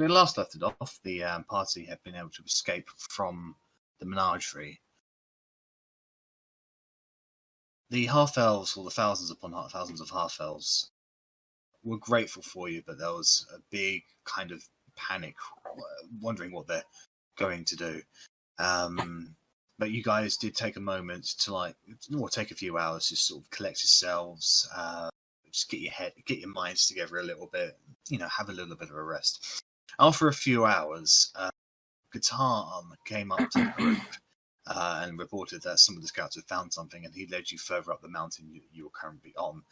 we last left it off, the party had been able to escape from the menagerie. The half-elves, or the thousands upon thousands of half-elves, were grateful for you, but there was a big kind of panic, wondering what they're going to do. But you guys did take a moment to take a few hours to sort of collect yourselves, just get your minds together a little bit, have a little bit of a rest. After a few hours, Guitar came up to the group and reported that some of the scouts had found something, and he led you further up the mountain you were currently on.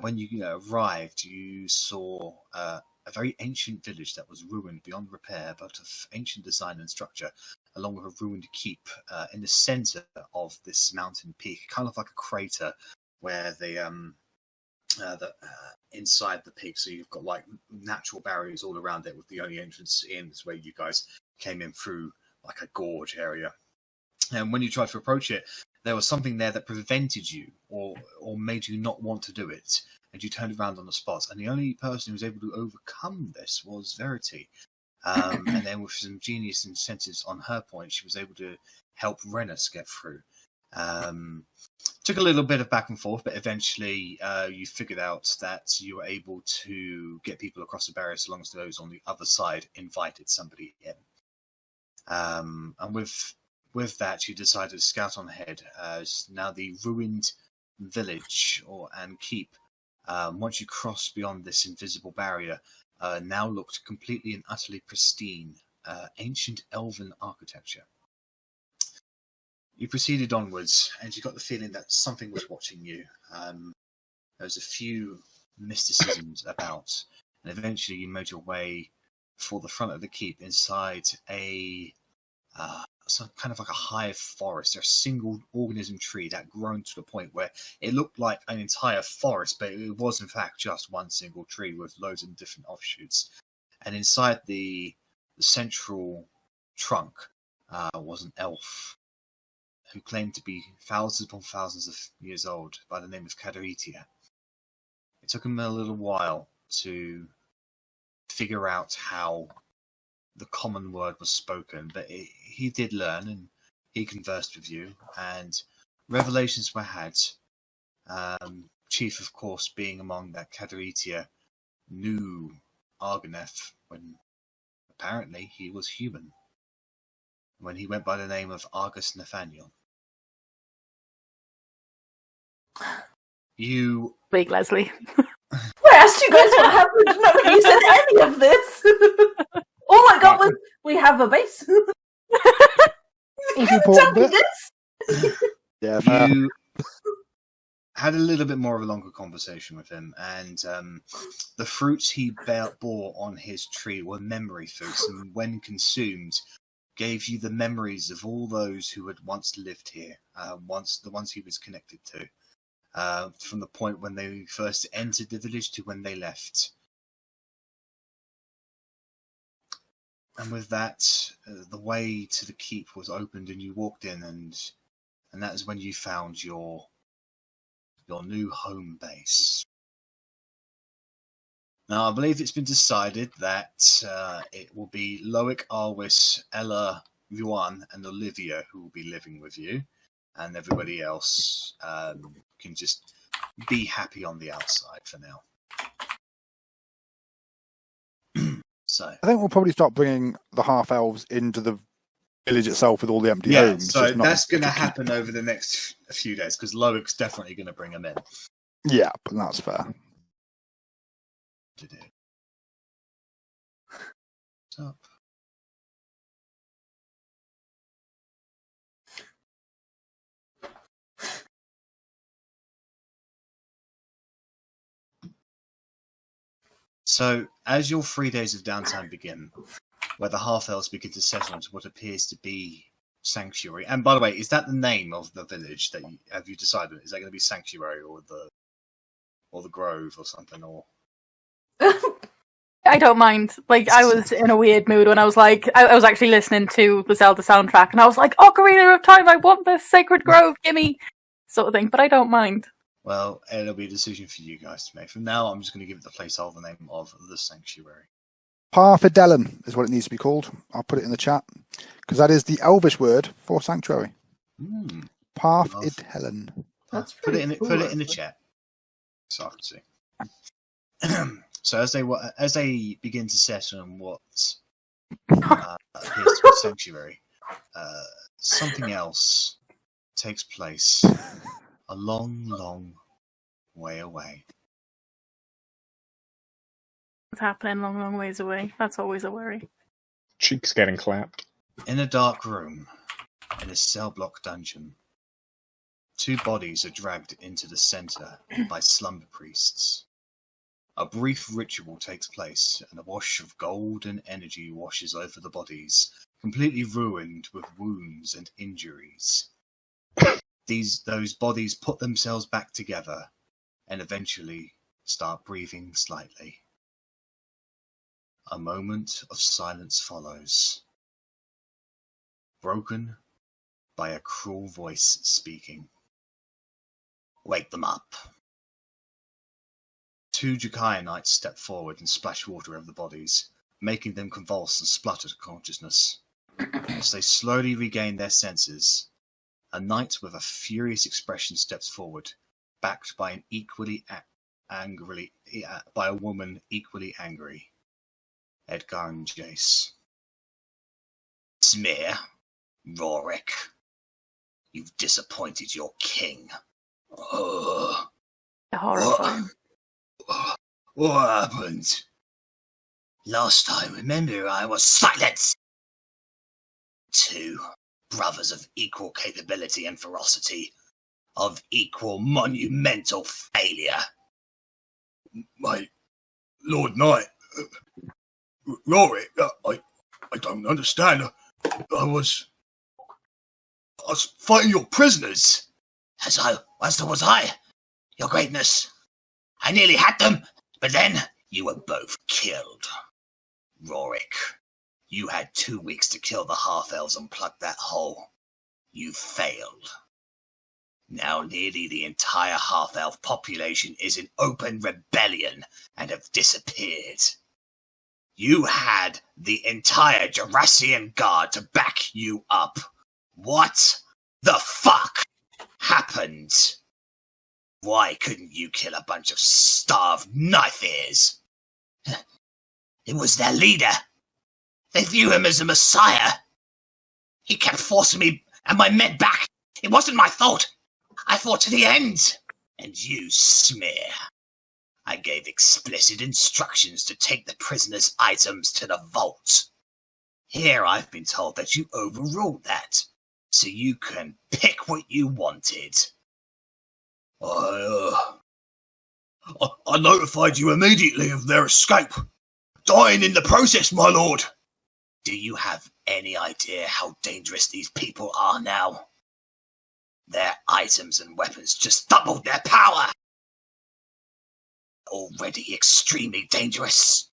When you arrived, you saw a very ancient village that was ruined beyond repair, but of ancient design and structure, along with a ruined keep in the center of this mountain peak, kind of like a crater where inside the peak, so you've got like natural barriers all around it, with the only entrance in is where you guys came in through like a gorge area. And when you tried to approach it, there was something there that prevented you or made you not want to do it, and you turned around on the spot. And the only person who was able to overcome this was Verity. And then with some genius incentives on her point, she was able to help Rennas get through. Took a little bit of back and forth, but eventually you figured out that you were able to get people across the barrier, so long as those on the other side invited somebody in. And with that, you decided to scout on ahead, as now the ruined village and keep, once you crossed beyond this invisible barrier, now looked completely and utterly pristine, ancient elven architecture. You proceeded onwards, and you got the feeling that something was watching you. There was a few mysticisms about, and eventually you made your way for the front of the keep inside some kind of like a hive forest, or a single organism tree that grown to the point where it looked like an entire forest, but it was in fact just one single tree with loads of different offshoots. And inside the central trunk was an elf who claimed to be thousands upon thousands of years old, by the name of Cadaritia. It took him a little while to figure out how the common word was spoken, but he did learn, and he conversed with you, and revelations were had. Chief, of course, being among that Cadaritia knew Argoneth when apparently he was human, when he went by the name of Argus Nathaniel. You... Big Lesley. I asked you guys what happened, none of you said any of this. All I got was, we have a base. That's important bit. Yeah, you had a little bit more of a longer conversation with him, and the fruits he bore on his tree were memory fruits, and when consumed, gave you the memories of all those who had once lived here, the ones he was connected to, from the point when they first entered the village to when they left. And with that, the way to the keep was opened, and you walked in, and that is when you found your new home base. Now, I believe it's been decided that it will be Loic, Arwis, Elle, Yuan, and Olivia who will be living with you, and everybody else can just be happy on the outside for now. So I think we'll probably start bringing the half-elves into the village itself with all the empty homes. So that's going to happen over the next few days, because Loic's definitely going to bring them in. Yeah, but that's fair. To do. Up. So, as your 3 days of downtime begin, where the half-elves begin to settle into what appears to be Sanctuary, and by the way, is that the name of the village that have you decided? Is that going to be Sanctuary or the Grove or something? Or I don't mind. Like, I was in a weird mood when I was like, I was actually listening to the Zelda soundtrack, and I was like, Ocarina of Time, I want this Sacred Grove, gimme, sort of thing. But I don't mind. Well, it'll be a decision for you guys to make. From now, I'm just going to give it the placeholder name of the Sanctuary. Parf Edhellen is what it needs to be called. I'll put it in the chat because that is the Elvish word for sanctuary. Parf Edhellen. That's Put it in cool, put it in the actually. chat so I can see. So as they begin to settle on what appears to be sanctuary, something else takes place a long, long way away. It's happening long, long ways away. That's always a worry. Cheeks getting clapped. In a dark room, in a cell block dungeon, two bodies are dragged into the center by slumber priests. A brief ritual takes place, and a wash of golden energy washes over the bodies, completely ruined with wounds and injuries. Those bodies put themselves back together, and eventually start breathing slightly. A moment of silence follows, broken by a cruel voice speaking. Wake them up. Two Jukaya knights step forward and splash water over the bodies, making them convulse and splutter to consciousness. As they slowly regain their senses, a knight with a furious expression steps forward, backed by by a woman equally angry. Edgar and Jace. Smear, Rorik, you've disappointed your king. Horrifying. What happened? Last time, remember, I was silent. Two brothers of equal capability and ferocity, of equal monumental failure. My Lord Knight, Rory, I don't understand. I was fighting your prisoners. As was I, Your Greatness. I nearly had them, but then you were both killed. Rorik, you had 2 weeks to kill the half-elves and plug that hole. You failed. Now nearly the entire half-elf population is in open rebellion and have disappeared. You had the entire Jurassian Guard to back you up. What the fuck happened? Why couldn't you kill a bunch of starved knife ears? It was their leader. They view him as a messiah. He kept forcing me and my men back. It wasn't my fault. I fought to the end. And you smear. I gave explicit instructions to take the prisoner's items to the vault. Here I've been told that you overruled that, so you can pick what you wanted. I notified you immediately of their escape, dying in the process, my lord. Do you have any idea how dangerous these people are now? Their items and weapons just doubled their power. Already extremely dangerous.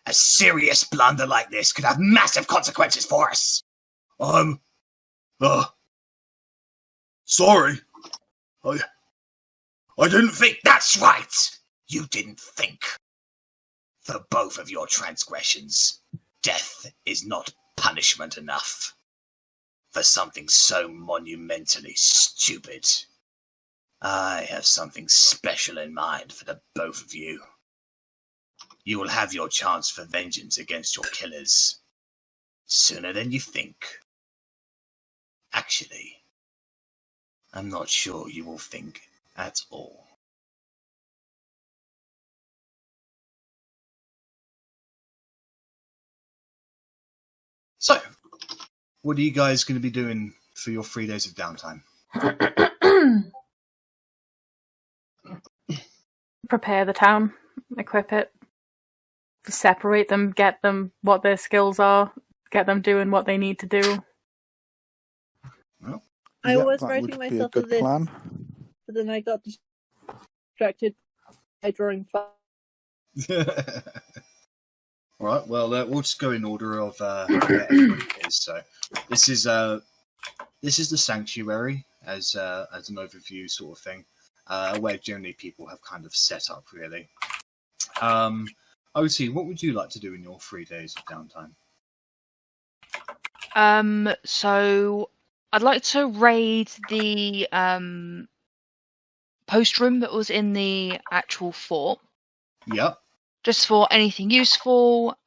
A serious blunder like this could have massive consequences for us. Sorry. I didn't think. That's right. You didn't think. For both of your transgressions, death is not punishment enough. For something so monumentally stupid. I have something special in mind for the both of you. You will have your chance for vengeance against your killers. Sooner than you think. Actually, I'm not sure you will think at all. So, what are you guys going to be doing for your 3 days of downtime? Prepare the town, equip it, separate them, get them what their skills are, get them doing what they need to do. Well, I was that writing would be a myself a good list, plan. but then I got distracted by drawing fire. All right. Well, we'll just go in order of where everybody is. So, this is the sanctuary as an overview sort of thing, where generally people have kind of set up really. Otti, what would you like to do in your 3 days of downtime? So I'd like to raid the post room that was in the actual fort. Yep. Just for anything useful,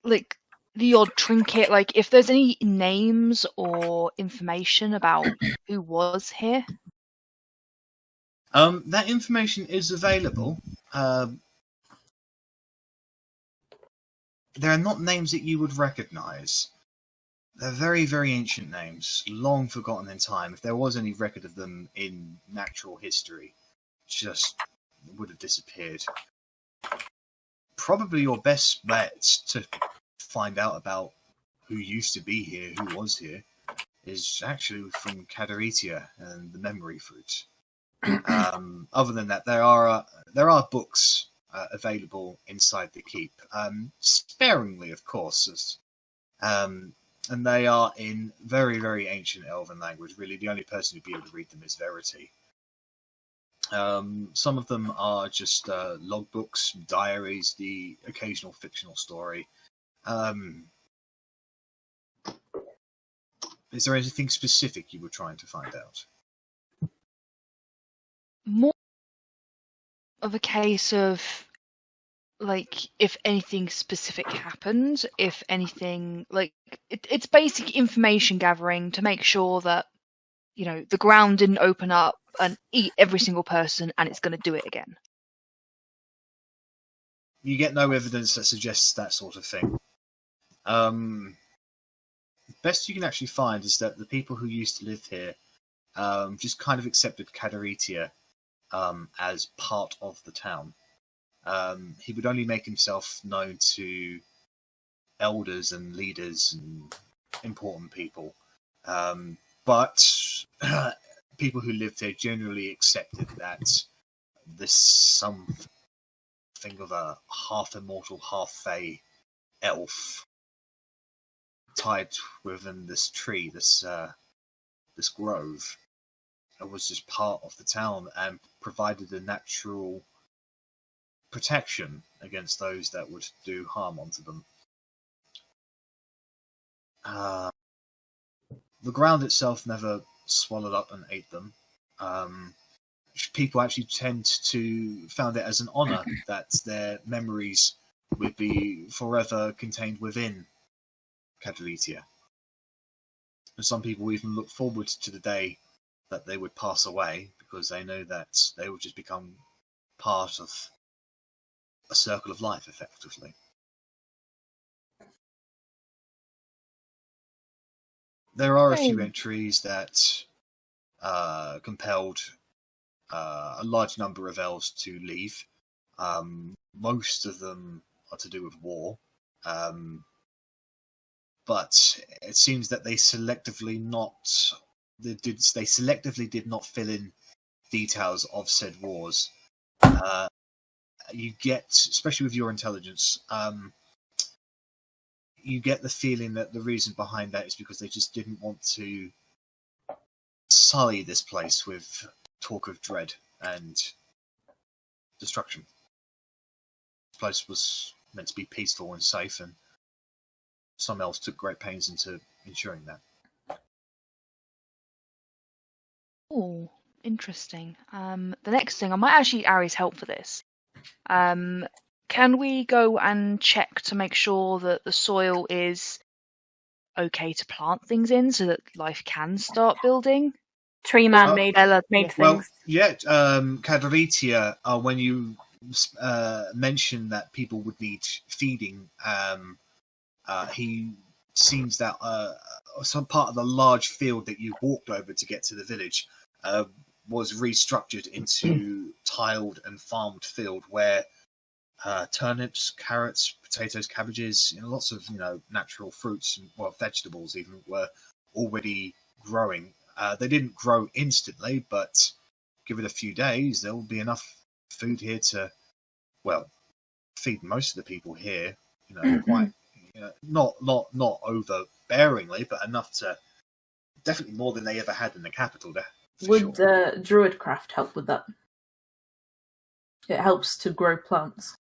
like the odd trinket, like if there's any names or information about who was here. That information is available. There are not names that you would recognise. They're very, very ancient names, long forgotten in time. If there was any record of them in natural history, just would have disappeared. Probably your best bet to find out about who used to be here, who was here, is actually from Cadaritia and the Memory Fruit. Other than that, there are books available inside the keep, sparingly, of course, and they are in very, very ancient Elven language. Really, the only person who'd be able to read them is Verity. Some of them are just logbooks, diaries, the occasional fictional story. Is there anything specific you were trying to find out? More of a case of, like, if anything specific happened, if anything, like, it's basic information gathering to make sure that, you know, the ground didn't open up and eat every single person and it's going to do it again. You get no evidence that suggests that sort of thing. The best you can actually find is that the people who used to live here just kind of accepted Cadaritia as part of the town. He would only make himself known to elders and leaders and important people. But people who lived here generally accepted that this something of a half-immortal, half-fey elf tied within this tree, this grove, was just part of the town and provided a natural protection against those that would do harm onto them. The ground itself never swallowed up and ate them. People actually tend to found it as an honor that their memories would be forever contained within Cadaritia. And some people even look forward to the day that they would pass away, because they know that they will just become part of a circle of life, effectively. There are a few entries that compelled a large number of elves to leave. Most of them are to do with war. But it seems that they selectively did not fill in details of said wars. You get, especially with your intelligence, you get the feeling that the reason behind that is because they just didn't want to sully this place with talk of dread and destruction. This place was meant to be peaceful and safe, and some elves took great pains into ensuring that. Oh, interesting. The next thing, I might actually need Arri's help for this. Can we go and check to make sure that the soil is okay to plant things in so that life can start building? Tree man made things. Well, yeah, Cadaritia, when you mentioned that people would need feeding, he seems that some part of the large field that you walked over to get to the village was restructured into tiled and farmed field where turnips, carrots, potatoes, cabbages, lots of natural fruits and vegetables even were already growing. They didn't grow instantly, but give it a few days, there will be enough food here to, feed most of the people here. Quite not overbearingly, but enough to definitely more than they ever had in the capital. There. Would Druidcraft help with that? It helps to grow plants.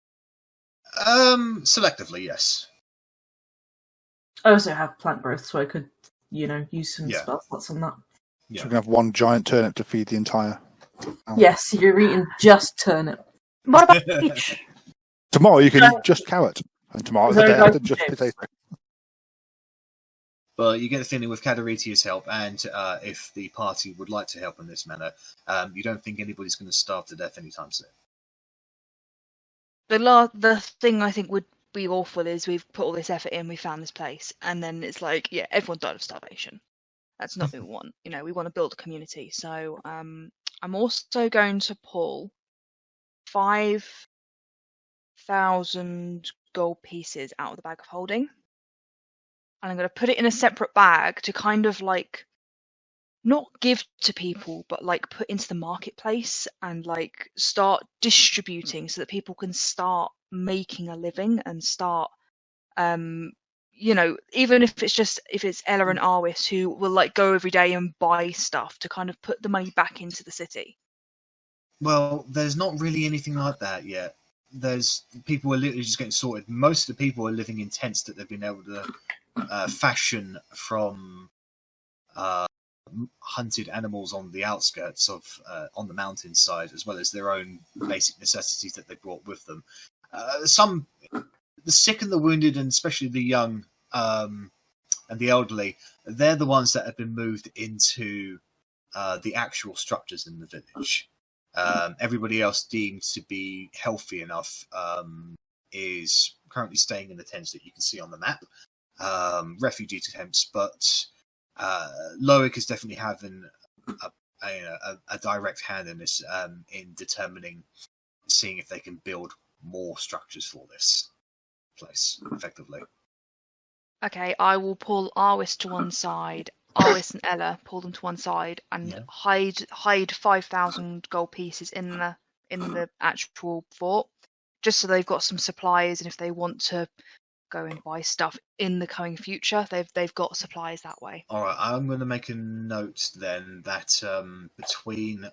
Selectively, yes. I also have plant growth, so I could, use some Yeah. spell slots on that. Yeah. So we can have one giant turnip to feed the entire. Yes, you're eating just turnip. What about peach? Tomorrow you can eat just carrot, and tomorrow the Very day after nice. just potato. But you get the feeling with Kadaritia's help, and if the party would like to help in this manner, you don't think anybody's going to starve to death anytime soon. The thing I think would be awful is we've put all this effort in, we found this place, and then it's like, yeah, everyone died of starvation. That's not what we want. We want to build a community. So I'm also going to pull 5,000 gold pieces out of the bag of holding. And I'm going to put it in a separate bag to kind of like not give to people, but like put into the marketplace and like start distributing so that people can start making a living and start, even if it's Ella and Arwis who will like go every day and buy stuff to kind of put the money back into the city. Well, there's not really anything like that yet. People are literally just getting sorted. Most of the people are living in tents that they've been able to fashion from hunted animals on the outskirts of on the mountainside, as well as their own basic necessities that they brought with them. The sick and the wounded, and especially the young and the elderly, they're the ones that have been moved into the actual structures in the village. Everybody else deemed to be healthy enough is currently staying in the tents that you can see on the map. Refugee tents, but Loic is definitely having a direct hand in this, in seeing if they can build more structures for this place effectively. Okay, I will pull Arwis to one side. Arwis and Ella, pull them to one side and hide 5,000 gold pieces in the actual fort, just so they've got some supplies, and if they want to go and buy stuff in the coming future, they've got supplies that way. All right, I'm going to make a note then that between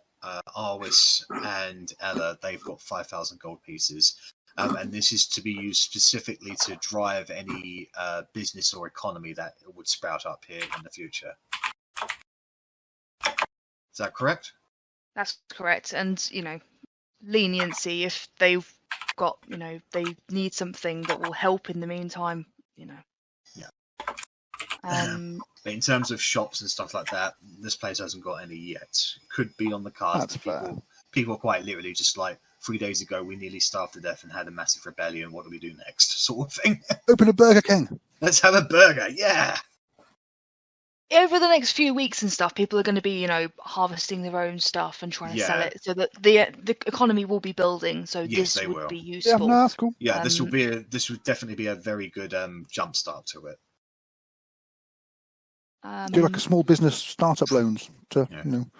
Arwis and Ella, they've got 5,000 gold pieces. And this is to be used specifically to drive any business or economy that would sprout up here in the future. Is that correct? That's correct. And, leniency if they've got, they need something that will help in the meantime, Yeah. But in terms of shops and stuff like that, this place hasn't got any yet. Could be on the cards. That's fair. People are quite literally just like, 3 days ago, we nearly starved to death and had a massive rebellion. What do we do next? Sort of thing. Open a Burger King. Let's have a burger. Yeah. over the next few weeks and stuff, people are going to be, harvesting their own stuff and trying to sell it, so that the economy will be building. So yes, this they would will. be useful. Yeah, no, that's cool. Yeah, this would definitely be a very good jump start to it. Do like a small business startup loans to,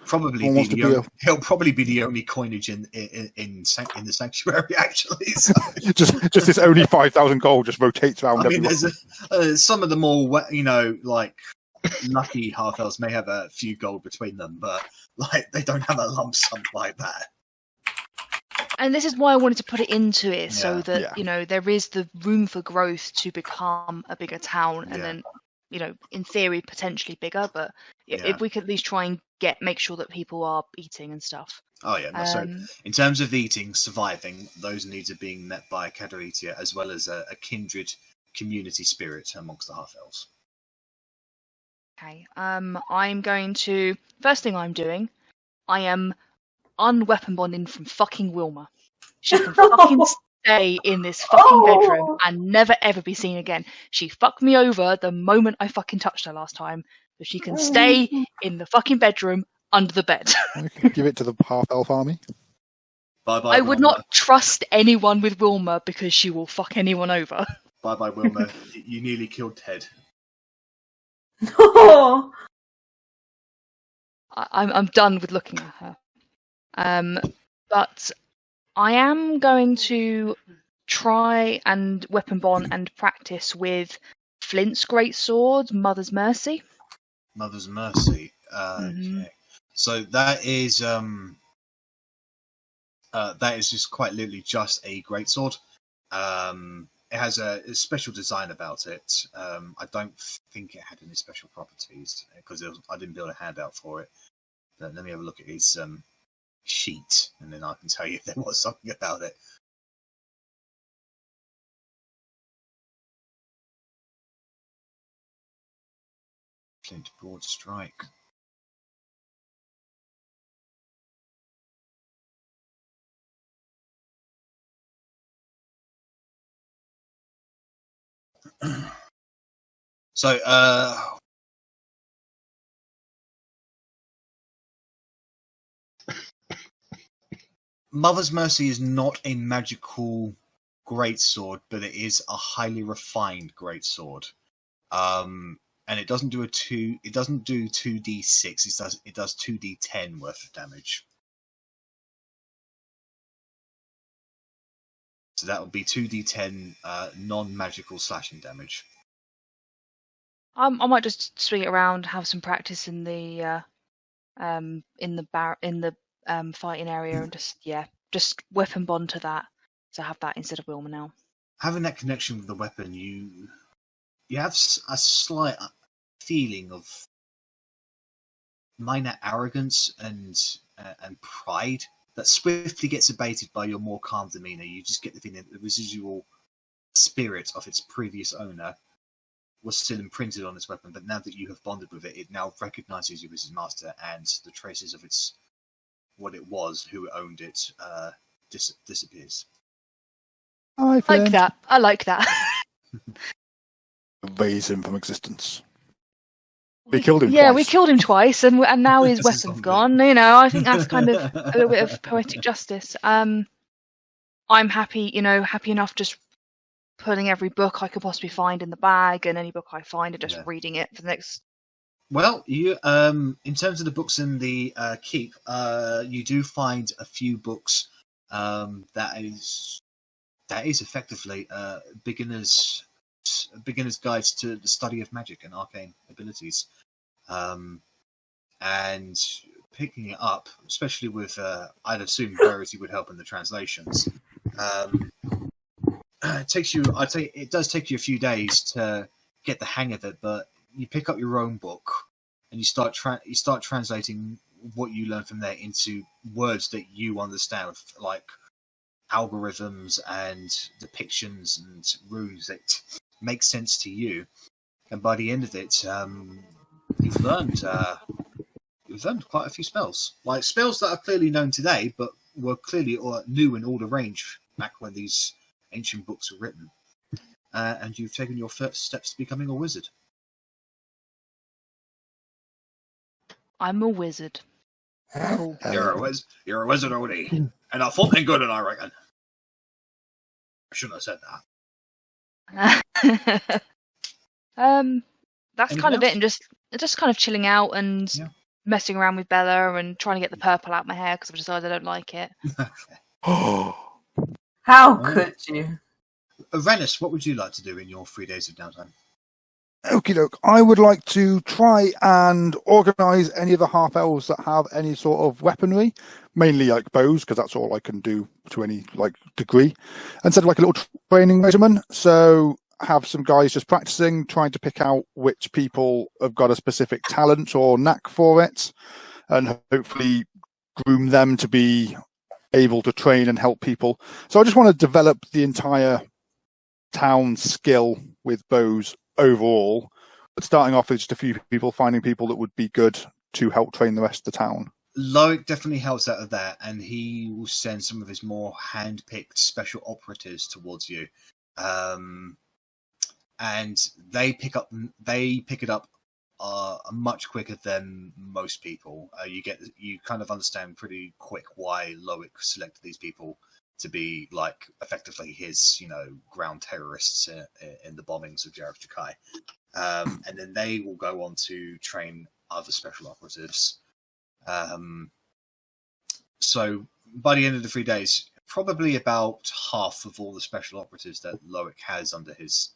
Probably Almost be to be he'll probably be the only coinage in the sanctuary, actually. So. just this only 5,000 gold just rotates around. I mean, there's some of the more like lucky half elves may have a few gold between them, but like they don't have a lump sum like that. And this is why I wanted to put it into it, so that there is the room for growth to become a bigger town, and then in theory potentially bigger. But if we could at least try and make sure that people are eating and stuff. Oh yeah, no, so in terms of eating, surviving, those needs are being met by Kadaritia, as well as a kindred community spirit amongst the half elves. Okay. I'm going to. First thing I'm doing, I am unweapon bonding from fucking Wilma. She can fucking stay in this fucking bedroom and never ever be seen again. She fucked me over the moment I fucking touched her last time, but she can stay in the fucking bedroom under the bed. Give it to the half elf army. Bye bye. I would not trust anyone with Wilma because she will fuck anyone over. Bye bye, Wilma. You nearly killed Ted. No. I'm done with looking at her. But I am going to try and weapon bond and practice with Flint's greatsword, Mother's Mercy. Mother's Mercy. Okay. So that is that is just quite literally just a greatsword. It has a special design about it. I don't think it had any special properties because I didn't build a handout for it. But let me have a look at his sheet, and then I can tell you if there was something about it. Flint broad strike. So, Mother's Mercy is not a magical greatsword, but it is a highly refined greatsword. And it doesn't do It doesn't do 2d6. It does 2d10 worth of damage. So that would be 2d10 non-magical slashing damage. I might just swing it around, have some practice in the fighting area, and just weapon bond to that. So I have that instead of Wilma now. Having that connection with the weapon, you have a slight feeling of minor arrogance and pride that swiftly gets abated by your more calm demeanor. You just get the feeling that the residual spirit of its previous owner was still imprinted on its weapon, but now that you have bonded with it, it now recognizes you as its master, and the traces of what it was, who owned it, disappears. I like that. I like that. Erase him from existence. We killed him Yeah, twice. we killed him twice, and now his This is weapon's unbelievable. gone. You know, I think that's kind of a little bit of poetic justice. I'm happy enough just putting every book I could possibly find in the bag, and any book I find, and just reading it for the next. Well, you in terms of the books in the keep, you do find a few books that is effectively beginners' guides to the study of magic and arcane abilities, and picking it up, especially with I'd assume Verity would help in the translations. It does take you a few days to get the hang of it, but you pick up your own book and you start translating what you learn from there into words that you understand, like algorithms and depictions and runes that make sense to you. And by the end of it, you've learned quite a few spells, like spells that are clearly known today, but were clearly new in all the range back when these ancient books were written. And you've taken your first steps to becoming a wizard. I'm a wizard. Cool. You're a wizard, Otti. And a full thing good, I reckon. I shouldn't have said that. That's Anything kind of else? it, and just kind of chilling out and messing around with Bella and trying to get the purple out of my hair because I've decided I don't like it. How could you? Rennas, what would you like to do in your 3 days of downtime? Okie doke. I would like to try and organise any of the half elves that have any sort of weaponry, mainly like bows, because that's all I can do to any degree, and set like a little training regimen. So have some guys just practicing, trying to pick out which people have got a specific talent or knack for it, and hopefully groom them to be able to train and help people. So I just want to develop the entire town skill with bows overall, but starting off with just a few people, finding people that would be good to help train the rest of the town. Loic definitely helps out of that, and he will send some of his more hand-picked special operatives towards you, and they pick it up much quicker than most people. You kind of understand pretty quick why Loic selected these people to be effectively his ground terrorists in the bombings of Jareth Jakai, and then they will go on to train other special operatives. So by the end of the 3 days, probably about half of all the special operatives that Loic has under his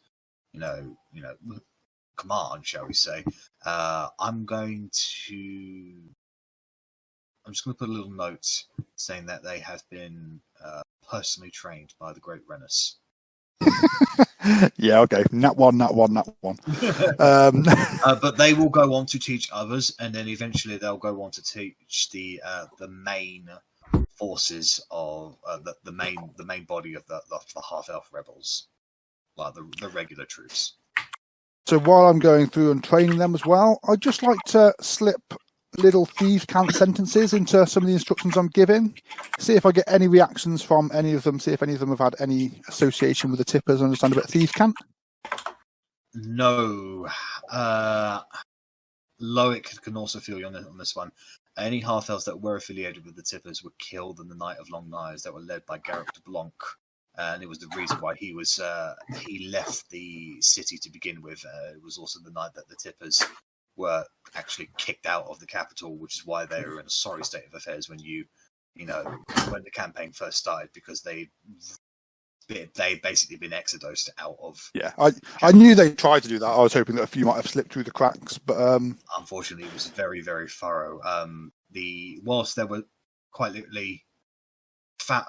command, shall we say, I'm going to I'm just going to put a little note saying that they have been personally trained by the great Rennas. Yeah, okay. Nat one. But they will go on to teach others, and then eventually they'll go on to teach the main forces of the main body of the half-elf rebels, like the regular troops. So while I'm going through and training them as well, I'd just like to slip little thieves' cant sentences into some of the instructions I'm giving. See if I get any reactions from any of them. See if any of them have had any association with the tippers. Understand a bit of thieves' cant? No. Loic can also feel you on this one. Any half-elves that were affiliated with the tippers were killed in the Night of Long Knives that were led by Garrick de Blanc. And it was the reason why he left the city to begin with. It was also the night that the tippers were actually kicked out of the capital, which is why they were in a sorry state of affairs when when the campaign first started, because they basically been exodused out of. Yeah, I knew they tried to do that. I was hoping that a few might have slipped through the cracks, but unfortunately, it was very, very thorough. Whilst there were quite literally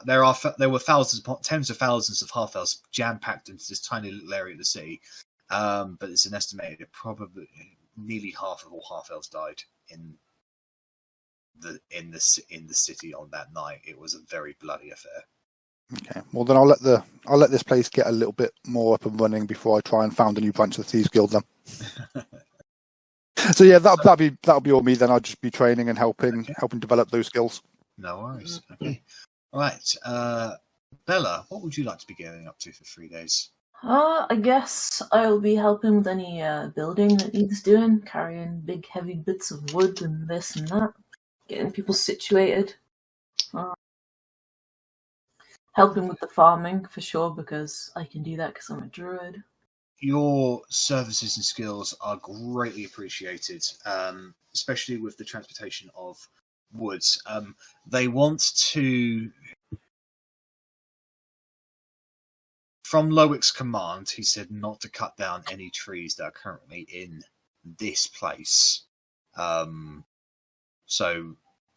there were tens of thousands of half-elves jam-packed into this tiny little area of the city, but it's an estimated probably nearly half of all half-elves died in the city on that night. It was a very bloody affair. Okay, well then I'll let this place get a little bit more up and running before I try and found a new branch of the Thieves Guild then. So yeah, that'll be all me then. I'll just be training and helping develop those skills. No worries. Okay. All right. Bella, what would you like to be getting up to for 3 days? I guess I'll be helping with any building that needs doing, carrying big heavy bits of wood and this and that, getting people situated. Helping with the farming for sure, because I can do that because I'm a druid. Your services and skills are greatly appreciated, especially with the transportation of woods. They want to, from Loic's command, he said not to cut down any trees that are currently in this place.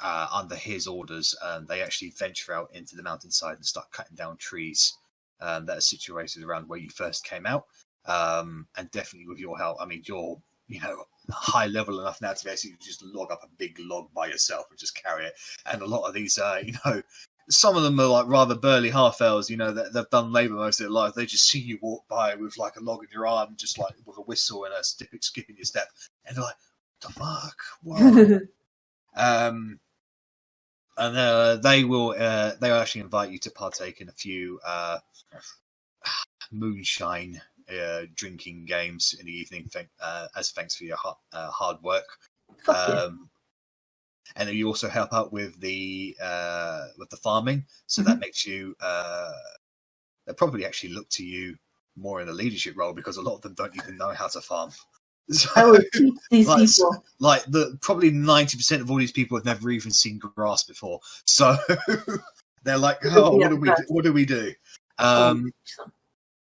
Under his orders, they actually venture out into the mountainside and start cutting down trees that are situated around where you first came out. And definitely with your help, I mean, you're high level enough now to basically just log up a big log by yourself and just carry it. And a lot of these, some of them are like rather burly half-elves, that they've done labour most of their life. They just see you walk by with like a log in your arm, just like with a whistle and a skip in your step, and they're like, "What the fuck?" Whoa. And they will actually invite you to partake in a few moonshine drinking games in the evening, as thanks for your hard work. And then you also help out with the farming, so that makes you. They probably actually look to you more in a leadership role, because a lot of them don't even know how to farm. So, I would teach these people. Probably 90% of all these people have never even seen grass before. So they're like, "Oh, what do we do?"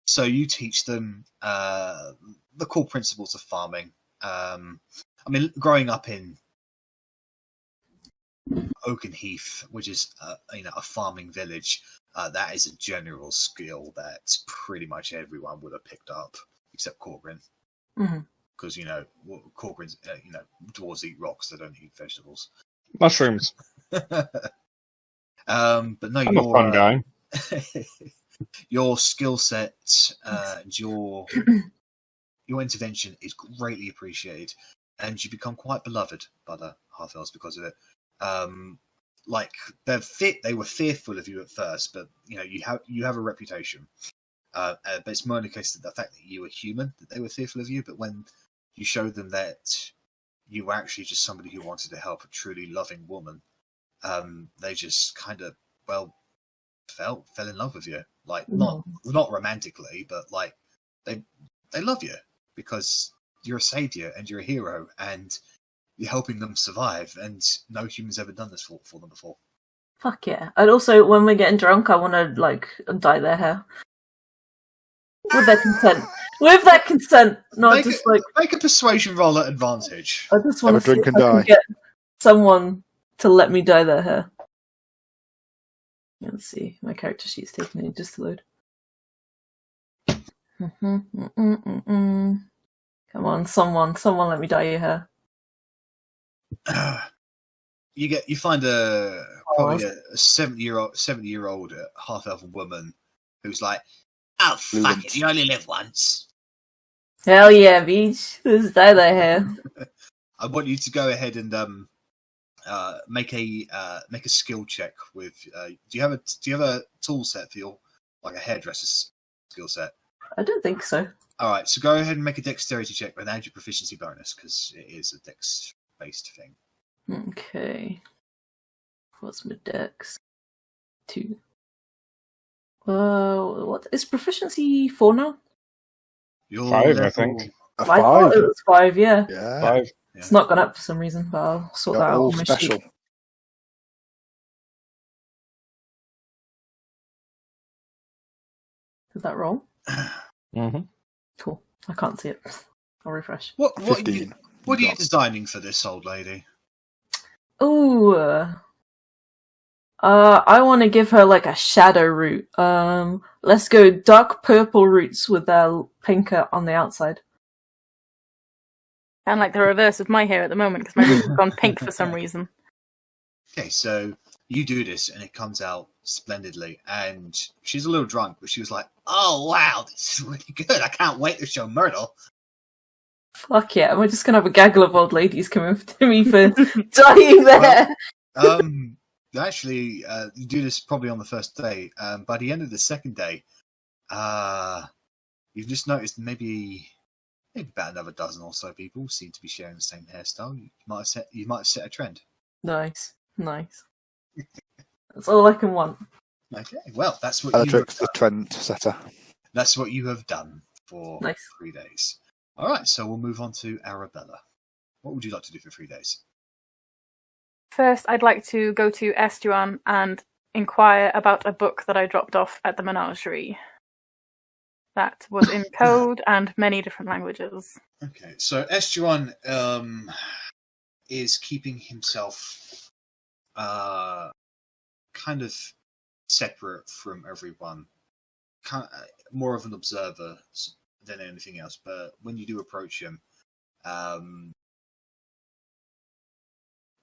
So you teach them the core principles of farming. Growing up in Oakenheath, which is a farming village, that is a general skill that pretty much everyone would have picked up, except Korgrin. Mm-hmm. Because Korgrin's dwarves eat rocks; they don't eat vegetables. Mushrooms. But no, I'm a fun guy. Your skill set and your intervention is greatly appreciated, and you become quite beloved by the half-elves because of it. They were fearful of you at first, but you have a reputation. But it's more in the case of the fact that you were human that they were fearful of you. But when you showed them that you were actually just somebody who wanted to help a truly loving woman, they just kind of fell in love with you. Not romantically, but they love you because you're a savior and you're a hero and you're helping them survive, and no human's ever done this for them before. Fuck yeah. And also, when we're getting drunk, I want to dye their hair. With their consent. With their consent. Not make a persuasion roll at advantage. I just want to drink see and if I die. can get someone to let me dye their hair. Let's see. My character sheet's taking ages to load. Come on, someone let me dye your hair. You find probably a 70-year-old half-elven woman who's like, "Oh fuck it, you only live once." Hell yeah, beach. Let's dye their hair. I want you to go ahead and make a skill check with. Do you have a tool set for your, like, a hairdresser's skill set? I don't think so. All right, so go ahead and make a dexterity check and add your proficiency bonus because it is a dex-based thing. Okay. What's my dex? 2. What is proficiency 4 now? You're 5, I think. A I thought 5. it was 5, yeah. Yeah. 5. It's not gone up for some reason, but I'll sort They're that out all on my special. sheet. Did that roll? Mm-hmm. Cool. I can't see it. I'll refresh. What are 15. you designing for this old lady? Ooh. I want to give her like a shadow root. Let's go dark purple roots with pinker on the outside. And like the reverse of my hair at the moment because my roots have gone pink for some reason. Okay, so you do this and it comes out splendidly. And she's a little drunk, but she was like, "Oh wow, this is really good! I can't wait to show Myrtle." Fuck yeah! We're just gonna have a gaggle of old ladies coming to me for dyeing their hair. Actually, you do this probably on the first day. By the end of the second day, you've just noticed maybe about another dozen or so people seem to be sharing the same hairstyle. You might have set a trend. Nice. That's all I can want. Okay, well, that's what Bellatrix, the trend setter. That's what you have done for Nice. 3 days. All right, so we'll move on to Arrabella. What would you like to do for 3 days? First, I'd like to go to Estuan and inquire about a book that I dropped off at the menagerie. That was in code and many different languages. Okay, so Estuan is keeping himself kind of separate from everyone, more of an observer than anything else. But when you do approach him,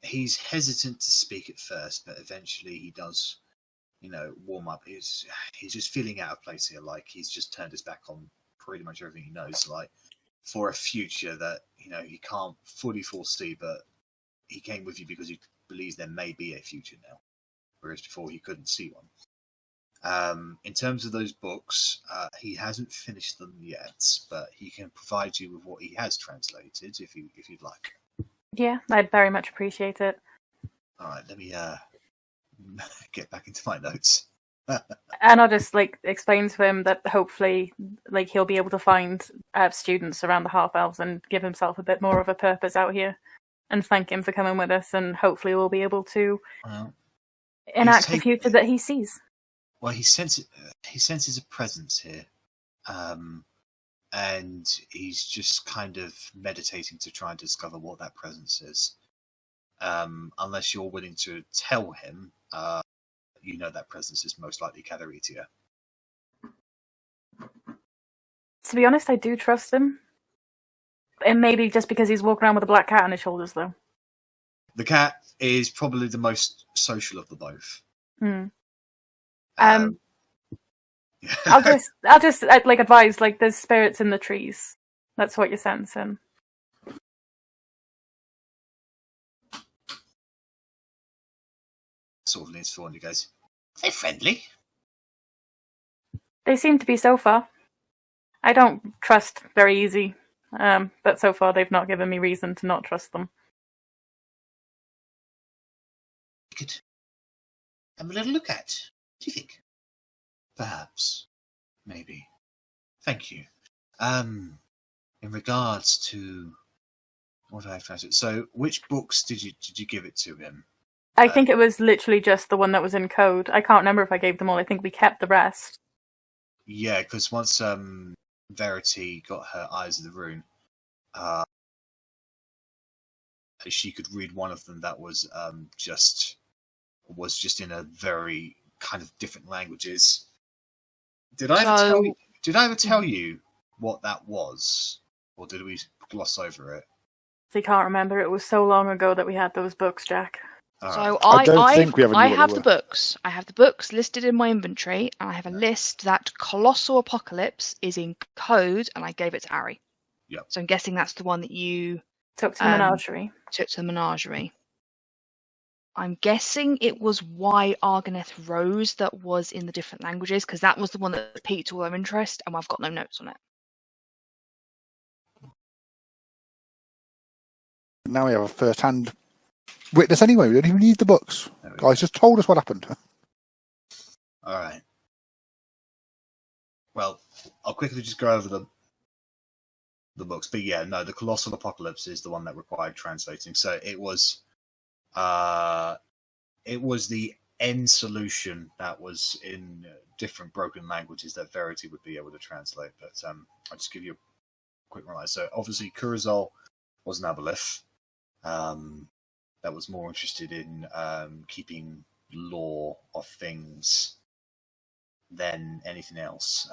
he's hesitant to speak at first, but eventually he does, warm up. He's just feeling out of place here. Like he's just turned his back on pretty much everything he knows. Like for a future that he can't fully foresee, but he came with you because he believes there may be a future now, whereas before he couldn't see one. In terms of those books, he hasn't finished them yet, but he can provide you with what he has translated if you'd like. Yeah, I'd very much appreciate it. All right, let me get back into my notes. And I'll just explain to him that hopefully he'll be able to find students around the half-elves and give himself a bit more of a purpose out here, and thank him for coming with us, and hopefully we'll be able to enact the future that he sees. Well, he senses a presence here, and he's just kind of meditating to try and discover what that presence is. Unless you're willing to tell him, that presence is most likely Catharitia. To be honest, I do trust him. And maybe just because he's walking around with a black cat on his shoulders, though. The cat is probably the most social of the both. I'll just advise, there's spirits in the trees. That's what you're sensing. Sort of leans forward and goes, "Are they friendly?" They seem to be so far. I don't trust very easy, but so far they've not given me reason to not trust them. Could have a little look at. What do you think? Perhaps. Maybe. Thank you. In regards to what I've translated, so which books did you give it to him? I think it was literally just the one that was in code. I can't remember if I gave them all. I think we kept the rest. Yeah, because once Verity got her Eyes of the Rune, she could read one of them that was just in a very kind of different languages. Did I ever tell you what that was, or did we gloss over it? I can't remember. It was so long ago that we had those books, Jack. So I don't think we ever knew I what have they the were. books. I have the books listed in my inventory, and I have a list that Colossal Apocalypse is in code, and I gave it to Arri. Yep. So I'm guessing that's the one that you Took to the menagerie. took to the menagerie. I'm guessing it was why Arganeth rose that was in the different languages, because that was the one that piqued all our interest, and I've got no notes on it. Now we have a first-hand witness anyway. We don't even need the books. Guys just told us what happened. All right. Well, I'll quickly just go over the books. But yeah, no, the Colossal Apocalypse is the one that required translating. So it was the end solution that was in different broken languages that Verity would be able to translate. But I'll just give you a quick reminder. So obviously, Kurazal was an aboleth that was more interested in keeping law of things than anything else.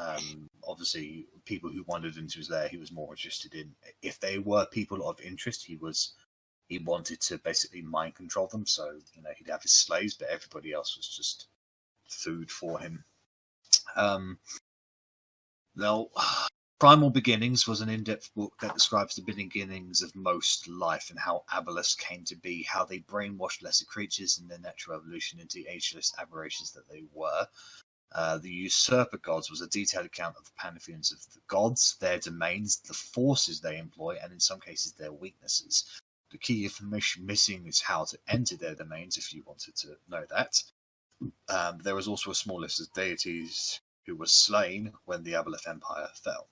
Obviously, people who wandered into his lair, he was more interested in. If they were people of interest, he wanted to basically mind control them. So he'd have his slaves, but everybody else was just food for him. Now, Primal Beginnings was an in-depth book that describes the beginnings of most life and how aboleths came to be, how they brainwashed lesser creatures and their natural evolution into the ageless aberrations that they were. The Usurper Gods was a detailed account of the pantheons of the gods, their domains, the forces they employ, and in some cases their weaknesses. The key information missing is how to enter their domains, if you wanted to know that. There was also a small list of deities who were slain when the Aboleth Empire fell.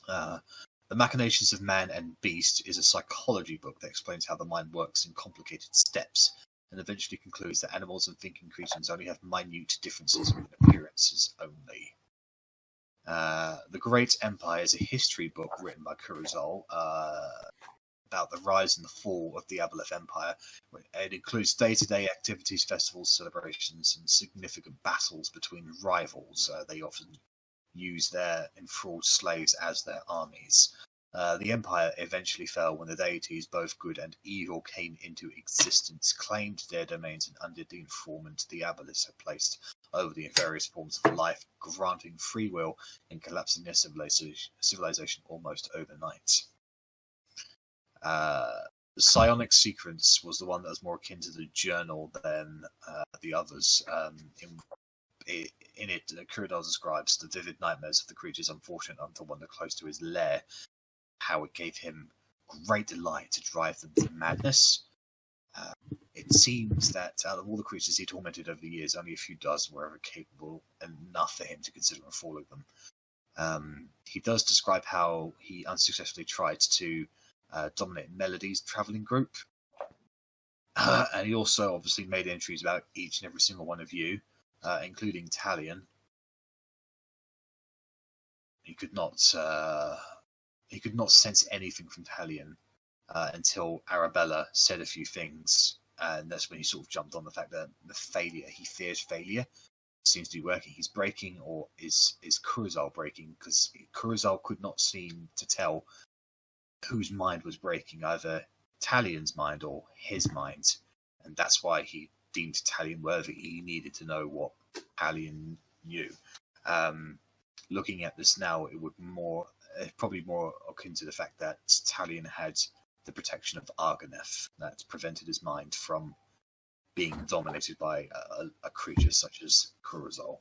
The Machinations of Man and Beast is a psychology book that explains how the mind works in complicated steps, and eventually concludes that animals and thinking creatures only have minute differences in appearances only. The Great Empire is a history book written by Kurazal about the rise and the fall of the Aboleth Empire. It includes day-to-day activities, festivals, celebrations, and significant battles between rivals. They often use their enthralled slaves as their armies. The empire eventually fell when the deities, both good and evil, came into existence, claimed their domains, and under the enthrallment the aboleths had placed over the various forms of life, granting free will and collapsing their civilization almost overnight. The psionic sequence was the one that was more akin to the journal than the others. In it, Kuradal describes the vivid nightmares of the creature's unfortunate until wander close to his lair, how it gave him great delight to drive them to madness. It seems that out of all the creatures he tormented over the years, only a few dozen were ever capable enough for him to consider enthralling them. He does describe how he unsuccessfully tried to dominate Melody's travelling group. And he also obviously made entries about each and every single one of you, including Talion. He could not sense anything from Talion until Arrabella said a few things, and that's when he sort of jumped on the fact that he fears failure, seems to be working. He's breaking, or is Kurazal breaking? Because Kurazal could not seem to tell whose mind was breaking, either Talion's mind or his mind, and that's why he deemed Talion worthy. He needed to know what Talion knew. Looking at this now, it would probably more akin to the fact that Talion had the protection of Arganeth that prevented his mind from being dominated by a creature such as Kurazal.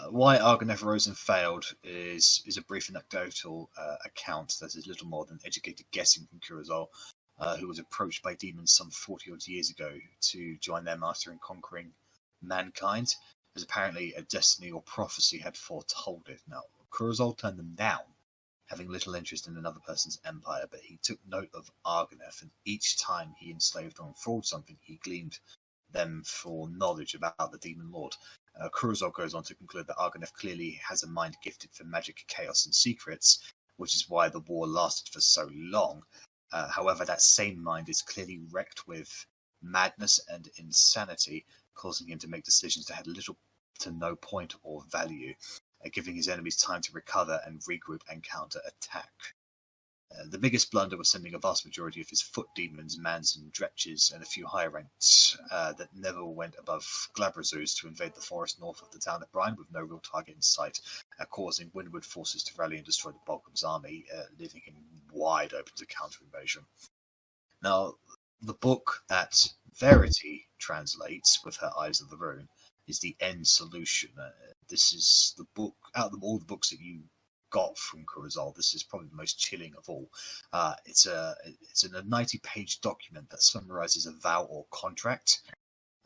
Why Arganeth rose and failed is a brief anecdotal account that is little more than educated guessing from Kurazal, who was approached by demons some 40-odd years ago to join their master in conquering mankind, as apparently a destiny or prophecy had foretold it. Now, Kurazal turned them down, having little interest in another person's empire, but he took note of Arganeth, and each time he enslaved or enthralled something, he gleaned them for knowledge about the demon lord. Kurzel goes on to conclude that Argonef clearly has a mind gifted for magic, chaos, and secrets, which is why the war lasted for so long. However, that same mind is clearly wrecked with madness and insanity, causing him to make decisions that had little to no point or value, giving his enemies time to recover and regroup and counter-attack. The biggest blunder was sending a vast majority of his foot demons, mans and dretches, and a few higher ranks that never went above Glabrazoos to invade the forest north of the town of Brine with no real target in sight, causing windward forces to rally and destroy the bulk of his army, leaving him wide open to counter-invasion. Now, the book that Verity translates with her Eyes of the Rune is the End Solution. This is the book, out of all the books that you got from Kurzel, this is probably the most chilling of all. It's a 90-page document that summarizes a vow or contract.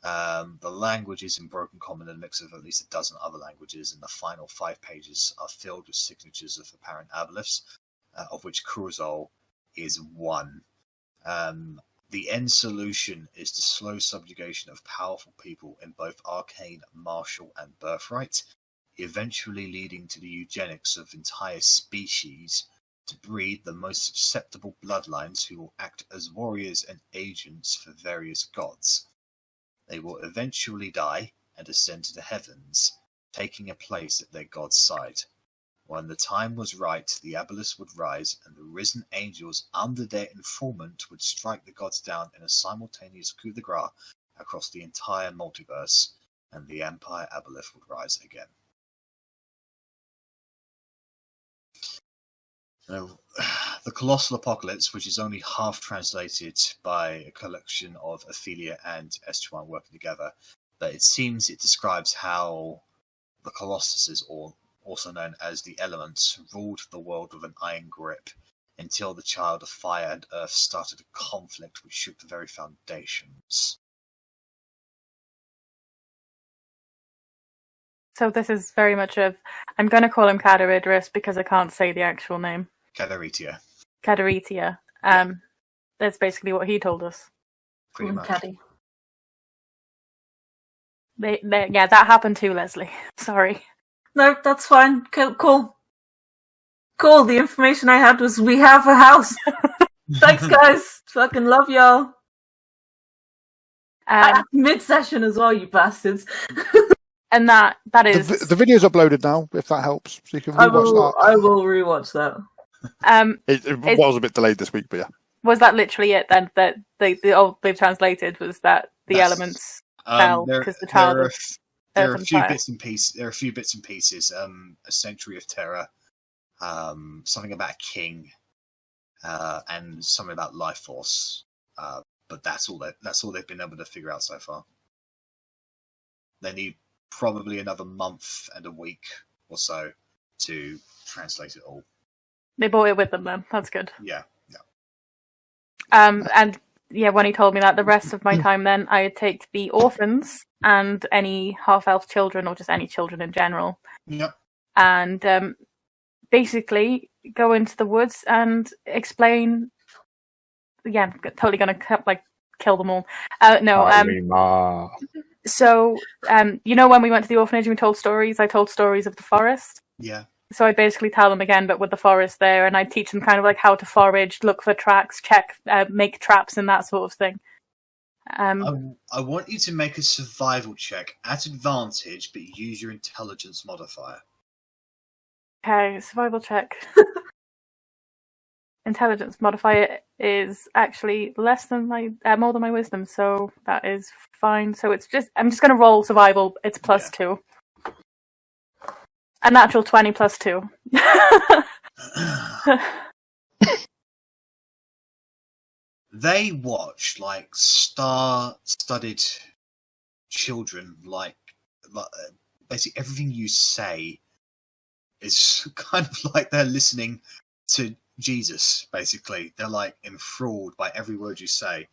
The language is in Broken Common and a mix of at least a dozen other languages, and the final 5 pages are filled with signatures of apparent aboleths, of which Kurzel is one. The End Solution is the slow subjugation of powerful people in both arcane, martial, and birthright, eventually leading to the eugenics of entire species to breed the most susceptible bloodlines who will act as warriors and agents for various gods. They will eventually die and ascend to the heavens, taking a place at their god's side. When the time was right, the aboleths would rise, and the risen angels under their informant would strike the gods down in a simultaneous coup de grace across the entire multiverse, and the Empire Aboleth would rise again. Now, the Colossal Apocalypse, which is only half translated by a collection of Ophelia and Estuan working together, but it seems it describes how the Colossuses, or also known as the Elements, ruled the world with an iron grip until the Child of Fire and Earth started a conflict which shook the very foundations. So this is very much of, I'm going to call him Kader Idris because I can't say the actual name. Kadaritia. Kadaritia. That's basically what he told us. Pretty much. Caddy. Yeah, that happened too, Lesley. Sorry. No, that's fine. Cool. The information I had was we have a house. Thanks, guys. Fucking love y'all. Mid-session as well, you bastards. And that is The video's uploaded now, if that helps. So you can rewatch that. I will rewatch that. It was a bit delayed this week, but yeah. Was that literally it then? That they've translated was that the elements fell because the child. There are a few bits and pieces. There are a few bits and pieces. A Century of Terror, something about a king, and something about Life Force. But that's all they've been able to figure out so far. They need probably another month and a week or so to translate it all. They brought it with them then. That's good. Yeah. And yeah, when he told me that, the rest of my time then I'd take the orphans and any half-elf children or just any children in general. Yep. And basically go into the woods and explain. Yeah, totally gonna kill them all. So you know when we went to the orphanage and we told stories, I told stories of the forest. Yeah. So I'd basically tell them again, but with the forest there, and I'd teach them kind of like how to forage, look for tracks, check, make traps, and that sort of thing. I want you to make a survival check at advantage, but use your intelligence modifier. Okay, survival check. Intelligence modifier is actually less than more than my wisdom, so that is fine. So I'm just going to roll survival. It's +2. A natural 20 +2. They watch like star-studded children, like basically everything you say is kind of like they're listening to Jesus. Basically, they're like enthralled by every word you say.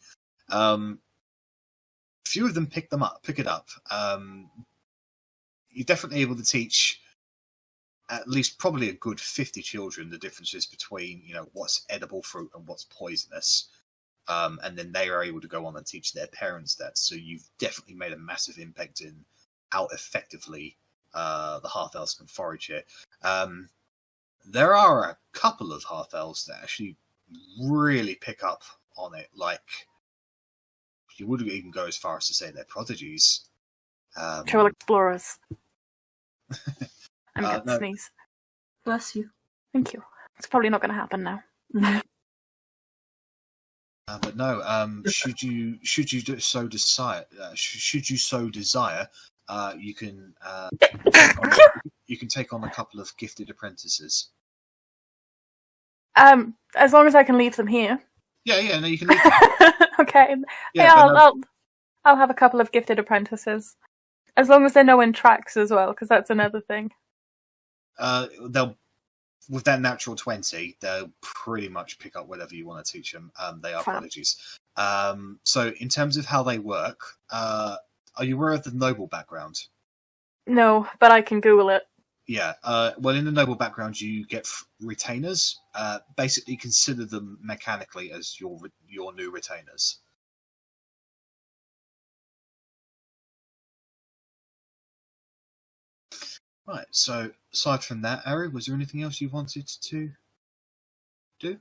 Few of them pick it up. You're definitely able to teach at least probably a good 50 children the differences between, what's edible fruit and what's poisonous. And then they are able to go on and teach their parents that. So you've definitely made a massive impact in out effectively the half-elves can forage here. There are a couple of half-elves that actually really pick up on it. Like, you wouldn't even go as far as to say they're prodigies. Troll explorers. I'm going to no. sneeze. Bless you. Thank you. It's probably not going to happen now. But no, should you so desire, you can take on a couple of gifted apprentices. As long as I can leave them here. Yeah, no, you can leave them. Okay. Yeah, I'll have a couple of gifted apprentices. As long as they know in tracks as well, because that's another thing. They'll, with that natural 20, they'll pretty much pick up whatever you want to teach them. They are prodigies. So in terms of how they work, are you aware of the noble background? No, but I can Google it. Yeah. Well, in the noble background, you get retainers. Basically, consider them mechanically as your new retainers. Right. So, aside from that, Arri, was there anything else you wanted to do?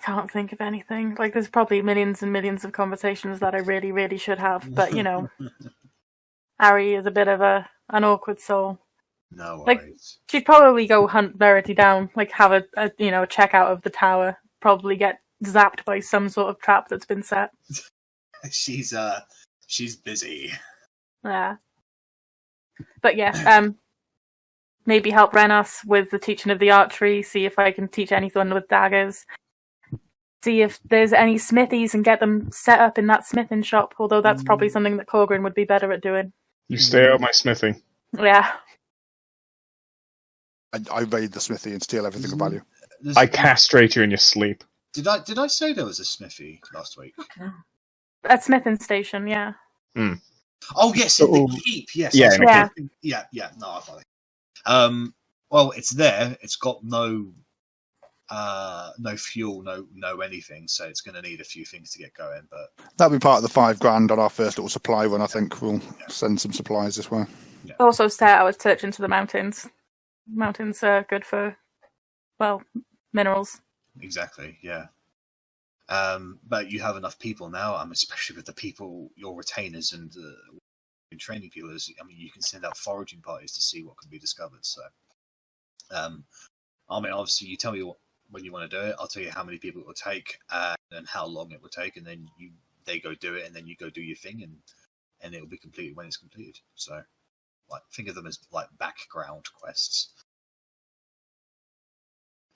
Can't think of anything. Like, there's probably millions and millions of conversations that I really, really should have. But, you know, Arri is a bit of an awkward soul. No worries. Like, she'd probably go hunt Verity down, like have a check out of the tower, probably get zapped by some sort of trap that's been set. She's busy. Yeah. But yeah, maybe help Rennas with the teaching of the archery, see if I can teach anyone with daggers. See if there's any smithies and get them set up in that smithing shop, although that's probably something that Korgrin would be better at doing. You stay out my smithy. Yeah. I raid the smithy and steal everything of value. I castrate you in your sleep. Did I say there was a smithy last week? At smithing station, yeah. Oh yes, in the keep. Yes. Yeah, Yeah. No, I got it. Well, it's there. It's got no fuel, no anything. So it's going to need a few things to get going. But That'll be part of the $5,000 on our first little supply run. I think we'll send some supplies this way. Yeah. Also, start our search into the mountains. Mountains are good for, well, minerals. Exactly. Yeah. But you have enough people now. Especially with the people, your retainers and training people. You can send out foraging parties to see what can be discovered. So, obviously, you tell me when you want to do it. I'll tell you how many people it will take and how long it will take, and then they go do it, and then you go do your thing, and it will be completed when it's completed. So, think of them as background quests.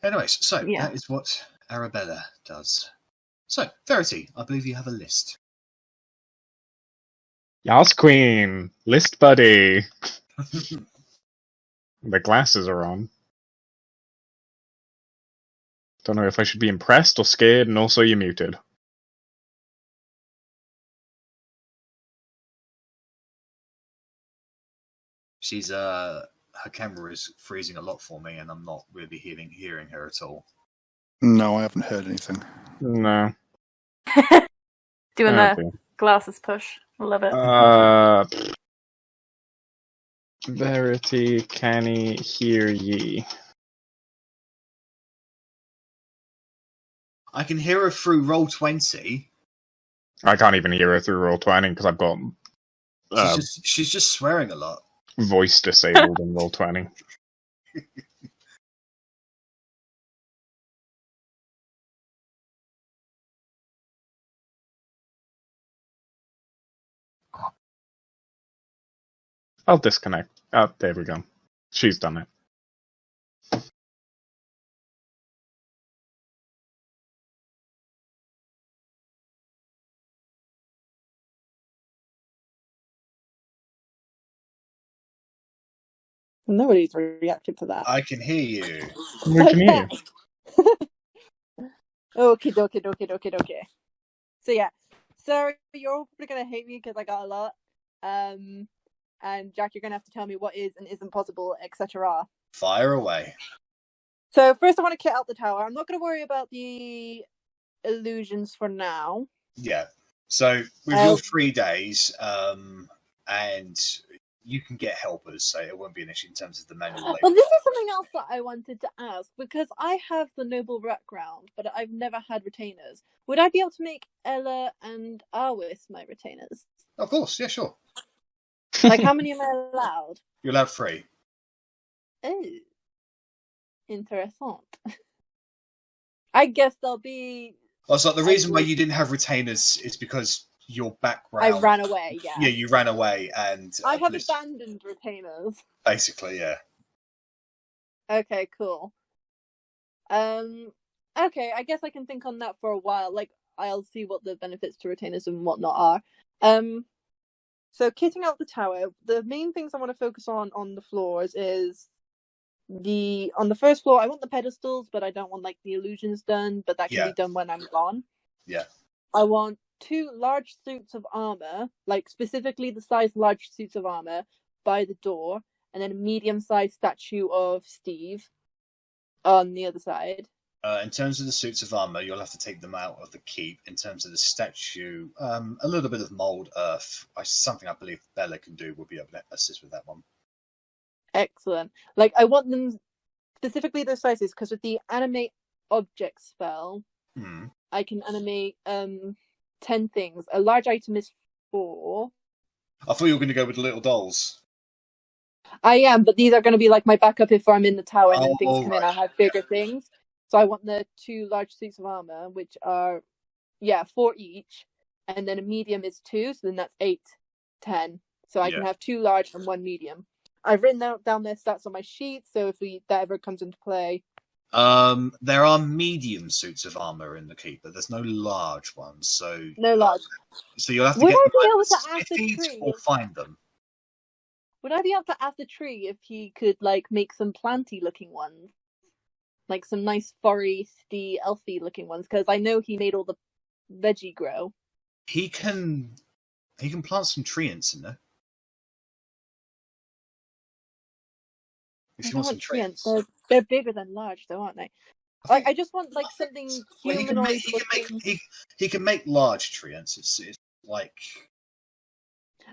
Anyways, so that is what Arrabella does. So, Verity, I believe you have a list. Yas, Queen! List buddy! The glasses are on. Don't know if I should be impressed or scared, and also you're muted. She's her camera is freezing a lot for me, and I'm not really hearing her at all. No, I haven't heard anything. No. Doing the glasses push. Love it. Verity, can he hear ye? I can hear her through Roll20. I can't even hear her through Roll20 because I've got she's just swearing a lot. Voice disabled in Roll20. I'll disconnect. Oh, there we go. She's done it. Nobody's reacted to that. I can hear you. We can hear you. Okay. So yeah. So you're probably gonna hate me because I got a lot. And Jack, you're gonna have to tell me what is and isn't possible, etc. Fire away. So first I want to kit out the tower. I'm not gonna worry about the illusions for now. Yeah. So with your 3 days, and you can get helpers, so it won't be an issue in terms of the manual labor. Well, this is something else that I wanted to ask, because I have the noble background, but I've never had retainers. Would I be able to make Elle and Arwis my retainers? Of course, yeah, sure. Like, how many am I allowed? You're allowed 3. Oh, interessant. I guess there'll be... Oh, so the reason why you didn't have retainers is because your background... I ran away, yeah. Yeah, you ran away, and... I have abandoned retainers. Basically, yeah. Okay, cool. Okay, I guess I can think on that for a while. Like, I'll see what the benefits to retainers and whatnot are. So kitting out the tower, the main things I want to focus on the floors is on the first floor, I want the pedestals, but I don't want like the illusions done, but that can be done when I'm gone. Yeah. I want 2 large suits of armor, like specifically the size large suits of armor by the door, and then a medium-sized statue of Steve on the other side. In terms of the suits of armor, you'll have to take them out of the keep. In terms of the statue, a little bit of mold earth, something I believe Bella can do, will be able to assist with that one. Excellent. Like, I want them specifically their sizes, because with the animate object spell, I can animate 10 things. A large item is 4. I thought you were going to go with the little dolls. I am, but these are going to be like my backup if I'm in the tower and then things come right. in. I have bigger things. So I want the 2 large suits of armor, which are, 4 each. And then a medium is 2, so then that's 8, 10. So I can have 2 large and 1 medium. I've written down their stats on my sheet, so if that ever comes into play. There are medium suits of armor in the keep, but there's no large ones. So no large. So you'll have to Would get I be able to ask the tree? Or find them. Would I be able to ask the tree if he could like make some planty looking ones, like some nice foresty, elfy looking ones? Because I know he made all the veggie grow. He can plant some treants in there. If you want some treants. They're bigger than large, though, aren't they? I just want like something humanoid. He can make large treants. It's like.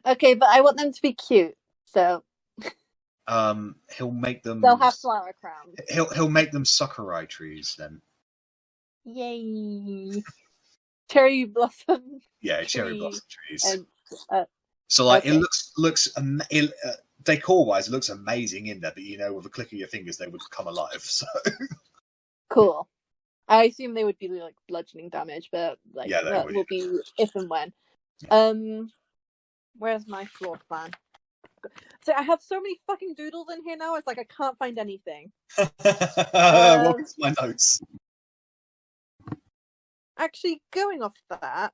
Okay, but I want them to be cute, so. He'll make them. They'll have flower crowns. He'll make them Sakurai trees then. Yay! Cherry blossom. Yeah, cherry blossom trees. And, so like it looks decor wise, it looks amazing in there, but with a click of your fingers, they would come alive. So cool. I assume they would be like bludgeoning damage, but like that will be if and when. Yeah. Where's my floor plan? So I have so many fucking doodles in here now. It's like I can't find anything. What's my notes? Actually, going off that,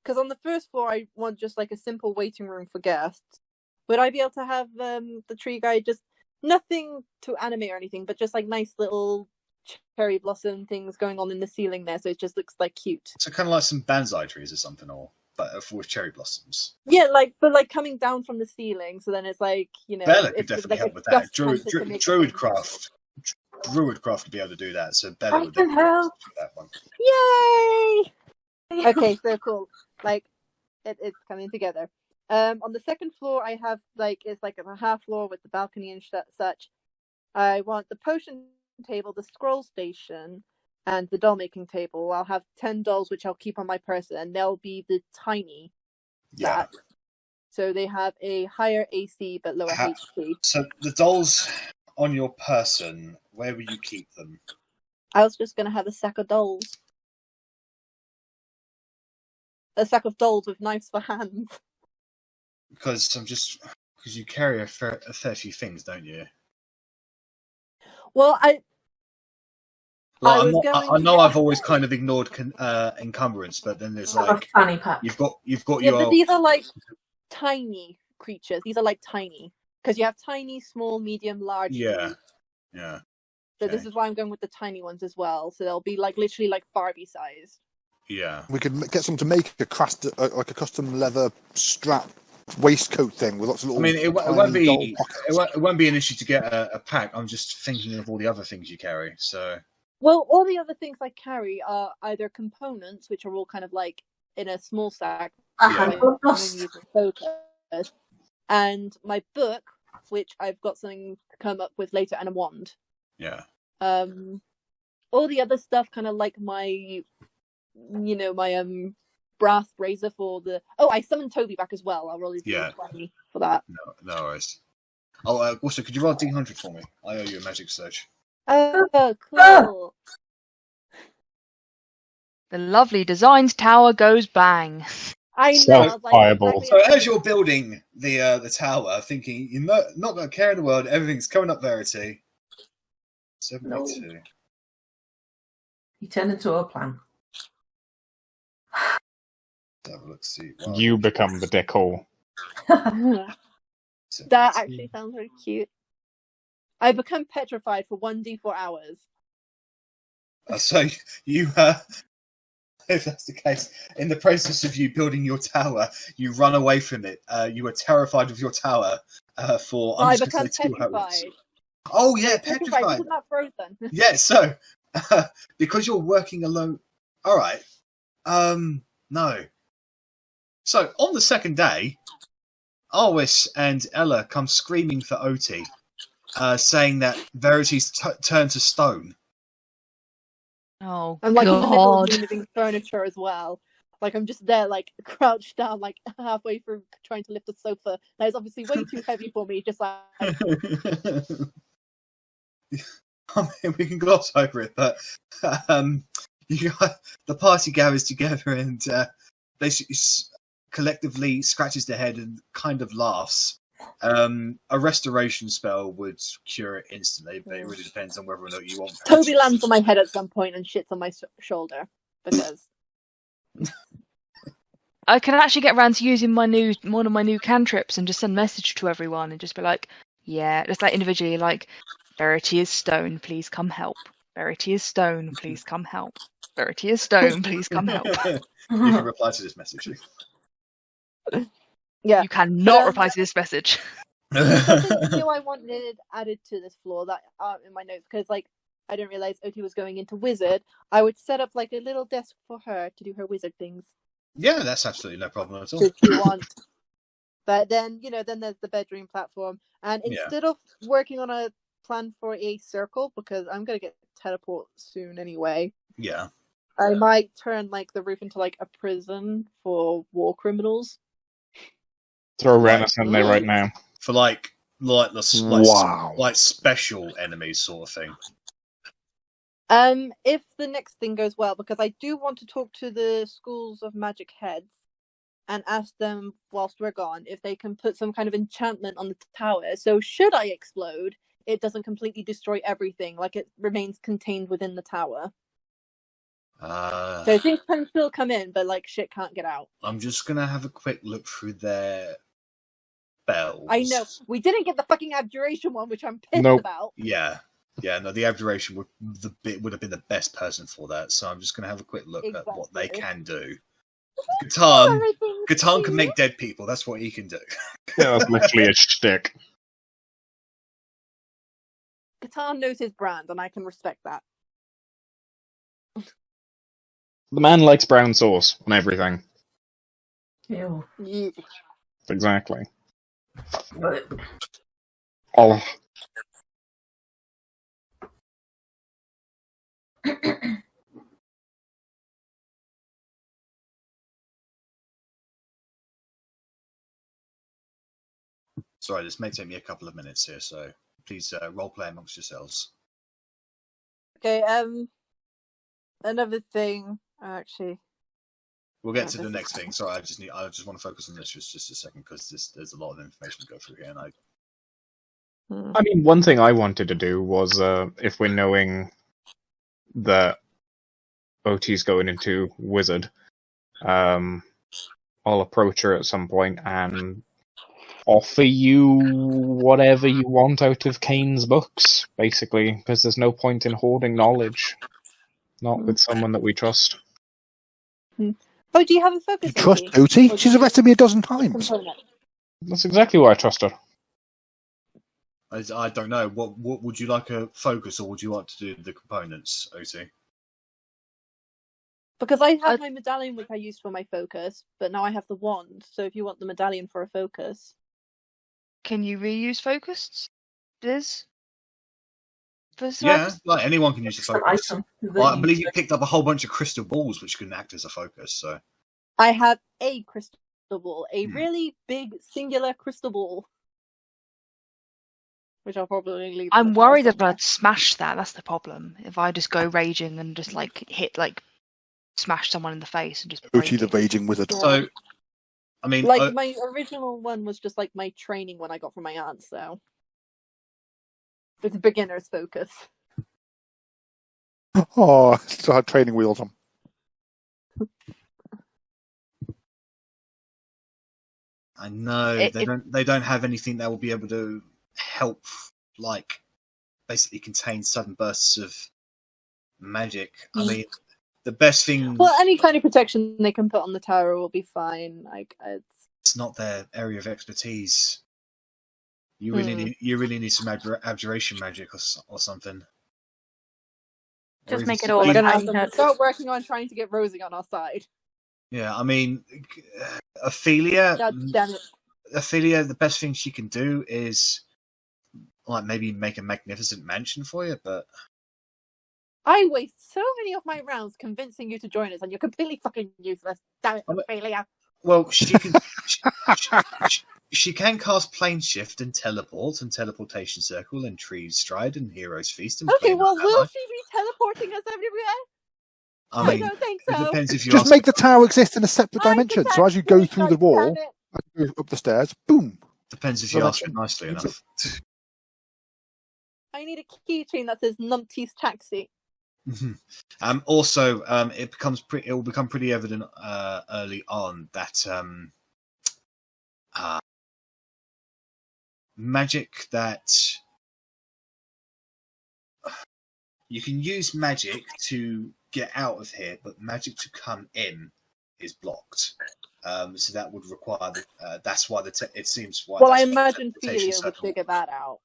because on the first floor I want just like a simple waiting room for guests. Would I be able to have the tree guy just nothing to animate or anything, but just like nice little cherry blossom things going on in the ceiling there, so it just looks like cute. So kind of like some bonsai trees or something, but with cherry blossoms. Yeah, but coming down from the ceiling, so then it's like Bella could definitely help with that. Druidcraft would be able to do that. So Bella would definitely help with that one. Yay! Okay, so cool. Like it's coming together. On the second floor, I have it's like a half floor with the balcony and such. I want the potion table, the scroll station, and the doll making table. I'll have 10 dolls, which I'll keep on my person, and they'll be the tiny. Yeah. So they have a higher AC but lower HP. So the dolls on your person, where will you keep them? I was just gonna have a sack of dolls. A sack of dolls with knives for hands. Because you carry a fair few things, don't you? Well, I know I've always kind of ignored encumbrance, but then there's like fanny pack. You've got your. But these are like tiny creatures. These are like tiny because you have tiny, small, medium, large. Yeah. So this is why I'm going with the tiny ones as well. So they'll be like literally like Barbie sized. Yeah. We could get someone to make a custom leather strap waistcoat thing with lots of little. I mean, it won't be an issue to get a pack. I'm just thinking of all the other things you carry. So. Well, all the other things I carry are either components, which are all kind of like in a small stack. A so handful of I'm dust. using focus. And my book, which I've got something to come up with later, and a wand. Yeah. All the other stuff, kind of like my, my brass razor for the. Oh, I summoned Toby back as well. I'll roll his D20 for that. No worries. Oh, also, could you roll D100 for me? I owe you a magic surge. Oh, cool. The lovely designed tower goes bang. I know. So I was like, fireball. exactly So as you're building the tower, thinking you're not going to care in the world, everything's coming up, Verity. 72. You turn into a plan. Have a look, see. You become the decor. That actually sounds very cute. I become petrified for 1d4 hours. So you, if that's the case, in the process of you building your tower, you run away from it. You were terrified of your tower for. I become petrified. Oh yeah, Petrified. petrified. Isn't that frozen? Yeah. So because you're working alone. All right. No. So on the second day, Arwis and Elle come screaming for Otti, saying that Verity's turned to stone. Oh, I'm like in the middle of God. moving furniture as well. Like I'm just there, like crouched down, like halfway through trying to lift a sofa that is obviously way too heavy for me. Just like I mean, we can gloss over it, but you got, the party gathers together and basically collectively scratches their head and kind of laughs. A restoration spell would cure it instantly, but it really depends on whether or not you want. Toby lands on my head at some point and shits on my shoulder because I can actually get around to using one of my new cantrips and just send a message to everyone and just be like, yeah, just like individually, like, Verity is stone, please come help. Verity is stone, please come help. Verity is stone, please come help. You can reply to this message. yeah. You cannot reply to this message. Something new I wanted added to this floor that aren't in my notes because like I didn't realize Otti was going into wizard. I would set up like a little desk for her to do her wizard things. Yeah, that's absolutely no problem at all. If you want. But then, then there's the bedroom platform. And instead of working on a plan for a circle, because I'm going to get teleport soon anyway. Yeah. I might turn like the roof into like a prison for war criminals. Throw Rennas in there right now. For like special enemies sort of thing. If the next thing goes well, because I do want to talk to the schools of magic heads and ask them whilst we're gone if they can put some kind of enchantment on the tower. So should I explode, it doesn't completely destroy everything, like it remains contained within the tower. So things can still come in, but like shit can't get out. I'm just gonna have a quick look through their spells. I know we didn't get the fucking abjuration one, which I'm pissed about. Yeah, no, the abjuration would have been the best person for that. So I'm just gonna have a quick look at what they can do. Catan can make dead people. That's what he can do. Yeah, that's literally a shtick. Catan knows his brand, and I can respect that. The man likes brown sauce on everything. Ew. Yeah. Exactly. Oh. Sorry, this may take me a couple of minutes here, so please role play amongst yourselves. Okay. Another thing, actually. We'll get to the next thing. Sorry, I just want to focus on this just a second because there's a lot of information to go through here, and I mean, one thing I wanted to do was if we're knowing that Otti's going into wizard, I'll approach her at some point and offer you whatever you want out of Kane's books, basically, because there's no point in hoarding knowledge, not with someone that we trust. Oh, do you have a focus? You trust Otti? She's arrested me a dozen times. That's exactly why I trust her. I don't know. What would you like a focus, or would you like to do the components, Otti? Because I have my medallion, which I used for my focus, but now I have the wand. So if you want the medallion for a focus, Can you reuse focus? Yeah, like anyone can use the It's an focus. item. Well, I believe you picked up a whole bunch of crystal balls which can act as a focus. So I have a crystal ball, a really big singular crystal ball, which I'll probably leave. I'm worried that I'd smash that. That's the problem. If I just go raging and just like smash someone in the face and just break Otti the it. Raging Wizard. So, I mean, like my original one was just like my training one I got from my aunt, so it's a beginner's focus. Oh, I still had training wheels on. I know they don't have anything that will be able to help, like basically contain sudden bursts of magic. I mean, the best thing. Well, any kind of protection they can put on the tower will be fine. Like it's not their area of expertise. You really need some abjuration magic or something. Just make it all. We're gonna have to start working on trying to get Rosie on our side. Yeah, I mean, Ophelia. God damn it. Ophelia, the best thing she can do is like maybe make a magnificent mansion for you, but I waste so many of my rounds convincing you to join us, and you're completely fucking useless. Damn it, Ophelia. Well, she can. She can cast Plane Shift and Teleport and Teleportation Circle and Trees Stride and Hero's Feast. And okay, well, will she be teleporting us everywhere? I don't think so. It depends if you just make the tower exist in a separate dimension. So as you go through the wall, as you go up the stairs, boom. Depends if you ask it nicely enough. I need a keychain that says Numpty's Taxi. Also, it will become pretty evident early on that magic that you can use magic to get out of here, but magic to come in is blocked. So that would require that's why it seems why. Well, I imagine Ophelia would figure that out.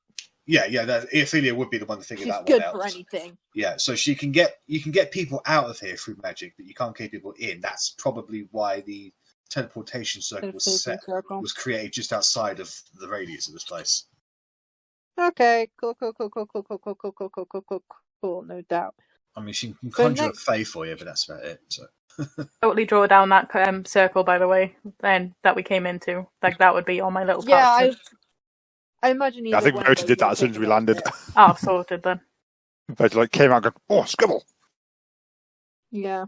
Yeah, Ophelia would be the one to figure that one out. She's good for anything. Yeah, so you can get people out of here through magic, but you can't get people in. That's probably why the teleportation circle was created just outside of the radius of this place. Okay, cool, no doubt. I mean, she can conjure a fae for you, but that's about it. So. Totally draw down that circle, by the way, then that we came into. Like that would be on my little. Yeah, I imagine. Yeah, I think Verity did that as soon as we landed. Oh, sorted then. Verity came out and go, scribble. Yeah.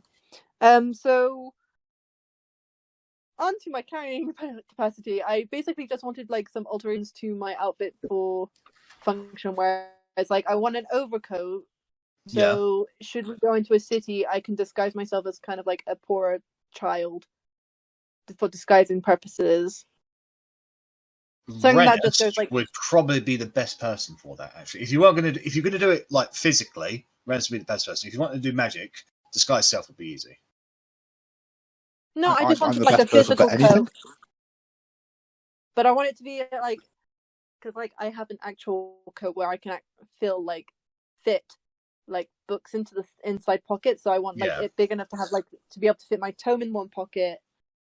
So onto my carrying capacity. I basically just wanted some alterations to my outfit for function, whereas I want an overcoat. So should we go into a city, I can disguise myself as kind of a poorer child for disguising purposes. So Rennas would probably be the best person for that. Actually, if you're gonna do it physically, Rennas would be the best person. If you want to do magic, disguise self would be easy. No, I just wanted a physical coat. But I want it to be because I have an actual coat where I can feel fit books into the inside pocket, so I want it big enough to have to be able to fit my tome in one pocket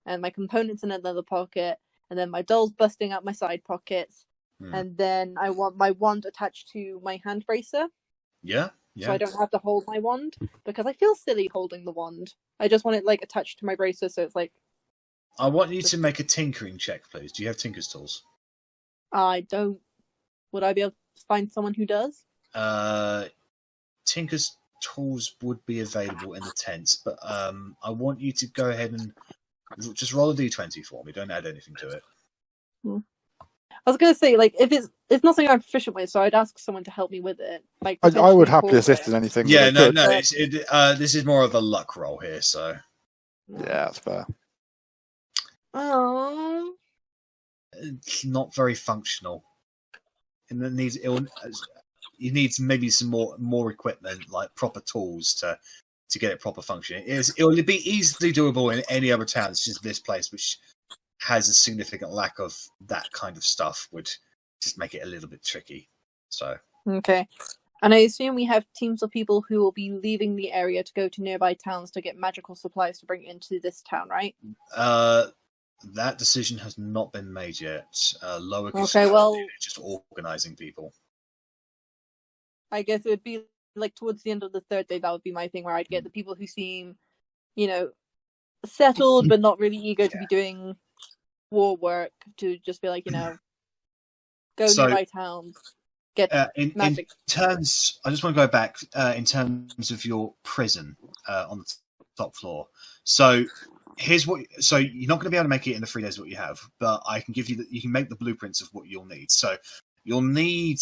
and my components in another pocket, and then my dolls busting out my side pockets, and then I want my wand attached to my hand bracer. Yeah. So I don't have to hold my wand because I feel silly holding the wand. I just want it attached to my bracer, so it's I want you to make a tinkering check, please. Do you have tinker's tools? I don't. Would I be able to find someone who does? Tinker's tools would be available in the tents, but I want you to go ahead and just roll a d20 for me. Don't add anything to it. I was gonna say, if it's not something I'm proficient with, so I'd ask someone to help me with it. I would happily assist in anything. Yeah, no. This is more of a luck roll here, so yeah, that's fair. Oh, it's not very functional, and you need maybe some more equipment, like proper tools to get it proper functioning. It will be easily doable in any other town. It's just this place, which has a significant lack of that kind of stuff, would just make it a little bit tricky. So okay. And I assume we have teams of people who will be leaving the area to go to nearby towns to get magical supplies to bring into this town, right? That decision has not been made yet. Lower Okay, well, just organising people. I guess it would be like towards the end of the third day. That would be my thing, where I'd get the people who seem, settled but not really eager to be doing war work to just be like, go nearby towns. Get magic. In terms, I just want to go back in terms of your prison on the top floor. So here's what. So you're not going to be able to make it in the 3 days what you have, but I can give you. You can make the blueprints of what you'll need. So you'll need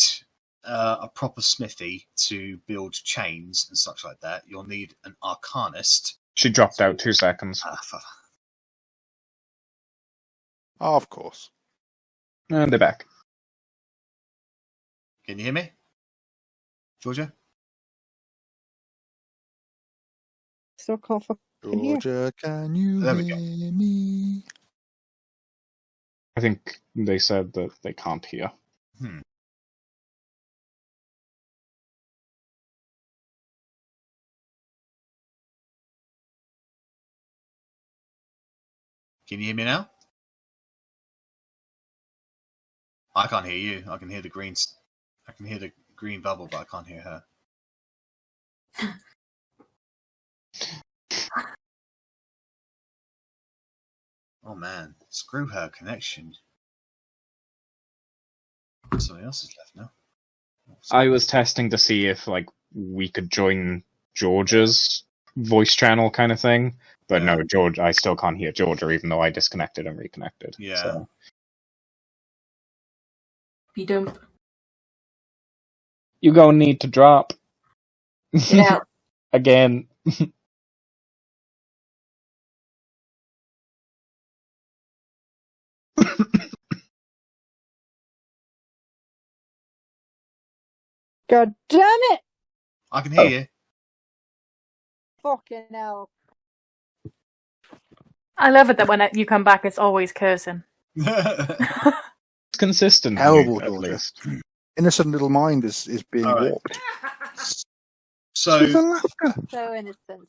a proper smithy to build chains and such like that. You'll need an arcanist. She dropped out 2 seconds. Of course. And they're back. Can you hear me, Georgia? Still can't fucking hear. Georgia, can you hear me? I think they said that they can't hear. Can you hear me now? I can't hear you. I can hear the green. I can hear the green bubble, but I can't hear her. Oh man, screw her connection. Something else is left now. I was testing to see if we could join Georgia's voice channel kind of thing, but no, George. I still can't hear Georgia, even though I disconnected and reconnected. Yeah. So. You don't. You gonna need to drop. Yeah. Again. God damn it! I can hear you. Fucking hell. I love it that when you come back, it's always cursing. It's consistent. Terrible, at Georgia. least. Innocent little mind is being warped. So So innocent.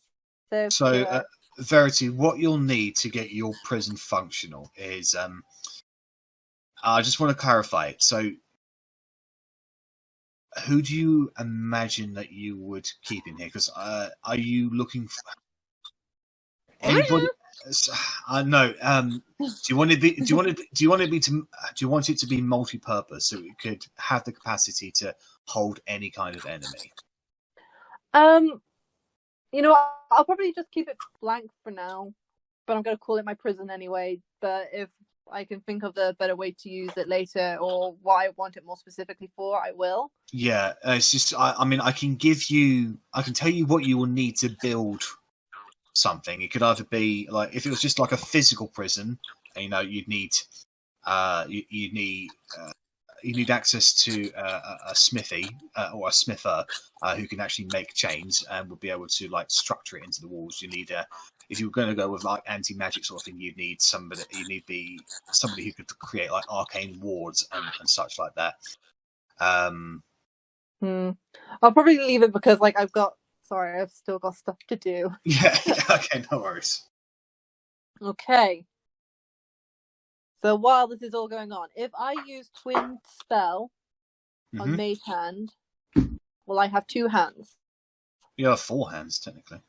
So So, Verity, what you'll need to get your prison functional is, I just want to clarify it. So, who do you imagine that you would keep in here? Because are you looking for anybody? No. Do you want it? Do you want it to be multi-purpose so it could have the capacity to hold any kind of enemy? I'll probably just keep it blank for now, but I'm going to call it my prison anyway. But if I can think of the better way to use it later, or what I want it more specifically for, I will. Yeah, it's just. I can tell you what you will need to build something. It could either be like if it was just like a physical prison, you'd need you need access to a smithy or a smither who can actually make chains and would be able to structure it into the walls. You need if you're going to go with anti-magic sort of thing, you'd need somebody who could create arcane wards and such like that. I'll probably leave it because I've still got stuff to do. Yeah. Okay. No worries. Okay. So while this is all going on, if I use Twin Spell on Mage Hand, will I have 2 hands? You have 4 hands, technically.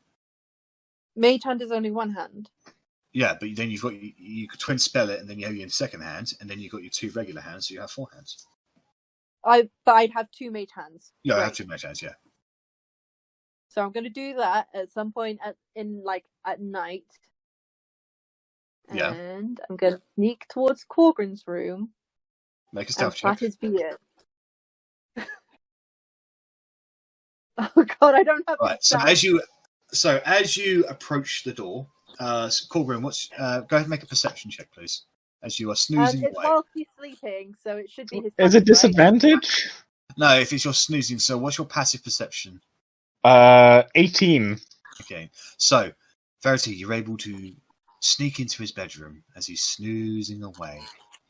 Mage Hand is only 1 hand. Yeah, but then you could Twin Spell it, and then you have your second hand, and then you've got your 2 regular hands, so you have 4 hands. But I'd have 2 Mage Hands. Yeah, right. I have 2 Mage Hands, yeah. So I'm going to do that at some point at night. Yeah. And I'm going to sneak towards Korgrin's room. Make a stealth check. Pat his beard. Oh god, I don't have. Right. So as you approach the door, Korgrin, go ahead and make a perception check, please. As you are snoozing It's away. while he's sleeping, so it should be his. Is it disadvantage? No, if it's your snoozing. So what's your passive perception? 18. Okay. So, Verity, you're able to sneak into his bedroom as he's snoozing away.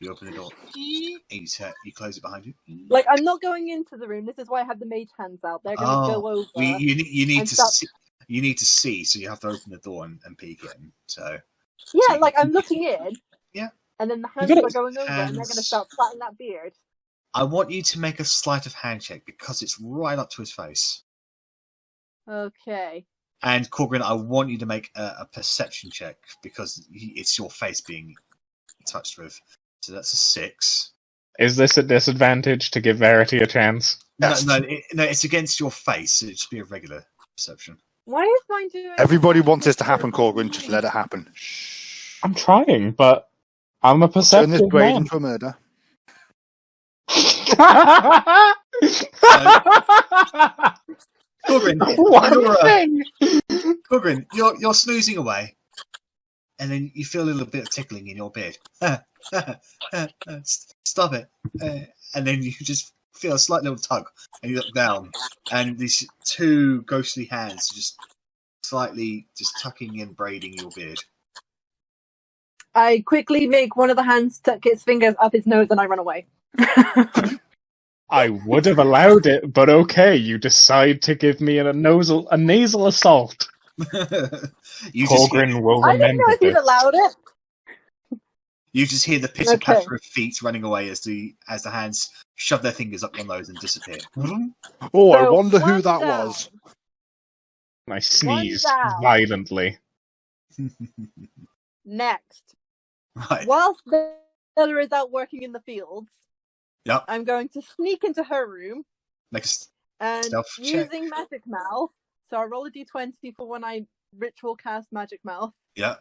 You open the door, and you close it behind you. Like, I'm not going into the room. This is why I have the mage hands out. They're going to go over. You need and to start- see. You need to see, so you have to open the door and peek in. So Yeah, like I'm looking in. Yeah. And then the hands gotta- are going over, and they're going to start flattening that beard. I want you to make a sleight of hand check because it's right up to his face. Okay. And Korgrin, I want you to make a perception check because it's your face being touched with. So that's a 6. Is this a disadvantage to give Verity a chance? No, it's against your face. So it should be a regular perception. Why is mine doing? Everybody wants this to happen, Korgrin. Just let it happen. Shh. I'm trying, but I'm a Turn this perceptive brain man. into a murder. Korgrin, One thing. Korgrin, you're snoozing away, and then you feel a little bit of tickling in your beard. Stop it! And then you just feel a slight little tug, and you look down, and these 2 ghostly hands just slightly just tucking in, braiding your beard. I quickly make one of the hands tuck its fingers up his nose, and I run away. I would have allowed it, but okay, you decide to give me a nasal assault. Korgrin will I didn't remember know if he'd this. allowed it. You just hear the pitter patter of feet running away as the hands shove their fingers up your nose and disappear. Oh, I So, wonder who one that down. was. I sneezed down. violently. Next, Right. whilst Bella is out working in the fields, Yep. I'm going to sneak into her room Make a and Stealth check. using magic mouth. So I roll a d20 for when I ritual cast magic mouth. yeah.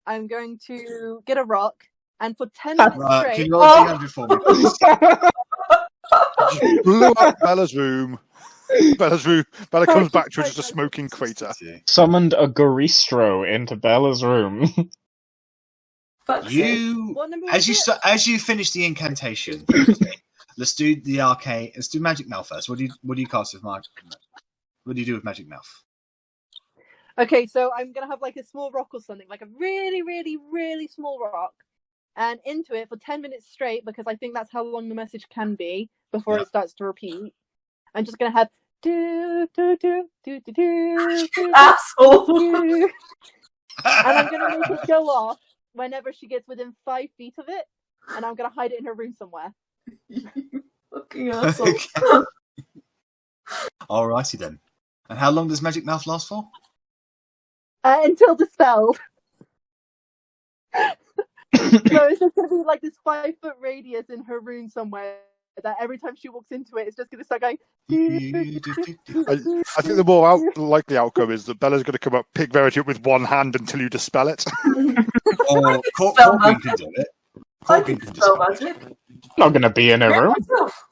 I'm going to get a rock, and for 10 minutes Can straight, you roll a 300 for me, please? Blew up Bella's room. Bella comes back to just a Sorry. smoking crater. Summoned a Goristro into Bella's room. Fuck's sake. You, what number as was you it? as you finish the incantation, let's do the arcane. Let's do magic mouth first. What do you cast with magic? What do you do with magic mouth? Okay, so I'm gonna have like a small rock or something, like a really, really, really small rock, and into it for 10 minutes straight, because I think that's how long the message can be before it starts to repeat. I'm just gonna have do do do do do do do Asshole. do, and I'm gonna make it go off whenever she gets within 5 feet of it, and I'm gonna hide it in her room somewhere. Fucking asshole. Okay. Alrighty then. And how long does magic mouth last for? Until dispelled. So it's just gonna be like this 5-foot radius in her room somewhere that every time she walks into it, it's just gonna start going. I think the more likely outcome is that Bella's going to come up, pick Verity up with one hand until you dispel it. Or Spell Korgrin can do it. I Korgrin can can spell dispel it. magic. Not gonna be in a Yeah, room. myself.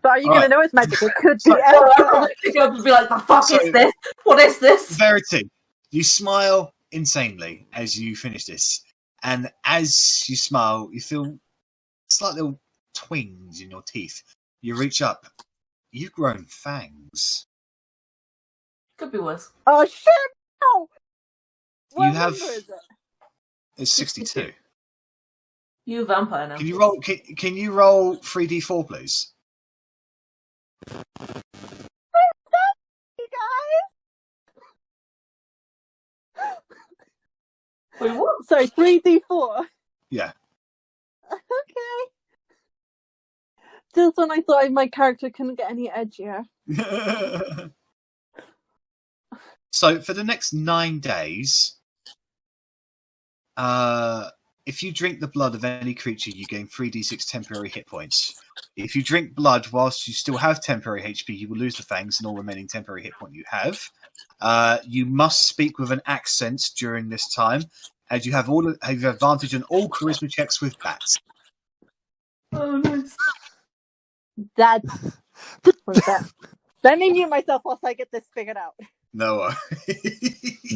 But are you gonna know it's magic? It could be. So- I'll pick up and be like, the fuck So- is this? What is this? Verity, you smile insanely as you finish this, and as you smile, you feel slight little twings in your teeth. You reach up. You've grown fangs. Could be worse. Oh shit! No! What You have- number is it? It's 62. You a vampire now. Can you roll? Can you roll 3d4, please? You guys. Wait, what? Sorry, 3d4. Yeah. Okay. Just when I thought my character couldn't get any edgier. So for the next 9 days, if you drink the blood of any creature, you gain 3d6 temporary hit points. If you drink blood whilst you still have temporary HP, you will lose the fangs and all remaining temporary hit point you have. You must speak with an accent during this time, and you have advantage on all charisma checks with bats. Oh, nice. That's. What's that? Let me mute myself whilst I get this figured out. No.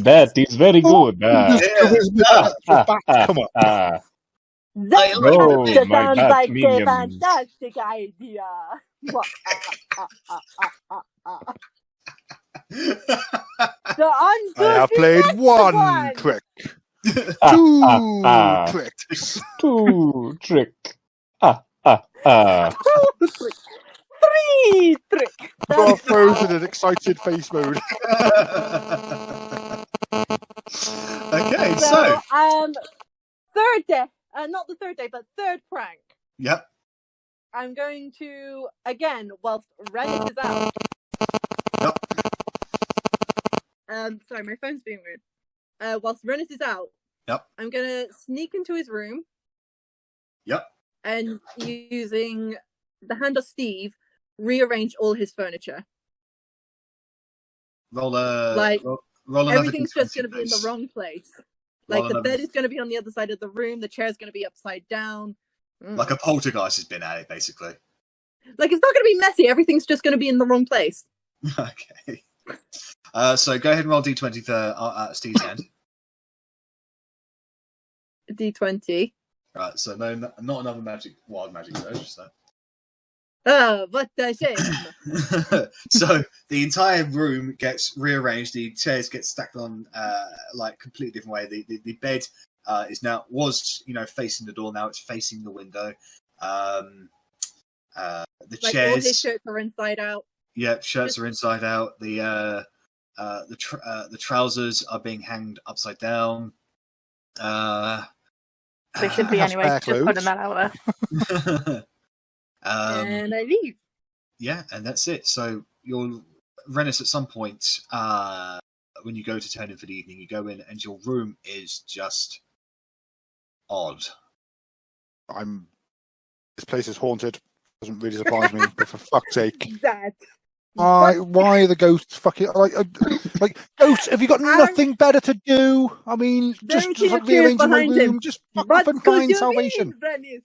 That is very good. Come on. That Oh, sounds my bad like a minions. fantastic idea. So I have played one trick. Two tricks. Two trick. Three trick. You are frozen in excited face mode. Okay, so third day, not the third day, but third prank. yep. I'm going to again whilst Rennas is out. Yep. Sorry, my phone's being weird. Whilst Rennas is out, Yep. I'm gonna sneak into his room. Yep. And using the hand of Steve, rearrange all his furniture. Roll another Everything's just D20, going to be in the please. wrong place. Roll Like the another- bed is going to be on the other side of the room. The chair's going to be upside down. Like a poltergeist has been at it, basically. Like it's not going to be messy. Everything's just going to be in the wrong place. Okay. So go ahead and roll D20 for Steve's hand. D20. Right. So no, not another wild magic surge. So. Oh, what a shame. So the entire room gets rearranged. The chairs get stacked on like completely different way. The bed was facing the door. Now it's facing the window. The Like chairs. all his shirts are inside out. Yeah, shirts are inside out. The trousers are being hanged upside down. They should be have anyway. spare Just putting clothes. that out there. And I leave. Yeah, and that's it. So you'll Rennas at some point when you go to turn in for the evening, you go in and your room is just odd. This place is haunted. Doesn't really surprise me, but for fuck's sake. That. Why are the ghosts fucking like ghosts? Have you got nothing better to do? I mean, just Verity like appears rearranging my behind him. room, just fuck What up and could find you salvation. mean, Rennas?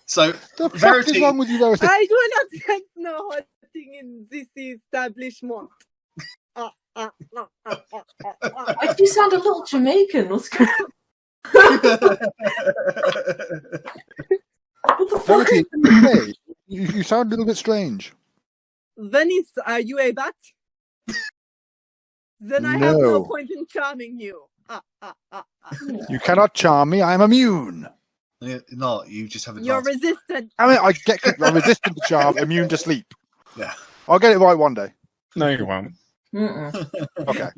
So The fuck Verity, is wrong with you, Verity? I do not have no hunting in this establishment. Why do you sound a little Jamaican? What's going on? What the fuck? Verity, hey, you sound a little bit strange. Venice, are you a bat? Then I have no No. point in charming you. You cannot charm me. I am immune. no, you just have a You're resistant. I mean, I'm resistant to charm, immune to sleep. Yeah. I'll get it right one day. No, you won't. Okay.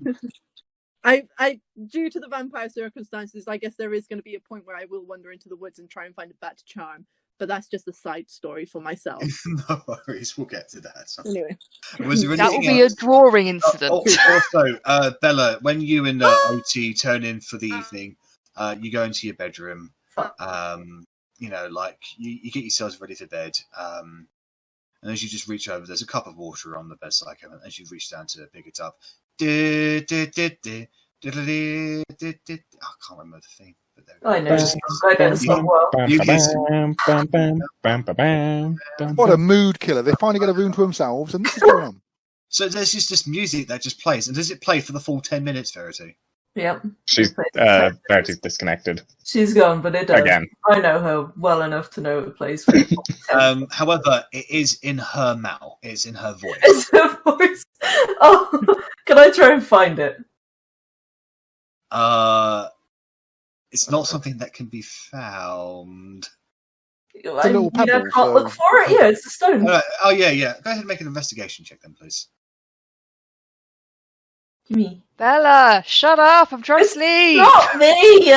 I due to the vampire circumstances, I guess there is going to be a point where I will wander into the woods and try and find a bat to charm. But that's just a side story for myself. No worries, we'll get to that. Anyway, Was there That will anything be else? a drawing incident. Also, Bella, when you and Otti turn in for the evening, you go into your bedroom. You get yourselves ready for bed. And as you just reach over, there's a cup of water on the bedside, and as you reach down to pick it up, I can't remember the theme. But there I know. Just- I know it's not well. What a mood killer. They finally get a room to themselves, and this is going on. So there's just music that just plays. And does it play for the full 10 minutes, Verity? Yep. She's Verity's disconnected She's gone, but it does. again. I know her well enough to know it plays for However, it is in her mouth. It's in her voice. It's her voice. Oh, can I try and find it? It's not something that can be found. I little pebble, can't so- look for it. Yeah, it's a stone. Oh, yeah. Go ahead and make an investigation check then, please. Me. Bella, shut up! I'm trying to sleep. Not me.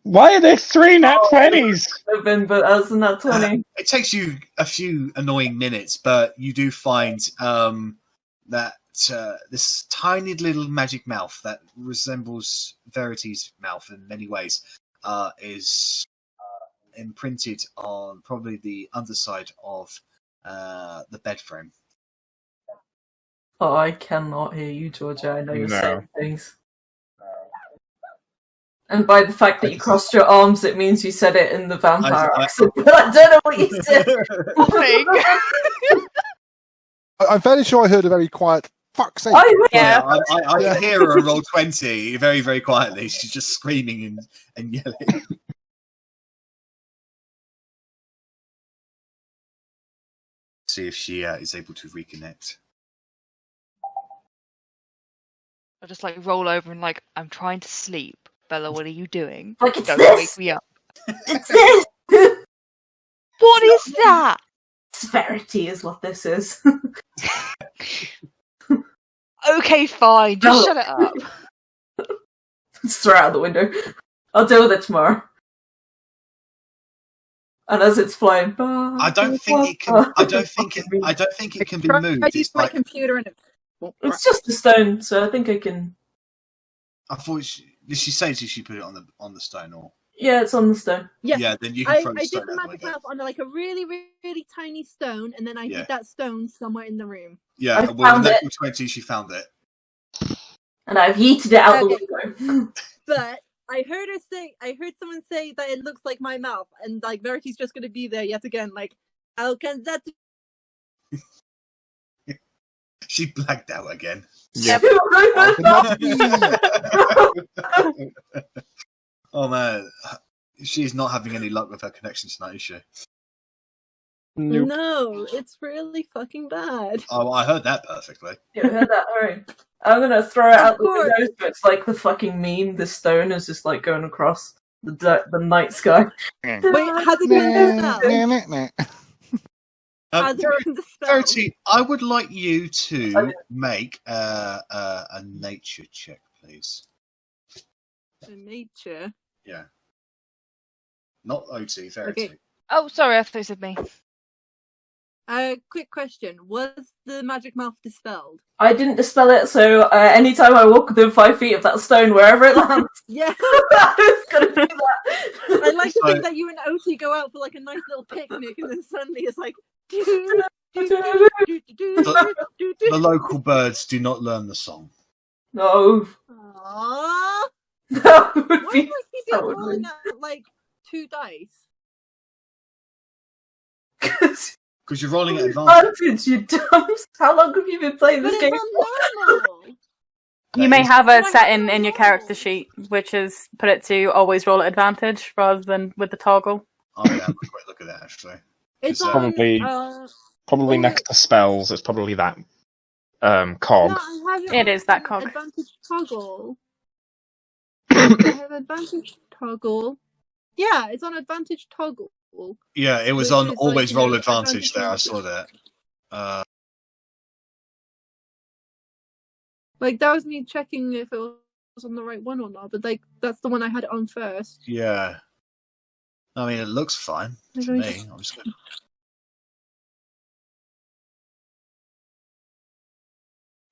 Why are there 3 nat 20s? I've been, but as in that 20. It takes you a few annoying minutes, but you do find that this tiny little magic mouth that resembles Verity's mouth in many ways is imprinted on probably the underside of the bed frame. Oh, I cannot hear you, Georgia. I know you're No. saying things. And by the fact that you crossed your arms, it means you said it in the vampire accent. But I don't know what you said. I'm fairly sure I heard a very quiet fuck's sake. Yeah, I can hear her roll 20 very, very quietly. She's just screaming and yelling. See if she is able to reconnect. I just like roll over and like, I'm trying to sleep. Bella, what are you doing? Like, it's Don't this! wake me up. It's this! What is that? Verity is what this is. Okay, fine. Just No. shut it up. Just throw it out the window. I'll deal with it tomorrow. And as it's flying, I don't think it can. I don't think it can be moved. I use It's my like computer and it. It's just a stone, so I think I can. I thought. Did she say did she put it on the stone or? Yeah, it's on the stone. Yeah, Then you can I throw the did stone the out the magic window. mouth on like a really, really tiny stone, and then I Yeah. hid that stone somewhere in the room. Yeah, I well, found in it. natural 20, she found it. And I've yeeted it out Okay. the window. But I heard someone say that it looks like my mouth, and like Verity's just gonna be there yet again. Like, how can that? She blacked out again. Yeah. Oh man, she's not having any luck with her connection tonight, is she? Nope. No, it's really fucking bad. Oh, I heard that perfectly. Yeah, I heard that. Alright. I'm gonna throw it Of out the course. window so it's like the fucking meme. The stone is just like going across the night sky. Wait, has it been the spell? Has it been the spell? Verity, I would like you to make a nature check, please. In nature. Yeah. Not OT, Verity. Okay. Oh, sorry, I thought you said me. Quick question: was the magic mouth dispelled? I didn't dispel it, so anytime I walk within 5 feet of that stone, wherever it lands, Yeah, I was gonna do that. I like to So- think that you and Otti go out for like a nice little picnic, and then suddenly it's like. The local birds do not learn the song. No, Aww. that would Why be do I keep so rolling annoying. out like 2 dice? Because you're rolling at advantage. Advantage, you dumps! How long have you been playing But this it's game? on normal. You may is- have a Why setting not? in your character sheet, which is put it to always roll at advantage rather than with the toggle. Oh yeah, have a quick look at that actually. It's It's, on. probably- Probably Oh, next to spells, it's probably that cog. No, I have It is that on cog. Advantage toggle. I have advantage toggle. Yeah, it's on advantage toggle. Yeah, it was Which on is, like, always you know, roll advantage advantage there. I advantage. saw that. Like that was me checking if it was on the right one or not. But like that's the one I had it on first. Yeah. I mean, it looks fine to Maybe I me. just- I'm just gonna...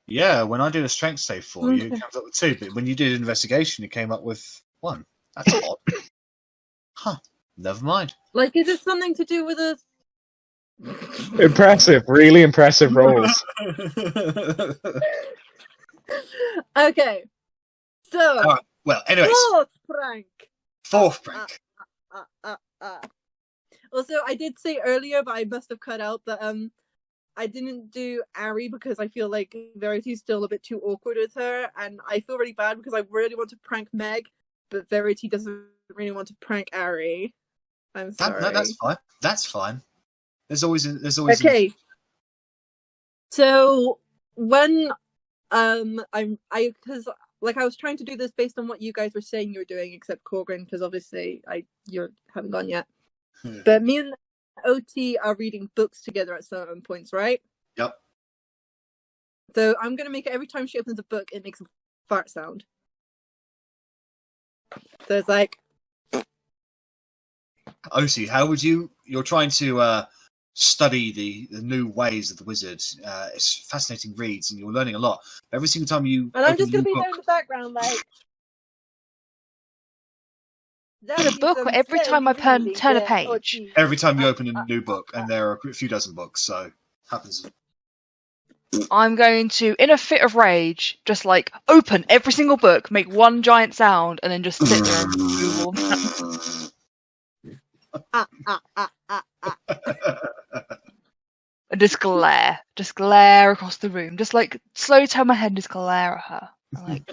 Yeah, when I did a strength save for you, it Okay. comes up with 2. But when you did investigation, it came up with 1. That's odd. Huh. Never mind. Like, is it something to do with a? Impressive, really impressive rolls. Okay. So Alright, well, anyways, fourth prank. 4th prank. Also, I did say earlier, but I must have cut out that I didn't do Arri because I feel like Verity's still a bit too awkward with her, and I feel really bad because I really want to prank Meg, but Verity doesn't really want to prank Arri. I'm sorry. No, that's fine. That's fine. There's always Okay. So when because like I was trying to do this based on what you guys were saying you were doing, except Korgrin, because obviously you haven't gone yet. But me and Otti are reading books together at certain points, right? Yep. So I'm gonna make it every time she opens a book, it makes a fart sound. So it's like, Otti, how would you? You're trying to study the new ways of the wizard. It's fascinating reads, and you're learning a lot. Every single time you and I'm open just a gonna new be book, there in the background, like. In a book, every time I turn a page. every time you open a new book, and there are a few dozen books, so happens. I'm going to, in a fit of rage, just like open every single book, make one giant sound, and then just sit there and Google. And just glare across the room, just like slowly turn my head and just glare at her. I'm like,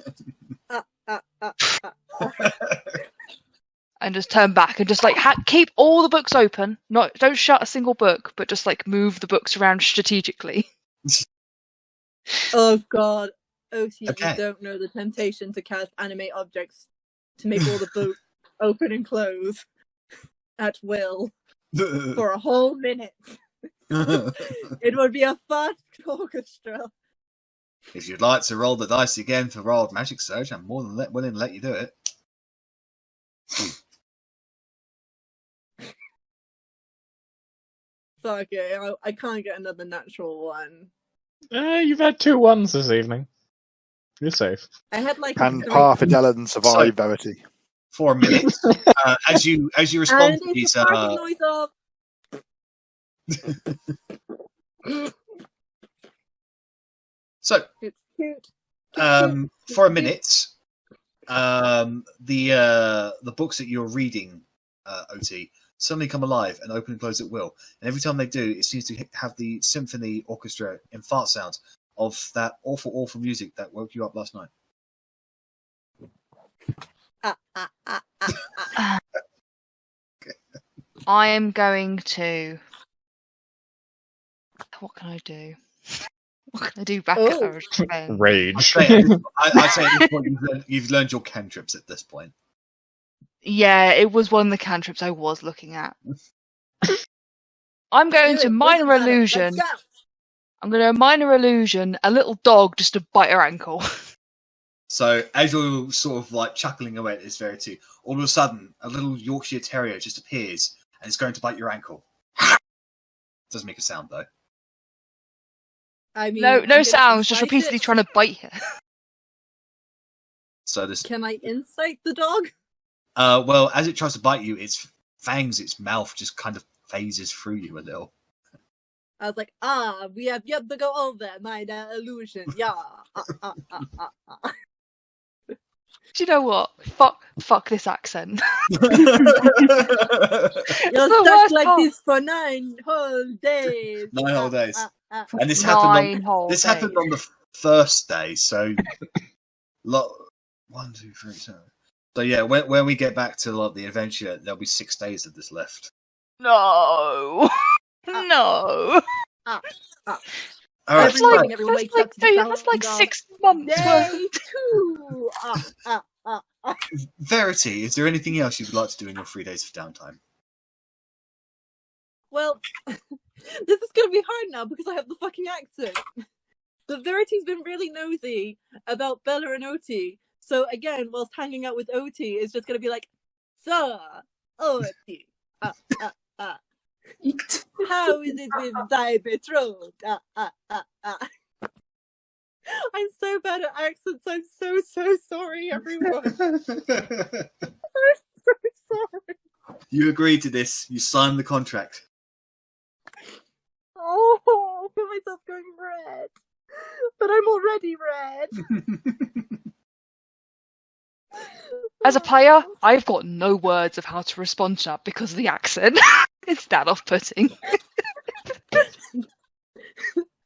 and just turn back and just like keep all the books open. Don't shut a single book, but just like move the books around strategically. Oh god. Otti, Okay. you don't know the temptation to cast animate objects to make all the boats open and close at will for a whole minute. It would be a fun orchestra. If you'd like to roll the dice again for Wild Magic Surge, I'm more than willing to let you do it. Fuck it, I can't get another natural one. You've had 2 1s this evening. You're safe. I had like Can three. Parf Edhellen survive Verity? For a minute, as you respond And to it's these, the parking noise off. so It's cute. for a minute, the books that you're reading, Otti, suddenly come alive and open and close at will. And every time they do, it seems to have the symphony orchestra in fart sounds of that awful music that woke you up last night. I am going to. What can I do? What can I do back at her? Rage. I'd say at this point you've learned your cantrips at this point. Yeah, it was one of the cantrips I was looking at. I'm going to minor illusion. I'm going to minor illusion a little dog just to bite her ankle. So as you're sort of like chuckling away at this Verity, all of a sudden a little Yorkshire Terrier just appears and is going to bite your ankle. Doesn't make a sound though. I mean, no sounds, just repeatedly trying to bite her. So this. Can I insight the dog? Well, as it tries to bite you, its fangs, its mouth just kind of phases through you a little. I was like, we have yet to go over my illusion. Yeah. Do you know what? Fuck this accent. You're the stuck worst like part. this for 9 whole days. 9 whole days. And this 9 whole this happened on the first day, so 1, 2, 3, 7. So yeah, when we get back to like the adventure, there'll be 6 days of this left. No. No. All right, Every so, morning everyone wakes up to the sound That's like of 6 months Day worth. 2. Verity, is there anything else you'd like to do in your 3 days of downtime? Well, this is going to be hard now because I have the fucking accent. The Verity's been really nosy about Bella and Otti. So again, whilst hanging out with Otti, it's just going to be like, so, Otti, how is it with thy betrothed? I'm so bad at accents. I'm so sorry, everyone. I'm so sorry. You agreed to this. You signed the contract. Oh, I feel myself going red. But I'm already red. As a player, I've got no words of how to respond to that because of the accent. It's that off-putting.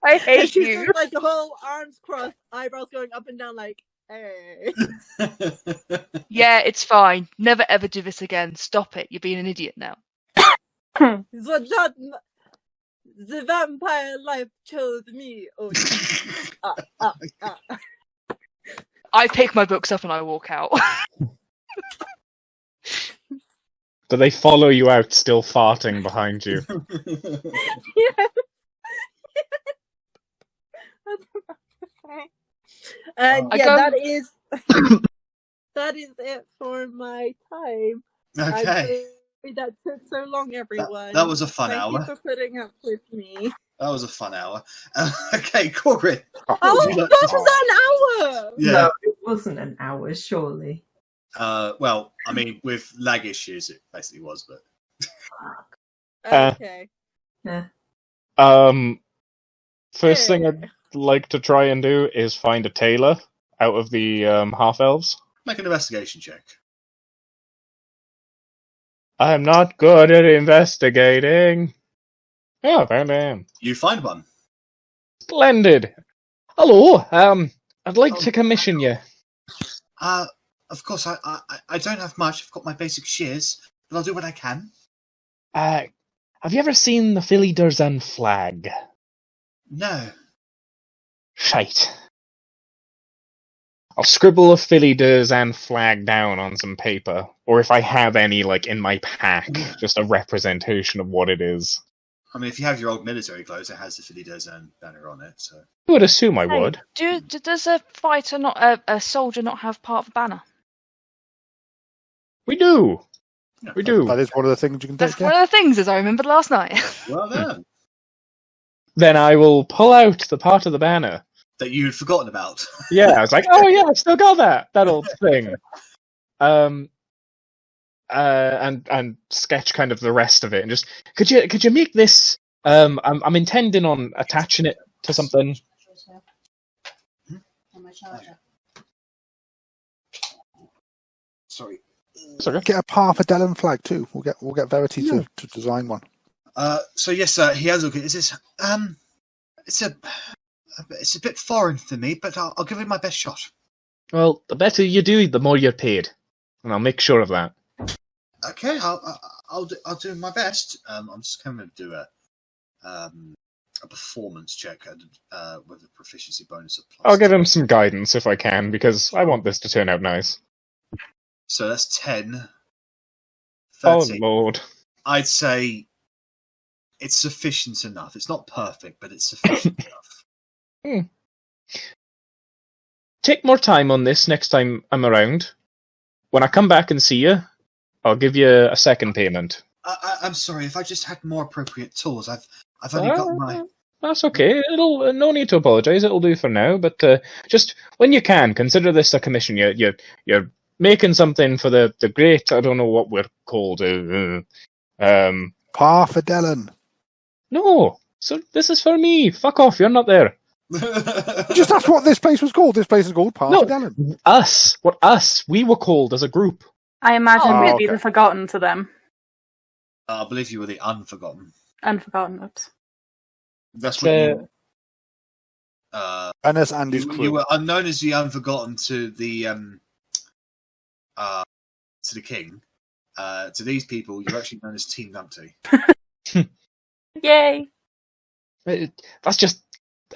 I hate She's you. doing like the whole arms crossed, eyebrows going up and down like, hey. Yeah, it's fine. Never ever do this again. Stop it. You're being an idiot now. So not the vampire life chose me. Oh, I pick my books up and I walk out. Do they follow you out, still farting behind you? yeah. And I yeah, go- that is it for my time. Okay. I'm sorry that took so long, everyone. That was a fun Thank hour. you for putting up with me. That was a fun hour. Okay, Korgrin. Oh, would you like that to- was an hour! Yeah. No, it wasn't an hour, surely. Well, I mean, with lag issues, it basically was, but Okay. First thing I'd like to try and do is find a tailor out of the half-elves. make an investigation check. I'm not good at investigating. Oh, found him. You find one. Splendid. Hello. I'd like to commission you. Of course, I don't have much. I've got my basic shears, but I'll do what I can. Have you ever seen the Philly Durzan flag? No. Shite. I'll scribble a Philly Durzan flag down on some paper, or if I have any, like, in my pack, just a representation of what it is. I mean, if you have your old military clothes, it has the Philly Durzan banner on it. So I would assume I Hey, would. does a fighter a soldier not have part of a banner? We do. Yeah. We do. That is one of the things you can take. That's one of the things, as I remembered last night. well done. Then I will pull out the part of the banner. That you'd forgotten about. Yeah, I was like, oh yeah, I've still got that old thing. And sketch kind of the rest of it, and just could you make this? I'm intending on attaching it to something. Sorry. Sorry. Get a Parf Edhellen flag too. We'll get Verity to design one. So yes, he has a look at. Is this? It's a bit foreign for me, but I'll give it my best shot. Well, the better you do, the more you're paid, and I'll make sure of that. Okay, I'll do my best. I'm just going to do a performance check with a proficiency bonus of plus. I'll give him some guidance if I can, because I want this to turn out nice. So that's 10. Oh 13. Lord! I'd say it's sufficient enough. It's not perfect, but it's sufficient enough. Take more time on this next time I'm around. When I come back and see you, I'll give you a second payment. I'm sorry if I just had more appropriate tools. I've only got my. That's okay. No need to apologise. It'll do for now. But just when you can, consider this a commission. You're making something for the great. I don't know what we're called. Parf Edhellen. No. So this is for me. Fuck off. You're not there. Just that's what this place was called. This place is called Parf Edhellen. Us. What us? We were called as a group. I imagine we'd be okay. the forgotten to them. I believe you were the unforgotten. Unforgotten, oops. That's what you. And as Andy's crew. You were unknown as the unforgotten to the king. To these people, you're actually known as Team Numpty. Yay! That's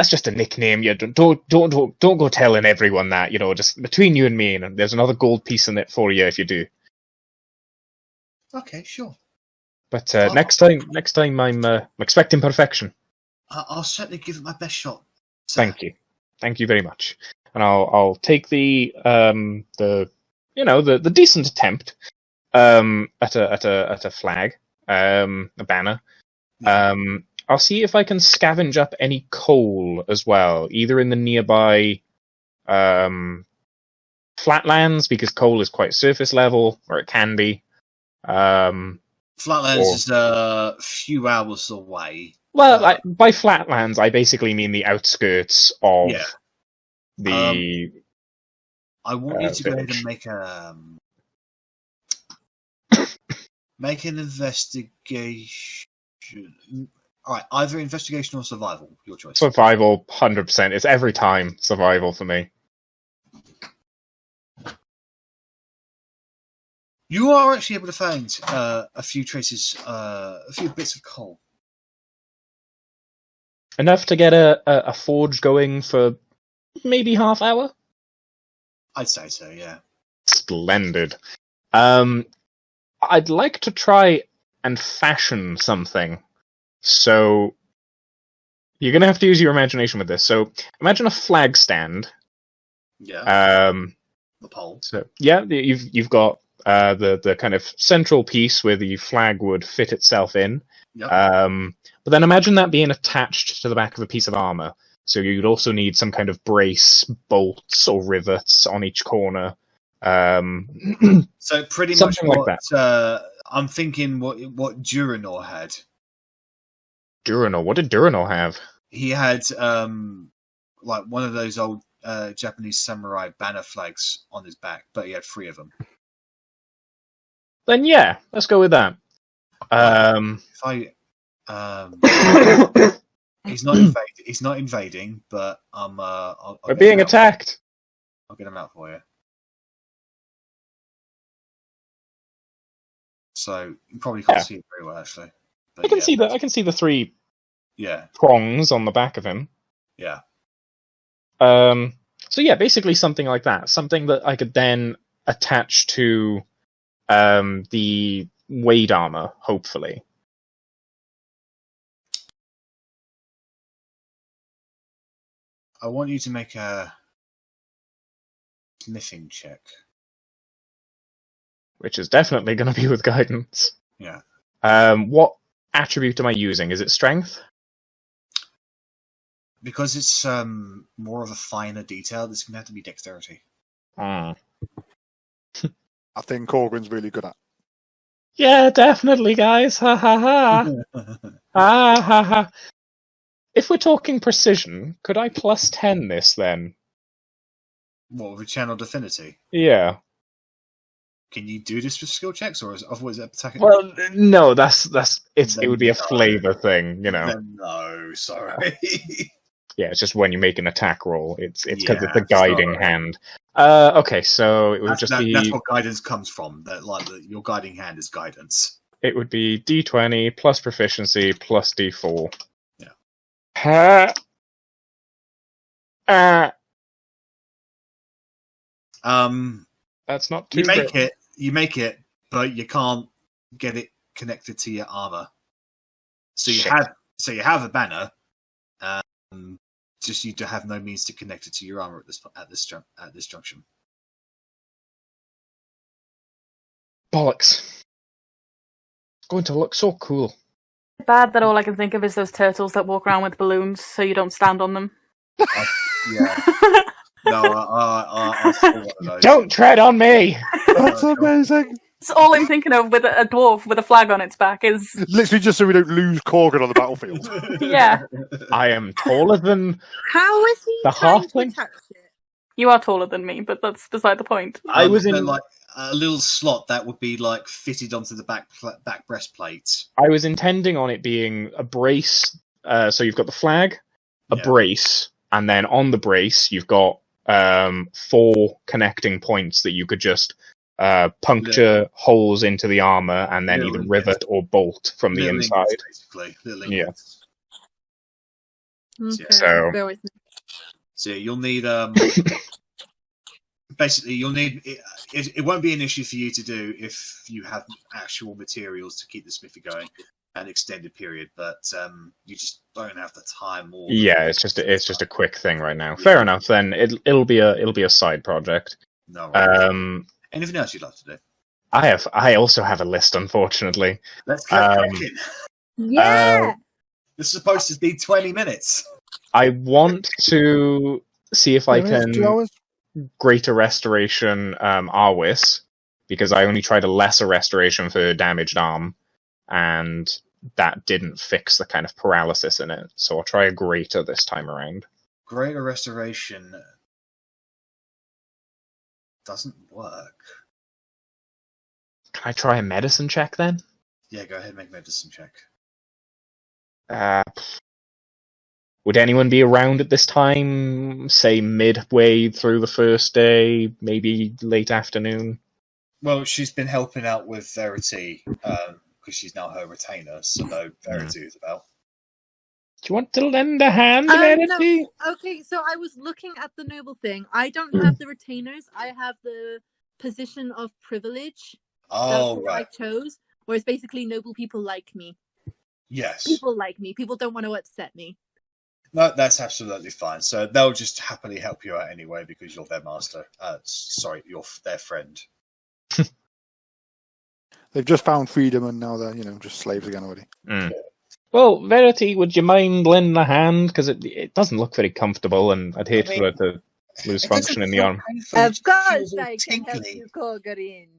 just a nickname. You don't go telling everyone that. You know, just between you and me. And there's another gold piece in it for you if you do. Okay, sure. But next time I'm expecting perfection. I'll certainly give it my best shot. Sir. Thank you very much. And I'll take the decent attempt at a flag, a banner. I'll see if I can scavenge up any coal as well, either in the nearby flatlands, because coal is quite surface level, or it can be. Flatlands is a few hours away. Well, by flatlands, I basically mean the outskirts of the. I want you to go ahead village. and make an investigation. All right, either investigation or survival. Your choice. Survival, 100%. It's every time survival for me. You are actually able to find a few traces, a few bits of coal. Enough to get a forge going for maybe half hour? I'd say so, yeah. Splendid. I'd like to try and fashion something. So you're going to have to use your imagination with this. So imagine a flag stand. Yeah. The pole. So yeah, you've got the kind of central piece where the flag would fit itself in. Yep. But then imagine that being attached to the back of a piece of armor. So you'd also need some kind of brace, bolts, or rivets on each corner. So pretty much something like what that. I'm thinking what Durinor had. Durinor? What did Durinor have? He had like one of those old Japanese samurai banner flags on his back, but he had 3 of them. Then yeah, let's go with that. If he's not invading, but We're being attacked. I'll get him out for you. So you probably can't see it very well, actually. But I can see that. I can see the 3 Yeah. prongs on the back of him. Yeah. So yeah, basically something like that. Something that I could then attach to the Wade armor, hopefully. I want you to make a smithing check. Which is definitely going to be with guidance. Yeah. What attribute am I using? Is it strength? Because it's more of a finer detail, this can have to be dexterity. Ah. I think Korgrin's really good at. Yeah, definitely, guys. Ha ha ha. Ha ha ha. If we're talking precision, could I plus 10 this then? What, with channeled affinity? Yeah. Can you do this with skill checks, or is otherwise attacking? Well, no, it would be a No. flavor thing, you know. Then no, sorry. Yeah, it's just when you make an attack roll. It's because Yeah, it's a guiding sorry. hand. Okay, so it would that's what guidance comes from. That your guiding hand is guidance. It would be D20 plus proficiency plus D4. Yeah. That's not too You make great. it. You make it, but you can't get it connected to your armor. So you have a banner. Just you to have no means to connect it to your armor at this junction. Bollocks. It's going to look so cool. Bad that all I can think of is those turtles that walk around with balloons so you don't stand on them. Yeah. No, I saw one of those. Don't tread on me! That's amazing. It's all I'm thinking of with a dwarf with a flag on its back is... Literally just so we don't lose Korgrin on the battlefield. Yeah. I am taller than How is he the trying to halfling. attach it? You are taller than me, but that's beside the point. I was in like a little slot that would be like fitted onto the back breastplate. I was intending on it being a brace. So you've got the flag, a brace, and then on the brace you've got 4 connecting points that you could just puncture holes into the armor and then either rivet or bolt from the inside. Basically. Yeah. Okay, So- bear with me. So you'll need basically you'll need it won't be an issue for you to do if you have actual materials to keep the smithy going an extended period, but you just don't have the time or Yeah, it's just a quick thing right now. Fair enough. Then it'll be a side project. No. Anything else you'd like to do? I also have a list, unfortunately. Let's get cracking. Yeah! This is supposed to be 20 minutes. I want to see if I can 2 hours? greater restoration Arwis, because I only tried a lesser restoration for damaged arm, and that didn't fix the kind of paralysis in it. So I'll try a greater this time around. Greater restoration doesn't work. Can I try a medicine check then? Yeah, go ahead and make a medicine check. Would anyone be around at this time? Say midway through the first day, maybe late afternoon? Well, she's been helping out with Verity because she's now her retainer, so no, Verity is about. Do you want to lend a hand, No. Verity? Okay, so I was looking at the noble thing. I don't have the retainers. I have the position of privilege. Oh, That's what right. I chose. Whereas basically noble people like me. Yes. People like me. People don't want to upset me. No, that's absolutely fine. So they'll just happily help you out anyway because you're their master. Sorry, you're their friend. They've just found freedom and now they're, just slaves again already. Well, Verity, would you mind lending a hand? Because it doesn't look very comfortable, and I'd hate for it to lose function in the arm. Of course I can help you, Korgrin.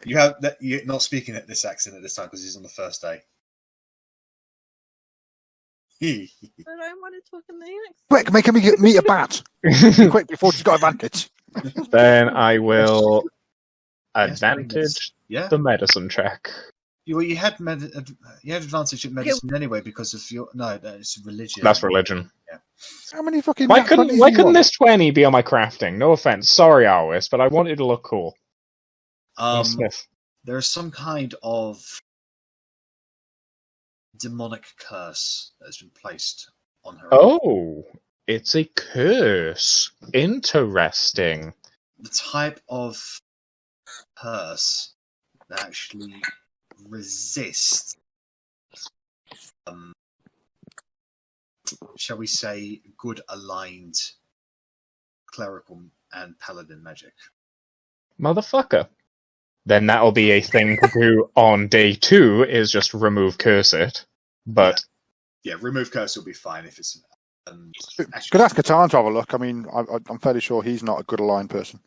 You're not speaking at this accent at this time because he's on the first day. But I want to talk in the accent. Quick, make him meet a bat. Quick, before she's got advantage. Then I will advantage Yeah. the medicine check. You had advantage at medicine anyway because of your it's religion. That's religion. Yeah. How many fucking... Why couldn't this 20 be on my crafting? No offense. Sorry, Arwis, but I want it to look cool. Smith. There is some kind of demonic curse that has been placed on her. Oh, it's a curse. Interesting. The type of curse that actually resists, shall we say, good aligned clerical and paladin magic. Motherfucker. Then that'll be a thing to do on day 2, is just remove curse it. But Yeah, remove curse will be fine if it's. Could ask Catan to have a look. I mean, I'm fairly sure he's not a good aligned person.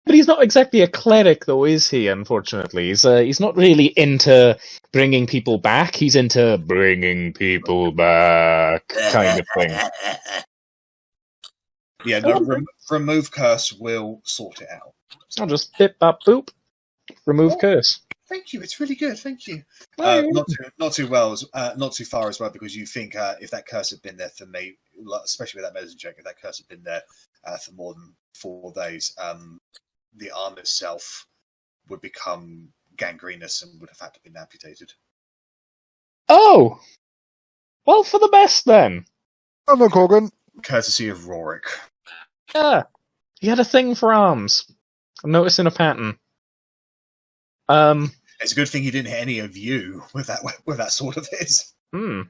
But he's not exactly a cleric, though, is he? Unfortunately, he's not really into bringing people back. He's into bringing people back, kind of thing. Yeah, no, remove curse will sort it out. I'll just bip bap boop, remove curse. Thank you. It's really good. Thank you. Oh, Not too well, not too far as well, because you think if that curse had been there for me, especially with that medicine check, if that curse had been there for more than 4 days, the arm itself would become gangrenous and would have had to be amputated. Oh, well, for the best then. Hello, Korgrin. Courtesy of Rorik. Yeah, he had a thing for arms. I'm noticing a pattern. It's a good thing he didn't hit any of you with that sword of his. So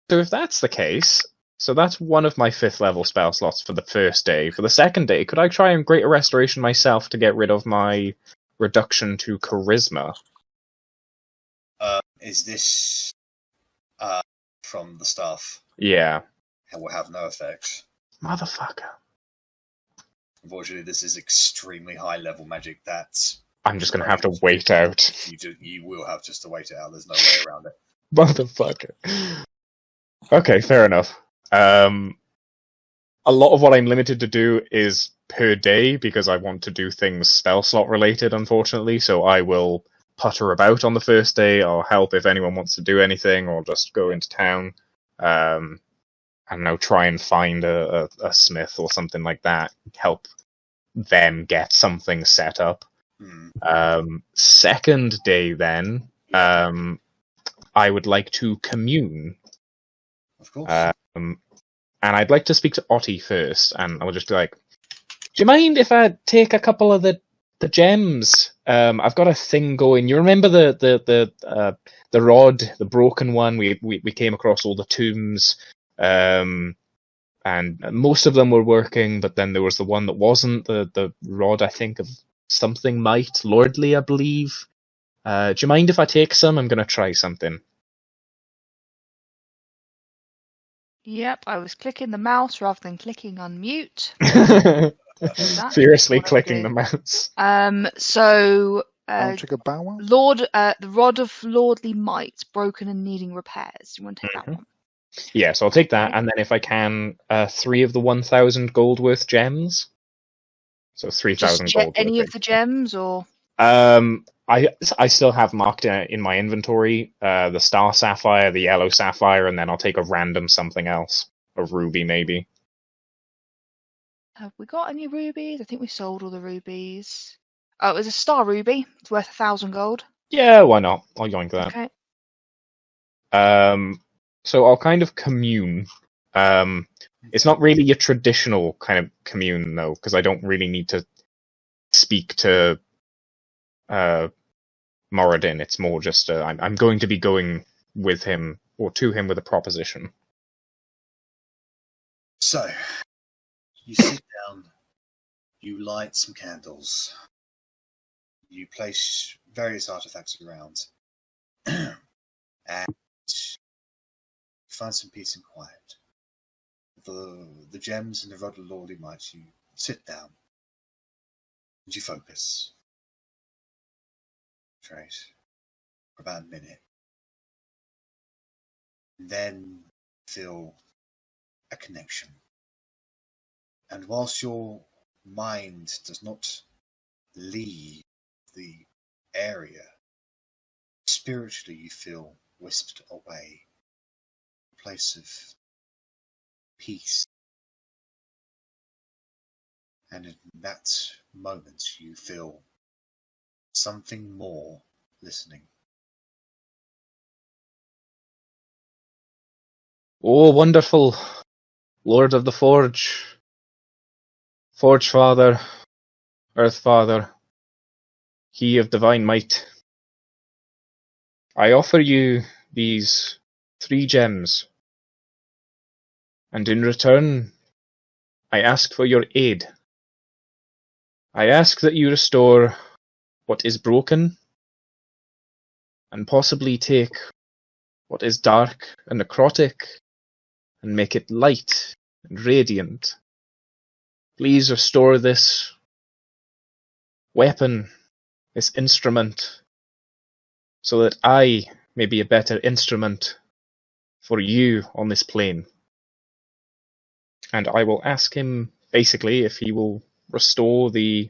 if that's the case, so that's one of my 5th level spell slots for the first day. For the second day, could I try and Greater Restoration myself to get rid of my reduction to Charisma? Is this from the staff? Yeah. It will have no effect. Motherfucker. Unfortunately, this is extremely high level magic that I'm just going to have to wait out. You will have just to wait it out. There's no way around it. Motherfucker. Okay, fair enough. A lot of what I'm limited to do is per day, because I want to do things spell slot related, unfortunately, so I will putter about on the first day. I'll help if anyone wants to do anything, or just go into town. I don't know, try and find a smith or something like that, help them get something set up. Second day then, I would like to commune. Of course. And I'd like to speak to Otti first, and I'll just be like, do you mind if I take a couple of the gems? I've got a thing going. You remember the rod, the broken one? We came across all the tombs. And most of them were working, but then there was the one that wasn't, the rod, I think, of something might, lordly, I believe. Do you mind if I take some? I'm going to try something. Yep, I was clicking the mouse rather than clicking unmute. Furiously clicking the mouse. So Check a bow wow. the rod of lordly might, broken and needing repairs. Do you want to take that one? Yeah, so I'll take that, and then if I can, 3 of the 1,000 gold worth gems. So 3,000 gold. Any of the gems, or? I still have marked in my inventory the star sapphire, the yellow sapphire, and then I'll take a random something else, a ruby maybe. Have we got any rubies? I think we sold all the rubies. Oh, it was a star ruby. It's worth 1,000 gold. Yeah, why not? I'll yoink that. Okay. So I'll kind of commune. It's not really a traditional kind of commune, though, because I don't really need to speak to Moradin. It's more just I'm going to be going with him, or to him, with a proposition. So, you sit down, you light some candles, you place various artifacts around, and find some peace and quiet. The gems and the rod of lordly might, you sit down and you focus. Right, for about a minute. And then feel a connection. And whilst your mind does not leave the area, spiritually you feel whisked away. A place of peace. And in that moment you feel something more listening. Oh, wonderful Lord of the Forge, Forge Father, Earth Father, He of Divine Might. I offer you these 3 gems, and in return, I ask for your aid. I ask that you restore what is broken, and possibly take what is dark and necrotic, and make it light and radiant. Please restore this weapon, this instrument, so that I may be a better instrument for you on this plane. And I will ask him, basically, if he will restore the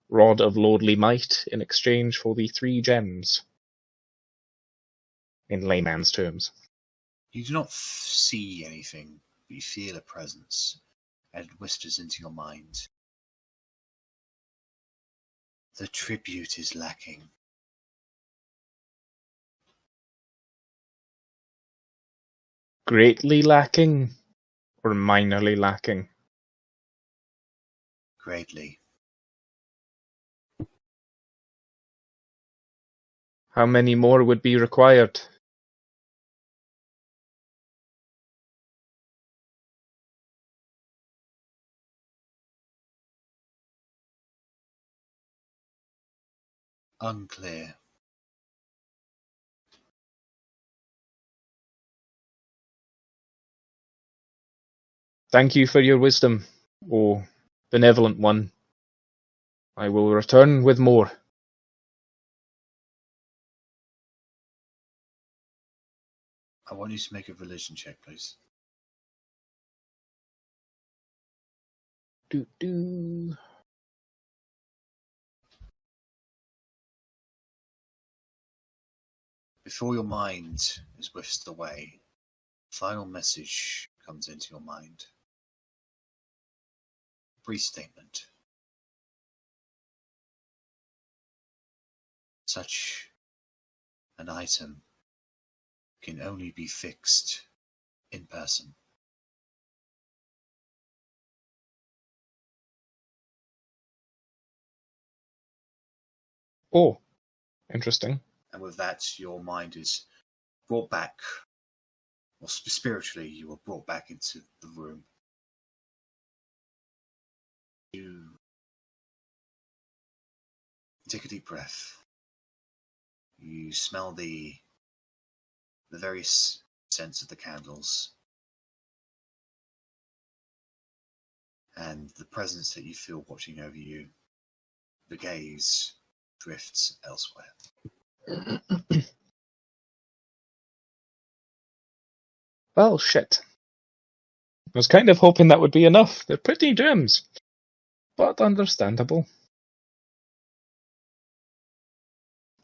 Rod of Lordly Might in exchange for the 3 gems. In layman's terms. You do not see anything, but you feel a presence, and it whispers into your mind. The tribute is lacking. Greatly lacking, or minorly lacking? Greatly. How many more would be required? Unclear. Thank you for your wisdom, O benevolent one. I will return with more. I want you to make a religion check, please. Do. Before your mind is whisked away, a final message comes into your mind. Brief statement. Such an item can only be fixed in person. Oh, interesting. And with that, your mind is brought back, or spiritually, you are brought back into the room. You take a deep breath. You smell the various scents of the candles, and the presence that you feel watching over you. The gaze drifts elsewhere. Well, shit. I was kind of hoping that would be enough. They're pretty gems, but understandable.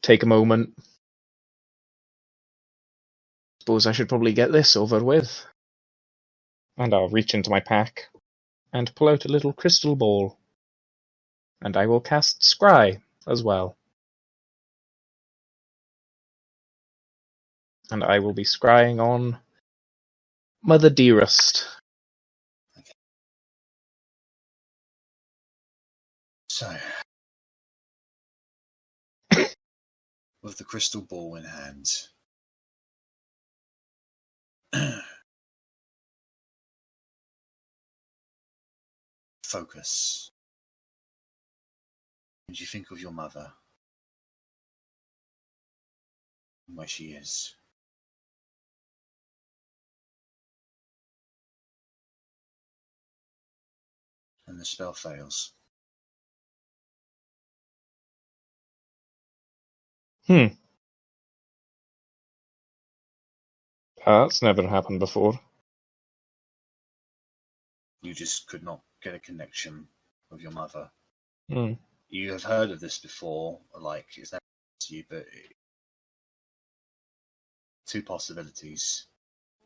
Take a moment. Suppose I should probably get this over with. And I'll reach into my pack and pull out a little crystal ball. And I will cast Scry as well. And I will be scrying on Mother Dearest. Okay. So, with the crystal ball in hand, focus. And you think of your mother, and where she is. And the spell fails. That's never happened before. You just could not get a connection with your mother. Hmm. You have heard of this before, like, it's never happened to you, but 2 possibilities.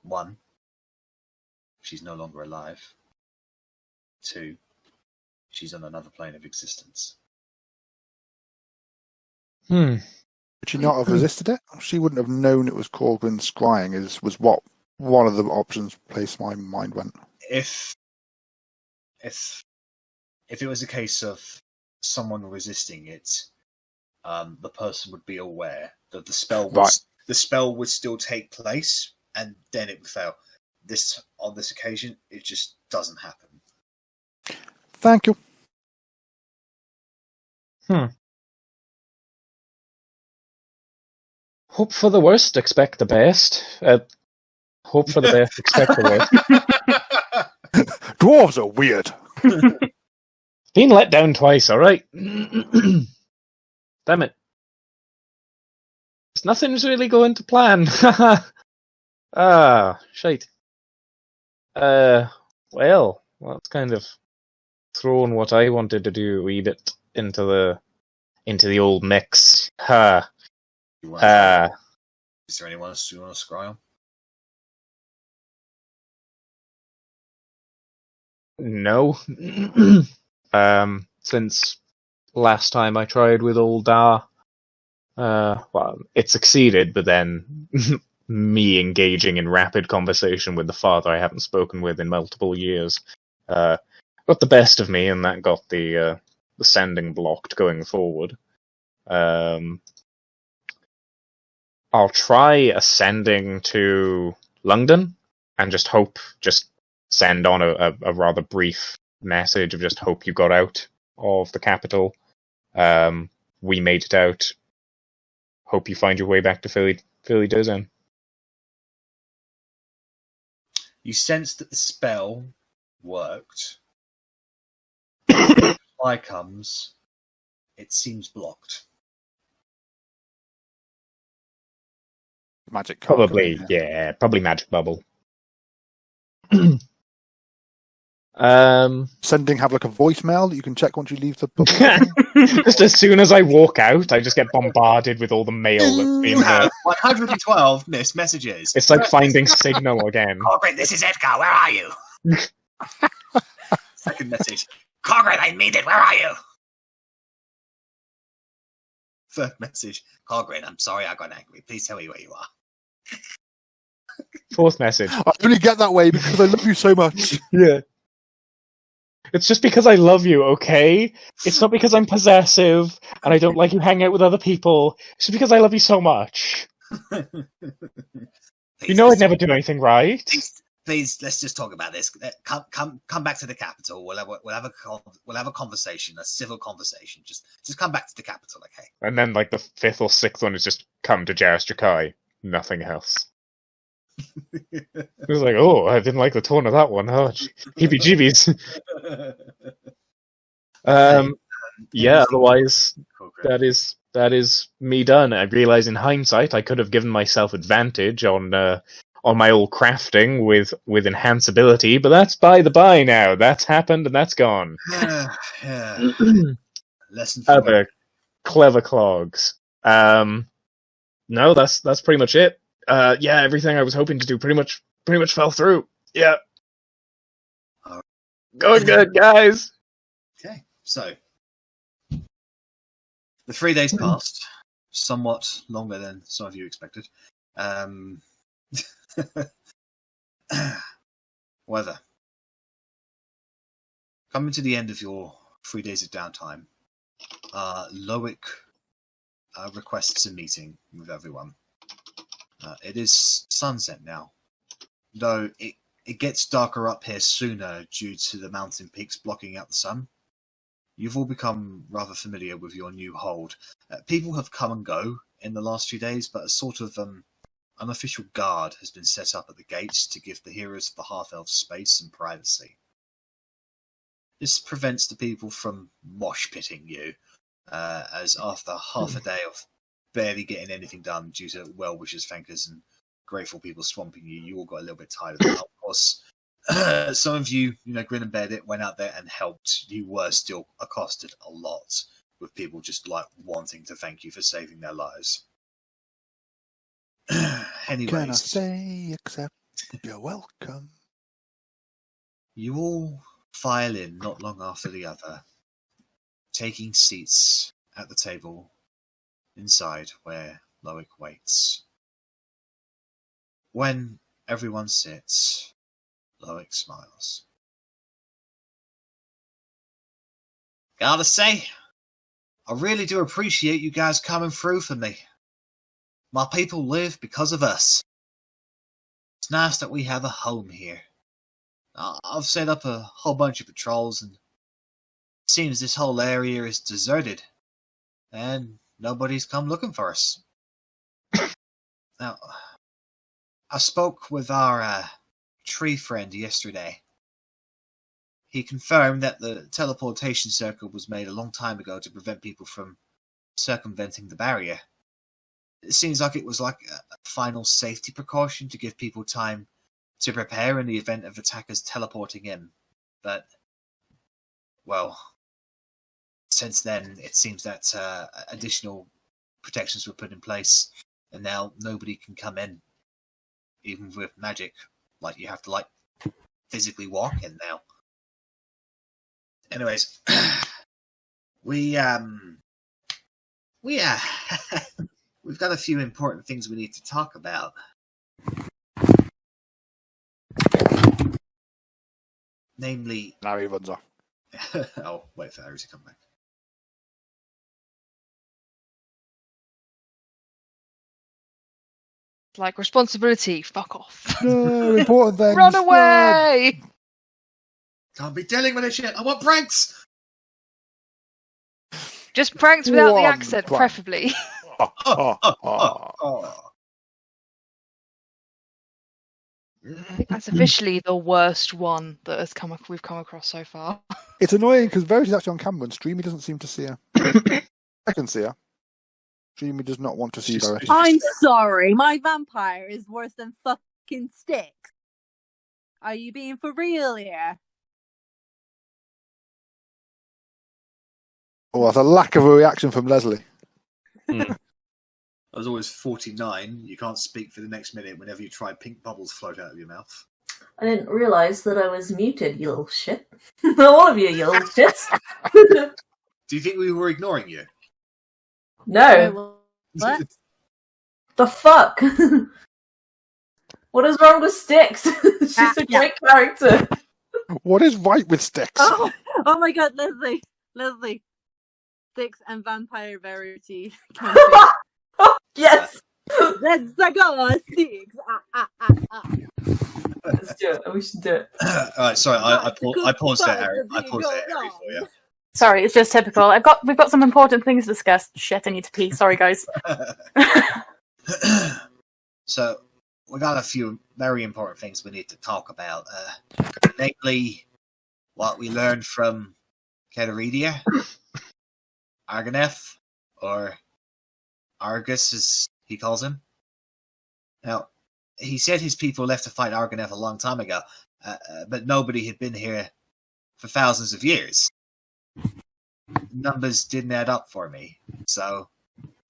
1, she's no longer alive. 2, she's on another plane of existence. Would she not have resisted it? She wouldn't have known it was Korgrin scrying. Was what one of the options place my mind went. If it was a case of someone resisting it, the person would be aware that the spell would still take place, and then it would fail. On this occasion, it just doesn't happen. Thank you. Hope for the worst, expect the best. Hope for the best, expect the worst. Dwarves are weird. Been let down twice, alright? Damn it. Nothing's really going to plan. Shite. Well, that's kind of thrown what I wanted to do a wee bit into the old mix. Is there anyone else you want to scry on? No. Since last time I tried with old Dar, well, it succeeded, but then me engaging in rapid conversation with the father I haven't spoken with in multiple years got the best of me, and that got the sending blocked going forward. I'll try ascending to London and just send on a rather brief message of just hope you got out of the capital. We made it out. Hope you find your way back to Philly Dozen. You sense that the spell worked. When the reply comes, it seems blocked. Magic. Probably, yeah, probably magic bubble. Sending have like a voicemail that you can check once you leave the just as soon as I walk out, I just get bombarded with all the mail that's been there. 112 missed messages. It's like finding Signal again. Korgrin, this is Edgar. Where are you? Second message. Korgrin, I mean it. Where are you? Third message. Korgrin, I'm sorry I got angry. Please tell me where you are. Fourth message. I only get that way because I love you so much. Yeah. It's just because I love you, okay? It's not because I'm possessive and I don't like you hang out with other people. It's just because I love you so much. You know I'd never do anything right. Please, let's just talk about this. Come back to the capital. We'll have a conversation, a civil conversation. Just come back to the capital, okay? And then like the fifth or sixth one is just come to Jairus Jakai. Nothing else. It was like, oh, I didn't like the tone of that one. Oh, heebie-jeebies. Yeah. Otherwise, that is me done. I realize in hindsight I could have given myself advantage on my old crafting with enhanceability, but that's by the by now. That's happened and that's gone. Yeah. Lesson Other clever clogs. No, that's pretty much it. Yeah, everything I was hoping to do pretty much fell through. Yeah. Going good, guys. Okay, so the 3 days passed, somewhat longer than some of you expected. However, coming to the end of your 3 days of downtime, Loic requests a meeting with everyone. It is sunset now, though it gets darker up here sooner due to the mountain peaks blocking out the sun. You've all become rather familiar with your new hold. People have come and go in the last few days, but a sort of unofficial guard has been set up at the gates to give the heroes of the half-elves space and privacy. This prevents the people from mosh-pitting you, as after half a day of barely getting anything done due to well-wishers, thankers, and grateful people swamping you, you all got a little bit tired of it. Of course, some of you, grin and bear it, went out there and helped. You were still accosted a lot with people just like wanting to thank you for saving their lives. Anyways, can I say except you're welcome? You all file in not long after the other, taking seats at the table inside where Loic waits. When Everyone sits. Loic smiles. Gotta say, I really do appreciate you guys coming through for me. My people live because of us. It's nice that we have a home here. I've set up a whole bunch of patrols, and it seems this whole area is deserted, and nobody's come looking for us. Now, I spoke with our tree friend yesterday. He confirmed that the Teleportation Circle was made a long time ago to prevent people from circumventing the barrier. It seems like it was like a final safety precaution to give people time to prepare in the event of attackers teleporting in. But, well, since then, it seems that additional protections were put in place, and now nobody can come in, even with magic. Like, you have to, like, physically walk in now. Anyways, we've got a few important things we need to talk about. Namely... Now he runs off. Oh, wait for Arri to come back. Like, responsibility, fuck off. No, important things. Run away! Can't be dealing with this shit. I want pranks! Just pranks without the One accent, prank. preferably. Oh. I think that's officially the worst one that we've come across so far. It's annoying because Verity's actually on camera and Streamy doesn't seem to see her. I can see her. Streamy does not want to see Verity. I'm sorry, my vampire is worse than fucking sticks. Are you being for real here? Oh, that's a lack of a reaction from Lesley. As always, 49. You can't speak for the next minute whenever you try pink bubbles float out of your mouth. I didn't realise that I was muted, you little shit. All of you little shits. Do you think we were ignoring you? No. What? The fuck? What is wrong with Styx? She's a great character. What is right with Styx? Oh my god, Lesley. Styx and Vampire Verity. Yes! Let's go, Styx! Let's do it. We should do it. Alright, sorry, I paused there, Arri. I paused there, Arri, for you. Sorry, it's just typical. We've got some important things to discuss. Shit, I need to pee. Sorry, guys. So, we got a few very important things we need to talk about. Namely, what we learned from Kedaridia, Arganeth, or Argus, as he calls him. Now, he said his people left to fight Arganeth a long time ago, but nobody had been here for thousands of years. Numbers didn't add up for me, so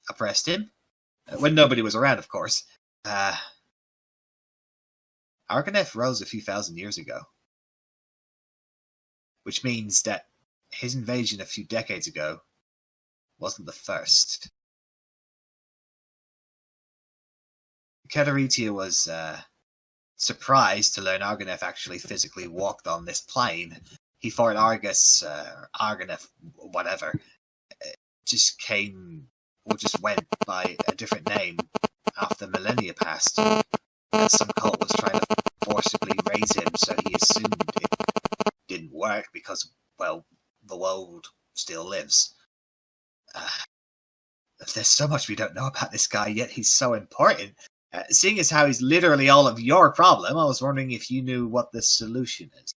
I pressed him. When nobody was around, of course. Arganeth rose a few thousand years ago. Which means that his invasion a few decades ago wasn't the first. Kedaritia was surprised to learn Arganeth actually physically walked on this plane. He thought Argus, Arganeth, whatever, just came or just went by a different name after millennia passed. And some cult was trying to forcibly raise him, so he assumed it didn't work because, well, the world still lives. There's so much we don't know about this guy, yet he's so important. Seeing as how he's literally all of your problem, I was wondering if you knew what the solution is.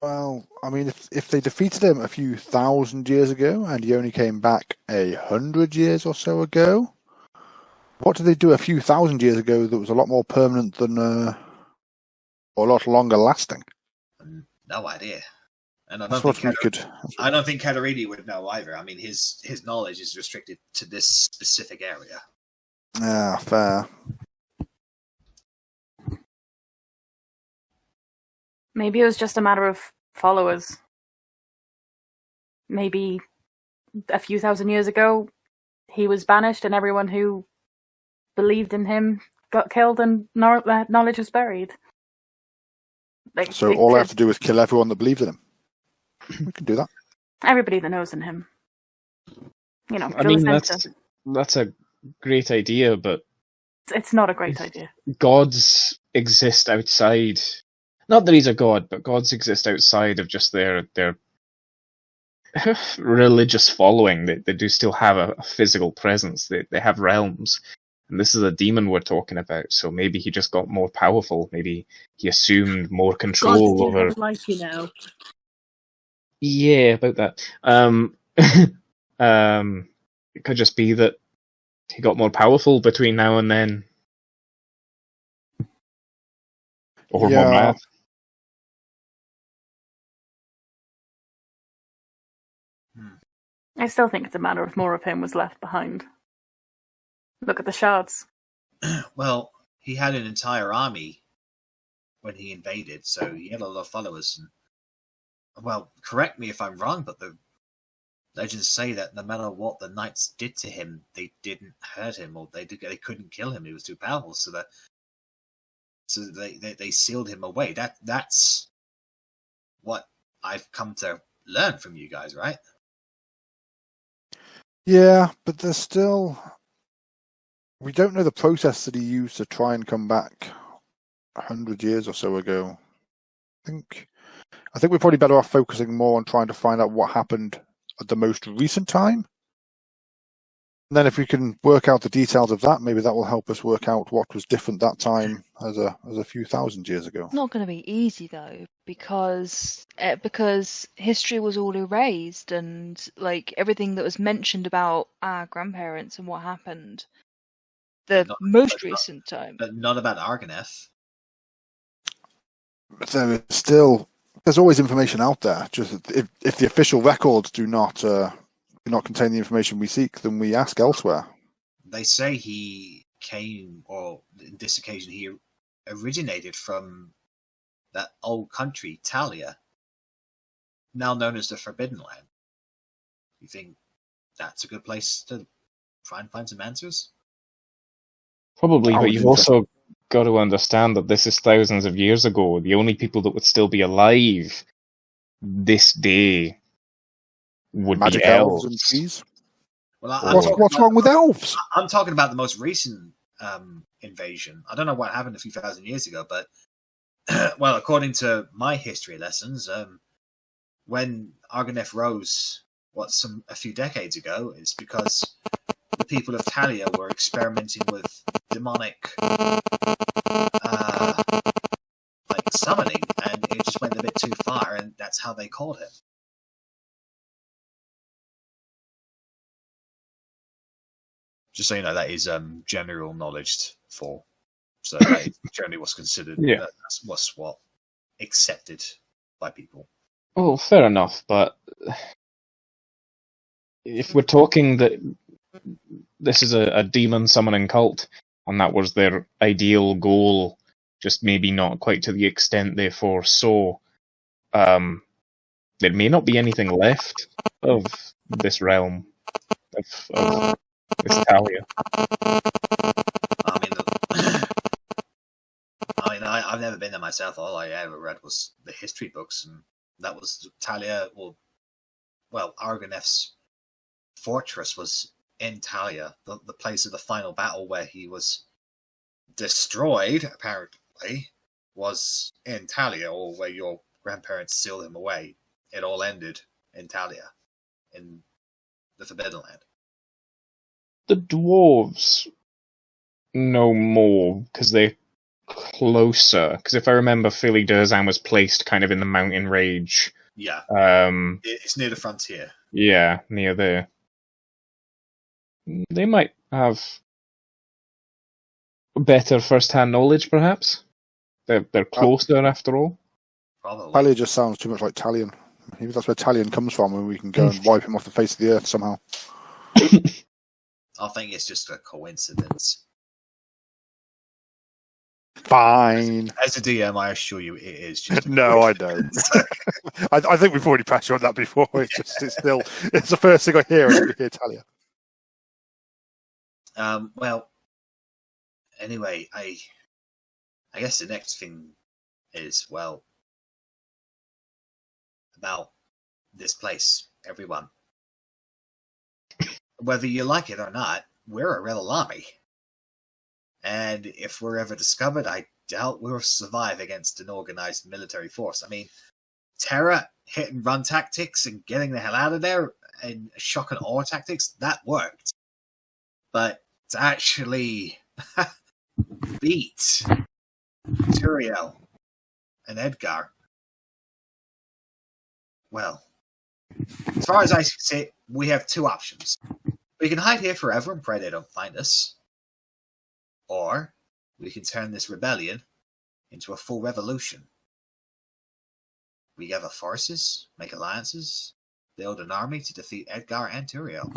Well, I mean, if they defeated him a few thousand years ago and he only came back 100 years or so ago, what did they do a few thousand years ago that was a lot more permanent than, or a lot longer lasting? No idea. And I That's don't what we could. I don't think Kataridi would know either. I mean, his knowledge is restricted to this specific area. Yeah, fair. Maybe it was just a matter of followers. Maybe a few thousand years ago, he was banished and everyone who believed in him got killed and knowledge was buried. Like, So all I have to do is kill everyone that believes in him. We can do that. Everybody that knows in him. You know, I mean, that's a great idea, but it's not a great idea. gods exist outside. Not that he's a god, but gods exist outside of just their religious following. They do still have a physical presence. They have realms. And this is a demon we're talking about, so maybe he just got more powerful. Maybe he assumed more control over. Like you know. Yeah, about that. It could just be that he got more powerful between now and then, or more mad. I still think it's a matter of more of him was left behind. Look at the shards. Well, he had an entire army when he invaded, so he had a lot of followers. And, well, correct me if I'm wrong, but the legends say that no matter what the knights did to him, they didn't hurt him, or they couldn't kill him. He was too powerful, so they sealed him away. That's what I've come to learn from you guys, right? Yeah, but there's still... We don't know the process that he used to try and come back 100 years or so ago. I think we're probably better off focusing more on trying to find out what happened at the most recent time. And then if we can work out the details of that, maybe that will help us work out what was different that time as a few thousand years ago. Not going to be easy though, because history was all erased, and like everything that was mentioned about our grandparents and what happened, the most recent time. But not about Argonef. But there's always information out there. Just if the official records do not contain the information we seek, then we ask elsewhere. They say he came, or in this occasion, he originated from that old country, Talia, now known as the Forbidden Land. You think that's a good place to try and find some answers? Probably, but you've also got to understand that this is thousands of years ago. The only people that would still be alive this day would Magic be elves elves. and trees. Well, what's wrong with elves? I'm talking about the most recent invasion. I don't know what happened a few thousand years ago, but well, according to my history lessons, when Argonef rose, a few decades ago, it's because the people of Talia were experimenting with demonic summoning, and it just went a bit too far, and that's how they called him. Just so you know, that is general knowledge for. So that is generally what's considered. Yeah. That's what accepted by people. Oh, fair enough, but if we're talking that this is a demon summoning cult, and that was their ideal goal, just maybe not quite to the extent they foresaw, there may not be anything left of this realm, of this Talia. I've never been there myself. All I ever read was the history books, and that was Talia. Well, Argonef's fortress was in Talia, the place of the final battle where he was destroyed, apparently, was in Talia, or where your grandparents sealed him away. It all ended in Talia, in the Forbidden Land. The dwarves know more, because they're closer. Because if I remember, Philly Durzan was placed kind of in the mountain range. Yeah. It's near the frontier. Yeah, near there. They might have better first-hand knowledge, perhaps. They're closer, after all. Probably. Talia just sounds too much like Talion. Maybe that's where Talion comes from, and we can go and wipe him off the face of the earth somehow. I think it's just a coincidence. Fine. As a DM, I assure you, it is just. No, I don't. I think we've already passed you on that before. It's the first thing I hear when I hear Talia. Well, Anyway, I guess the next thing is, well, about this place, everyone. Whether you like it or not, we're a rebel army. And if we're ever discovered, I doubt we'll survive against an organized military force. I mean, terror, hit and run tactics, and getting the hell out of there, and shock and awe tactics, that worked. But to actually beat Turiel and Edgar, well, as far as I see it, we have two options. We can hide here forever and pray they don't find us. Or we can turn this rebellion into a full revolution. We gather forces, make alliances, build an army to defeat Edgar and Turiel.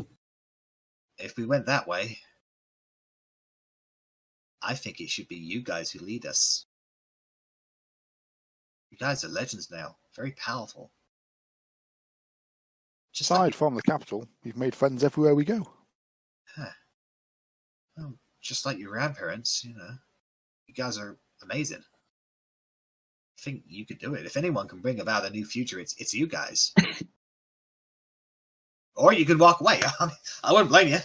If we went that way, I think it should be you guys who lead us. You guys are legends now, very powerful. Aside from the capital, we've made friends everywhere we go. Huh. Well, just like your grandparents, you know. You guys are amazing. I think you could do it. If anyone can bring about a new future, it's you guys. Or you could walk away. I wouldn't blame you.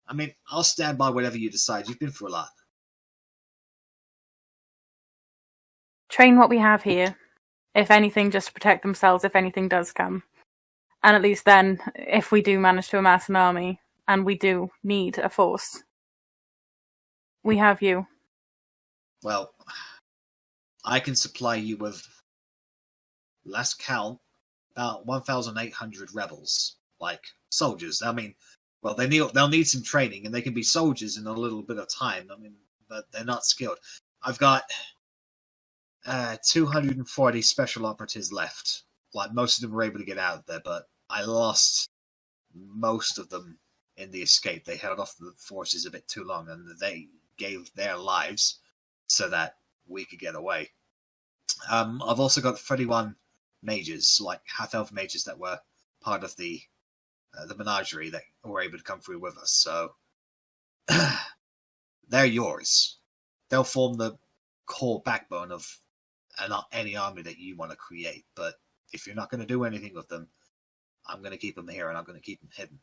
I mean, I'll stand by whatever you decide. You've been through a lot. Train what we have here. If anything, just to protect themselves if anything does come. And at least then, if we do manage to amass an army, and we do need a force, we have you. Well, I can supply you with, last count, about 1,800 rebels. Like, soldiers. I mean, well, they'll need some training, and they can be soldiers in a little bit of time. I mean, but they're not skilled. I've got 240 special operatives left. Like, most of them were able to get out of there, but I lost most of them in the escape. They held off the forces a bit too long, and they gave their lives so that we could get away. I've also got 31 mages, like half-elf mages that were part of the menagerie that were able to come through with us. So they're yours. They'll form the core backbone of any army that you want to create. But if you're not going to do anything with them, I'm going to keep them here, and I'm going to keep them hidden.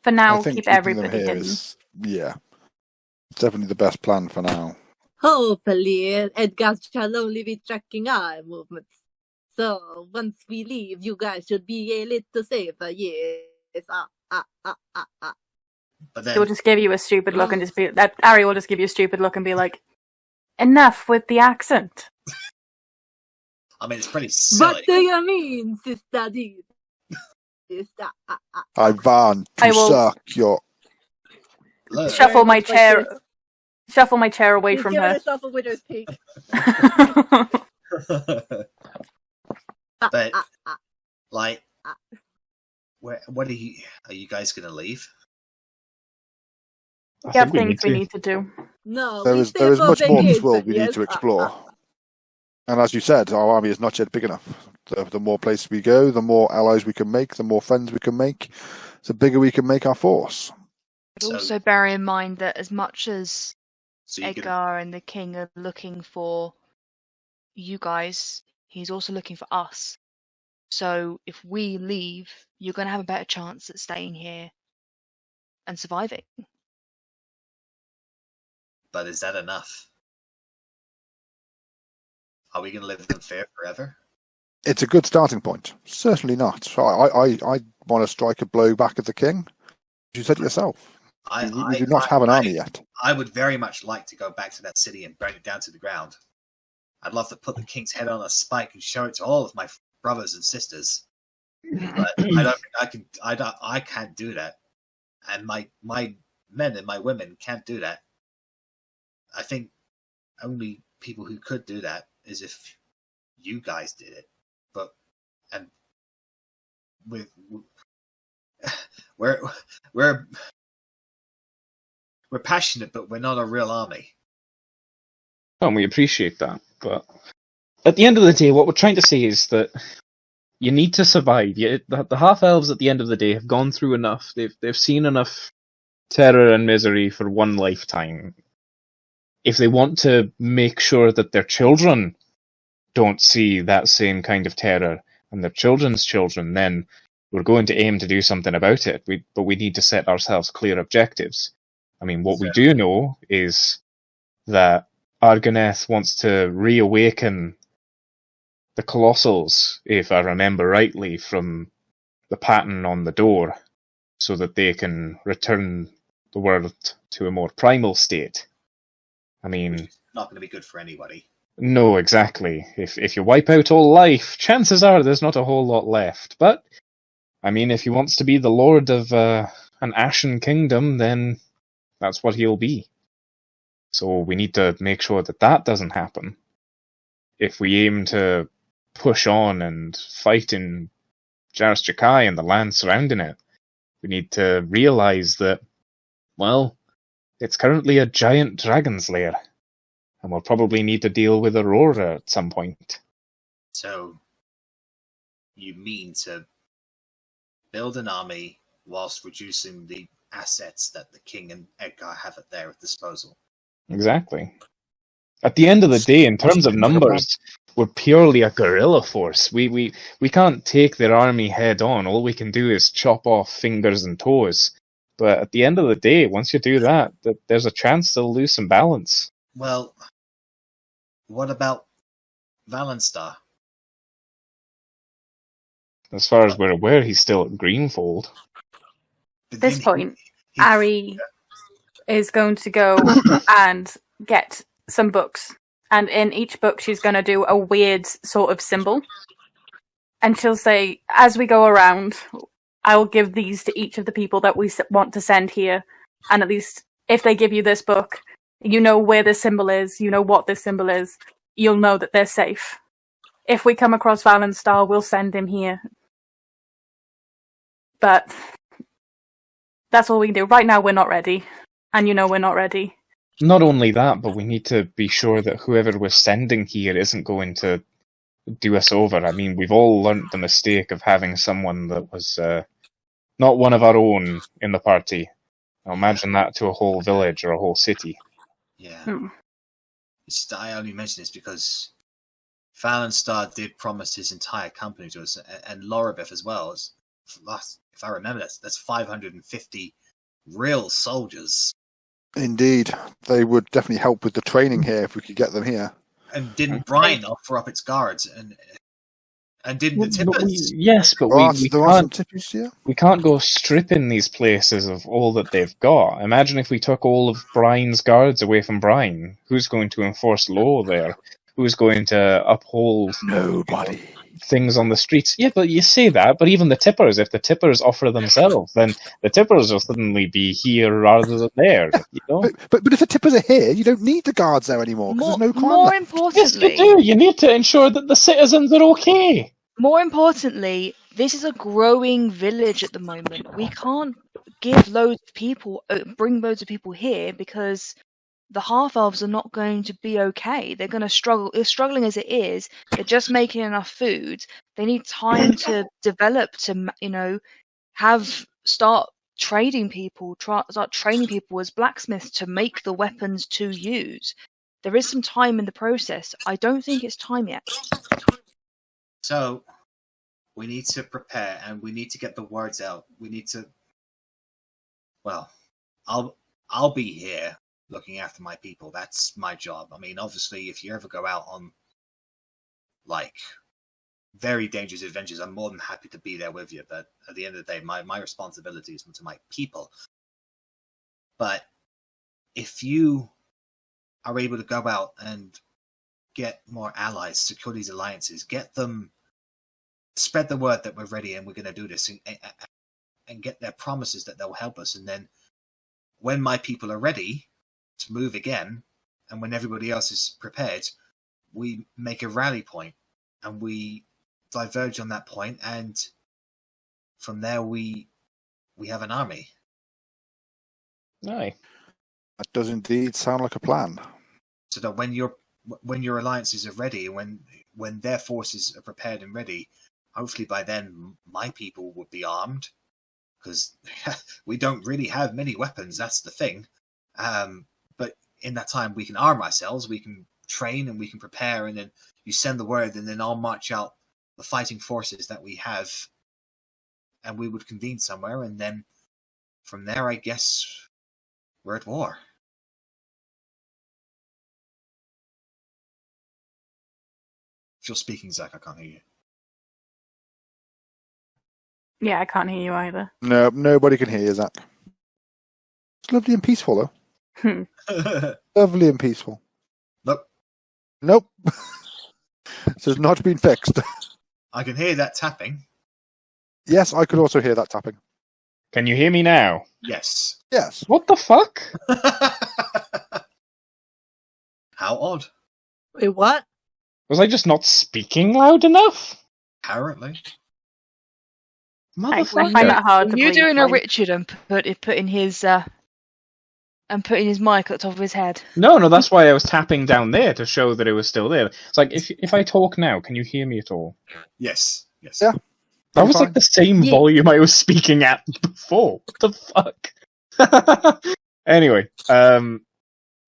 For now, I think keep keeping everybody them here hidden. Yeah, it's definitely the best plan for now. Hopefully, Edgar shall only be tracking our movements. So, once we leave, you guys should be a little safer, yes. But then, He'll just give you a stupid look and just be... Arri will just give you a stupid look and be like, enough with the accent. I mean, it's pretty silly. What do you mean, Sister D? Sister, Ivan, to I will- suck your... Look, Shuffle my chair... this. Shuffle my chair away He's from giving her. herself a widow's peak. but like, what are you guys gonna leave? We have things we need to do. No, There we is stay much above more in this engagement, world we need yes. to explore. And as you said, our army is not yet big enough. The more places we go, the more allies we can make, the more friends we can make, the bigger we can make our force. But So- also bear in mind that as much as So you Edgar and the king are looking for you guys, he's also looking for us. So if we leave, you're going to have a better chance at staying here and surviving. but is that enough? Are we gonna live in fear forever? It's a good starting point. Certainly not. I want to strike a blow back at the king. You said it yourself. We do not have an army yet. I would very much like to go back to that city and burn it down to the ground. I'd love to put the king's head on a spike and show it to all of my brothers and sisters. But I don't think I can. I can't do that, and my men and my women can't do that. I think only people who could do that is if you guys did it. But and we're passionate, but we're not a real army. And we appreciate that. But at the end of the day, what we're trying to say is that you need to survive. The half elves at the end of the day have gone through enough. They've seen enough terror and misery for one lifetime. If they want to make sure that their children don't see that same kind of terror and their children's children, then we're going to aim to do something about it. But we need to set ourselves clear objectives. I mean, what we do know is that Argoneth wants to reawaken the Colossals, if I remember rightly, from the pattern on the door, so that they can return the world to a more primal state. I mean, not going to be good for anybody. No, exactly. If you wipe out all life, chances are there's not a whole lot left. But, I mean, if he wants to be the lord of an Ashen kingdom, then that's what he'll be. So we need to make sure that that doesn't happen. If we aim to push on and fight in Jarstrakai and the land surrounding it, we need to realize that, well, it's currently a giant dragon's lair. And we'll probably need to deal with Aurora at some point. So, you mean to build an army whilst reducing the assets that the king and Edgar have at their disposal? Exactly. At the end of the day, in terms of numbers, we're purely a guerrilla force. We can't take their army head on. All we can do is chop off fingers and toes. But at the end of the day, once you do that, there's a chance they'll lose some balance. Well, what about Valenstar? As far as we're aware, he's still at Greenfold. At this point, Arri is going to go and get some books. And in each book, she's going to do a weird sort of symbol. And she'll say, as we go around, I'll give these to each of the people that we want to send here. And at least if they give you this book, you know where this symbol is, you know what this symbol is, you'll know that they're safe. If we come across Valenstar, we'll send him here. But that's all we can do. Right now, we're not ready. And you know we're not ready. Not only that, but we need to be sure that whoever we're sending here isn't going to do us over. I mean, we've all learnt the mistake of having someone that was not one of our own in the party. Now imagine that to a whole village or a whole city. Yeah. I only mention this because Valenstar did promise his entire company to us, and Lorabeth as well. If I remember, that's 550 real soldiers. Indeed. They would definitely help with the training here if we could get them here. And didn't Brian offer up its guards? And didn't the tippers? Yes, but we can't go stripping these places of all that they've got. Imagine if we took all of Brian's guards away from Brian. Who's going to enforce law there? Who's going to uphold nobody things on the streets? Yeah, but you say that, but even the tippers, if the tippers offer themselves, then the tippers will suddenly be here rather than there. You know? But if the tippers are here, you don't need the guards there anymore because there's no crime more left. Importantly, yes, you do. You need to ensure that the citizens are okay. More importantly, this is a growing village at the moment. We can't give loads of people, bring loads of people here because the half-elves are not going to be okay. They're going to struggle. They're struggling as it is. They're just making enough food. They need time to develop, to, start trading people, start training people as blacksmiths to make the weapons to use. There is some time in the process. I don't think it's time yet. So, we need to prepare and we need to get the words out. We need to... Well, I'll be here looking after my people. That's my job. I mean, obviously, if you ever go out on, very dangerous adventures, I'm more than happy to be there with you. But at the end of the day, my responsibility is to my people. But if you are able to go out and get more allies, secure these alliances, get them, spread the word that we're ready and we're going to do this, and get their promises that they'll help us. And then when my people are ready to move again, and when everybody else is prepared, we make a rally point and we diverge on that point, and from there we have an army. Aye. That does indeed sound like a plan. So that when your alliances are ready, and when their forces are prepared and ready, hopefully by then my people would be armed, because we don't really have many weapons. That's the thing. But in that time, we can arm ourselves, we can train, and we can prepare. And then you send the word, and then I'll march out the fighting forces that we have, and we would convene somewhere. And then from there, I guess we're at war. If you're speaking, Zach, I can't hear you. Yeah, I can't hear you either. No, nobody can hear you, Zach. It's lovely and peaceful, though. Lovely and peaceful. Nope. Nope. So it's not been fixed. I can hear that tapping. Yes, I could also hear that tapping. Can you hear me now? Yes. Yes. What the fuck? How odd. Wait, what? Was I just not speaking loud enough? Apparently. I Motherfucker. find that hard to You're believe. doing a like- Richard and putting his mic at the top of his head. No, that's why I was tapping down there to show that it was still there. It's like, if I talk now, can you hear me at all? Yes. Yes. Yeah. That was Fine. like the same Yeah. volume I was speaking at before. What the fuck? Anyway,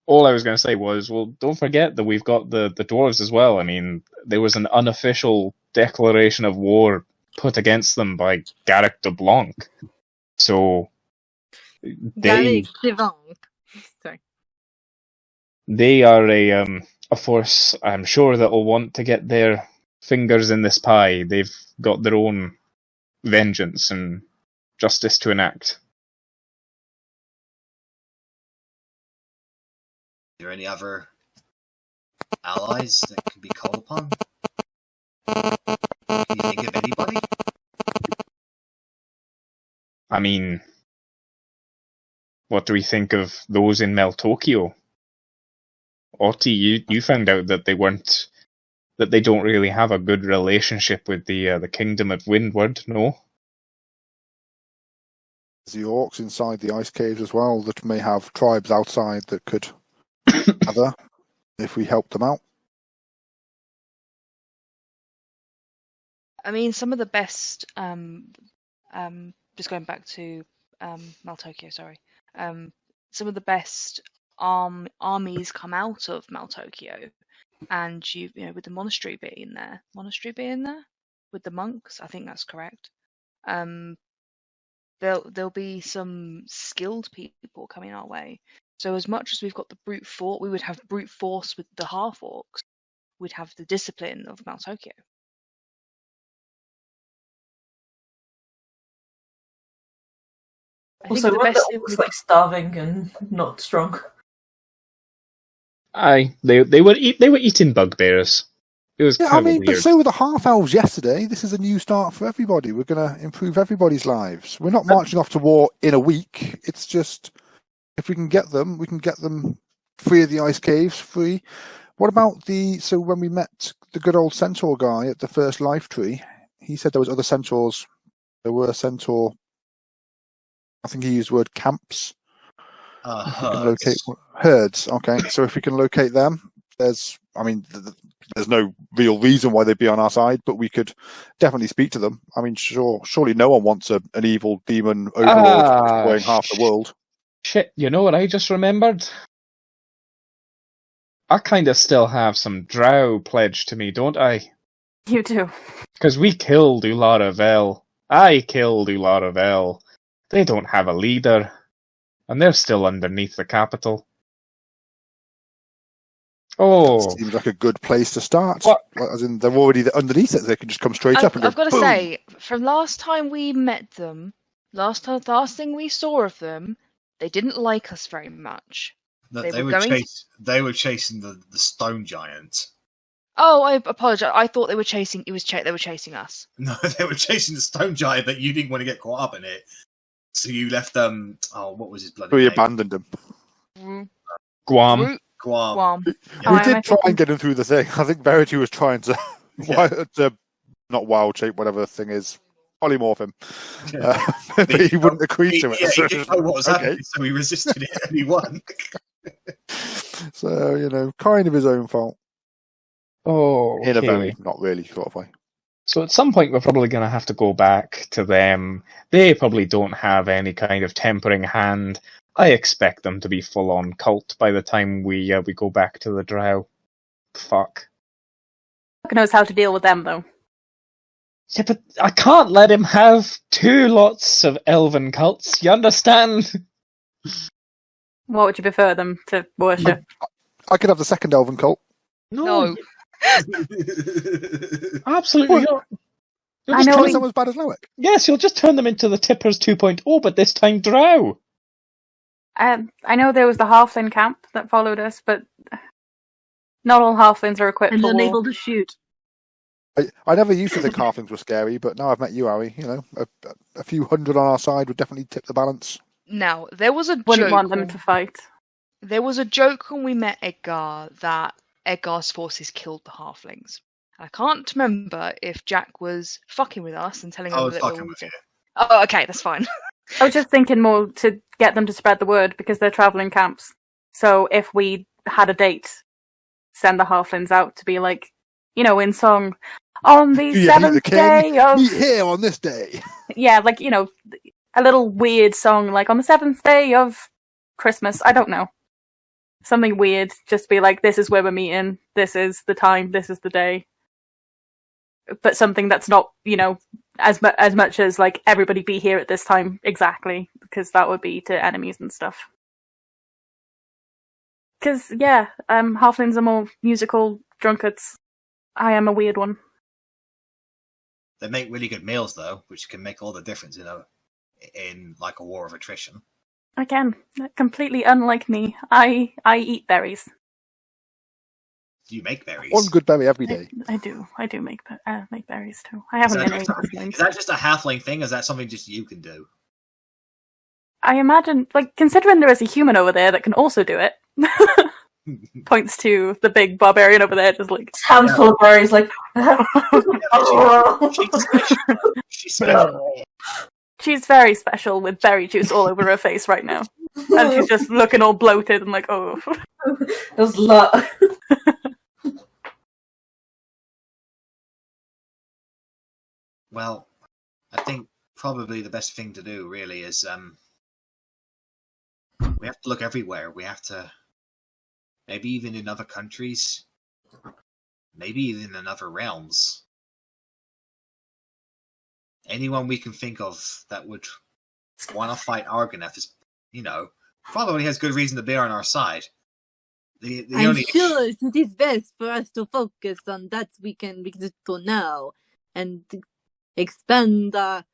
all I was going to say was, well, don't forget that we've got the dwarves as well. I mean, there was an unofficial declaration of war put against them by Garrick de Blanc. So they Sorry. they are a force, I'm sure, that will want to get their fingers in this pie. They've got their own vengeance and justice to enact. Are there any other allies that can be called upon? Can you think of anybody? I mean, what do we think of those in Meltokio? Otti, you found out that they don't really have a good relationship with the Kingdom of Windward, no? There's the orcs inside the ice caves as well that may have tribes outside that could gather if we help them out. I mean, some of the best, just going back to Maltokio, sorry. Some of the best armies come out of Maltokio, and you know, with the monastery being there, with the monks, I think that's correct. There'll be some skilled people coming our way. So as much as we've got the brute force, we would have brute force with the half-orcs. We'd have the discipline of Maltokio. I think Also, the weren't best the thing orcs we like starving and not strong? Aye, they were eating bugbears. It was Yeah, I kind mean, of but weird. so were the half elves yesterday. This is a new start for everybody. We're going to improve everybody's lives. We're not marching off to war in a week. It's just if we can get them free of the ice caves, free. What about so when we met the good old centaur guy at the first life tree, he said there was other centaurs. There were centaur. I think he used the word camps. Herds. Okay, so if we can locate them, there's no real reason why they'd be on our side, but we could definitely speak to them. I mean, surely no one wants an evil demon overlord destroying half the world. Shit, you know what I just remembered? I kind of still have some drow pledged to me, don't I? You do. Because we killed Ulara of Elle. I killed Ulara of Elle. They don't have a leader. And they're still underneath the capital. Oh. Seems like a good place to start. What? As in, they're already underneath it. They can just come straight up and go, I've got to boom. say, from last time we met them, last thing we saw of them, they didn't like us very much. No, They they were were going they were chasing the stone giant. Oh, I apologize. I thought they were chasing. They were chasing us. No, they were chasing the stone giant, but you didn't want to get caught up in it. So you left what was his bloody We name? abandoned him. Guam. Root Guam. Oh, We I did try think- and get him through the thing. I think Verity was trying to, not wild shape, whatever the thing is, polymorph him. Yeah. But he wouldn't agree to it. Yeah, So, he didn't know what was okay. happening, so he resisted it and he won. So, kind of his own fault. Oh, In a okay. very, not really sort of way. So at some point we're probably going to have to go back to them. They probably don't have any kind of tempering hand. I expect them to be full-on cult by the time we go back to the Drow. Fuck. He knows how to deal with them, though. Yeah, but I can't let him have 2 lots of elven cults, you understand? What would you prefer them to worship? I could have the second elven cult. No. Absolutely not. You'll I just know turn we- Someone as bad as Loic. Yes, you'll just turn them into the Tippers 2.0, but this time Drow. I know there was the Halfling camp that followed us, but not all Halflings are equipped And for war. unable to shoot. I never used to think halflings were scary, but now I've met you, Arri, you know, a few hundred on our side would definitely tip the balance. Now, there was a Wouldn't joke. want them to fight. There was a joke when we met Edgar that Edgar's forces killed the halflings. I can't remember if Jack was fucking with us and telling I us was that we fucking were with you. Oh, okay, that's fine. I was just thinking more to get them to spread the word because they're traveling camps. So if we had a date, send the Halflings out to be like, you know, in song, on the Yeah, meet the seventh king. day of... Meet here on this day. Yeah, like, you know, a little weird song, like on the 7th day of Christmas. I don't know. Something weird. Just be like, this is where we're meeting. This is the time. This is the day. But something that's not, you know, as much as like everybody be here at this time exactly, because that would be to enemies and stuff. Because yeah, halflings are more musical drunkards. I am a weird one. They make really good meals though, which can make all the difference, you know, in like a war of attrition. Again, completely unlike me. I eat berries. You make berries. One good berry every day. I do make berries too. I haven't been able to Is that just a halfling thing? Or is that something just you can do? I imagine, like, considering there is a human over there that can also do it, points to the big barbarian over there, just like... Handful of berries, like... She's special. She's very special with berry juice all over her face right now. And she's just looking all bloated and like, oh. There's a lot. Well, I think probably the best thing to do really is we have to look everywhere. We have to maybe even in other countries, maybe even in other realms. Anyone we can think of that would want to fight Argonef is, you know, probably has good reason to be on our side. The I'm only sure it is best for us to focus on that we can visit for now and expand our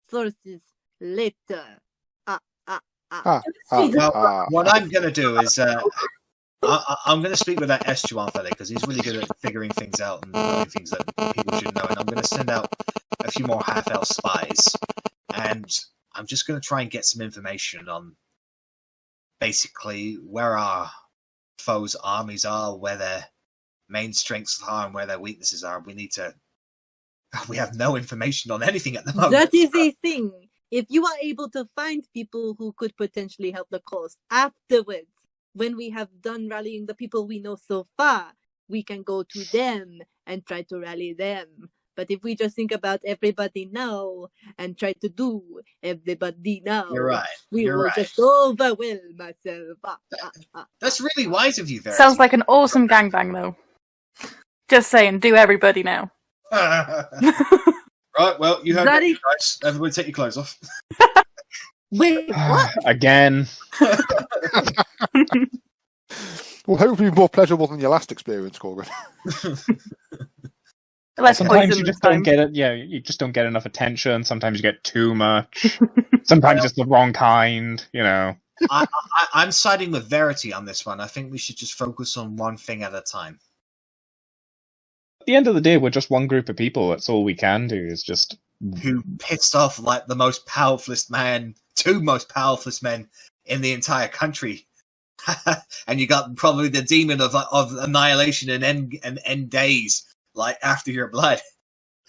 sources later. What I'm going to do is I'm going to speak with that Estuan fella because he's really good at figuring things out and knowing things that people should know. And I'm going to send out a few more half-elf spies, and I'm just going to try and get some information on basically where our foes' armies are, where their main strengths are, and where their weaknesses are. We have no information on anything at the moment. That is a thing. If you are able to find people who could potentially help the cause afterwards, when we have done rallying the people we know so far, we can go to them and try to rally them. But if we just think about everybody now and try to do everybody now, You're right. we You're will right. just overwhelm ourselves. That's really wise of you, Verity. Sounds like an awesome gangbang, though. Just saying, do everybody now. Right, well, you heard That that, is- guys. Everybody take your clothes off. Wait, what? Again. Well, hopefully more pleasurable than your last experience, Korgrin. Less Sometimes poison you this just don't time. get it. Yeah, you just don't get enough attention. Sometimes you get too much. Sometimes it's the wrong kind. You know. I'm siding with Verity on this one. I think we should just focus on one thing at a time. At the end of the day, we're just one group of people. That's all we can do. Is just Who pissed off like the most powerfulest man, two most powerfulest men in the entire country, and you got probably the demon of annihilation and end days like after your blood.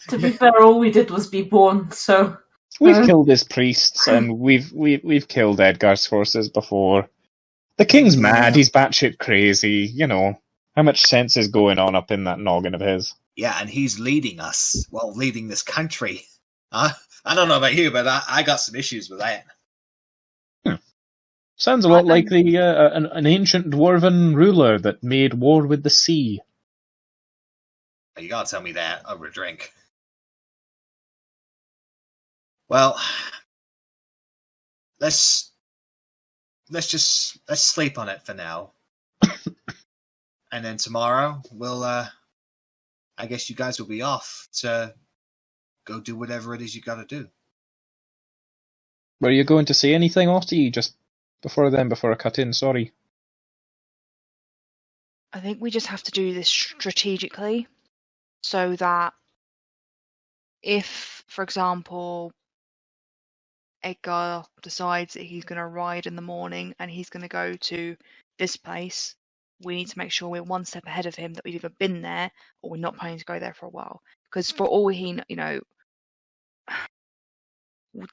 To be fair, all we did was be born, so... we've killed his priests and we've killed Edgar's forces before. The king's mad. He's batshit crazy. You know how much sense is going on up in that noggin of his. Yeah, and he's leading us. Well, leading this country. I don't know about you, but I got some issues with that. Sounds a lot like the an ancient dwarven ruler that made war with the sea. You gotta tell me that over a drink. Well, let's sleep on it for now, and then tomorrow we'll. I guess you guys will be off to go do whatever it is you gotta do. Were you going to say anything, Otti? Just before I cut in, sorry. I think we just have to do this strategically so that if, for example, Edgar decides that he's going to ride in the morning and he's going to go to this place, we need to make sure we're one step ahead of him, that we've either been there or we're not planning to go there for a while. Because for all he,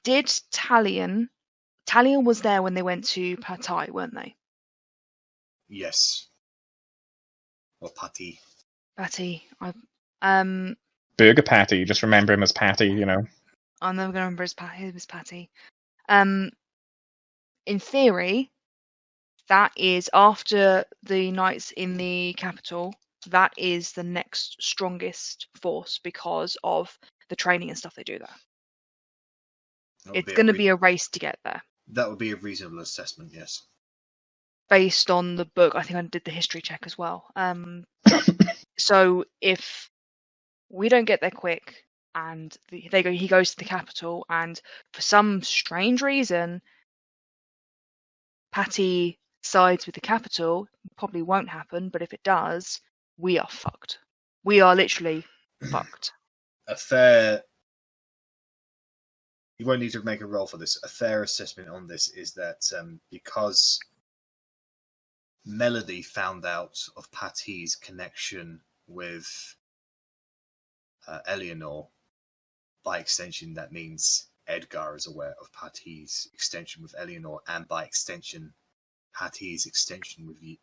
did Talion was there when they went to Patai, weren't they? Yes. Or Patty. Patty. Burger Patty. Just remember him as Patty, I'm never going to remember his Patty. In theory, that is after the knights in the capital. That is the next strongest force because of the training and stuff they do there. It's going to be a race to get there. That would be a reasonable assessment, yes. Based on the book, I think I did the history check as well. So if we don't get there quick, and he goes to the capital, and for some strange reason, Patty sides with the capital, probably won't happen. But if it does, we are fucked. We are literally fucked. You won't need to make a roll for this. A fair assessment on this is that because Melody found out of Patty's connection with Eleanor, by extension, that means Edgar is aware of Patty's extension with Eleanor, and by extension, Patty's extension with you.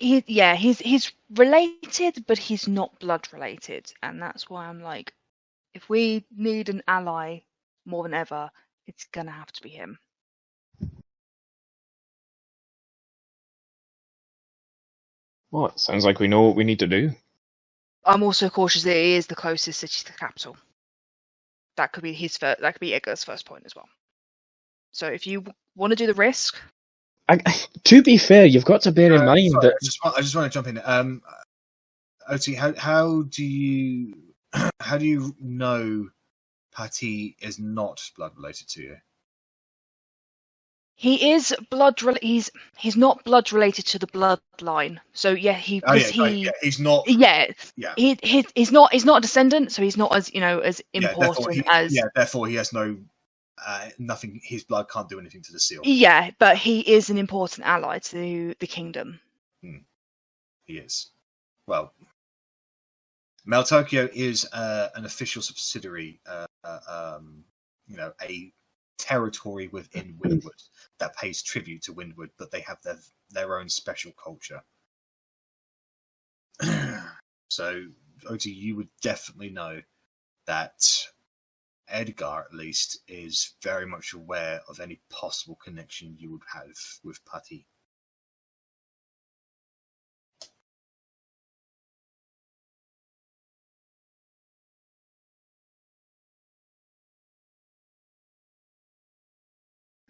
He's related, but he's not blood related, and that's why I'm like, if we need an ally more than ever, it's gonna have to be him. Well, it sounds like we know what we need to do. I'm also cautious that it is the closest city to the capital. That could be that could be Edgar's first point as well. So if you want to do the risk, to be fair, you've got to bear in mind that I just want to jump in. Otti, how do you know Patty is not blood related to you? he is he's not blood related to the bloodline. So yeah, he's not. Yeah, he's not a descendant, so he's not as as important as. Yeah, therefore he has no nothing. His blood can't do anything to the seal. Yeah, but he is an important ally to the kingdom. He is. Well, Mel Tokyo is an official subsidiary, a territory within Windward that pays tribute to Windward, but they have their own special culture. So, Otti, you would definitely know that Edgar, at least, is very much aware of any possible connection you would have with Patty.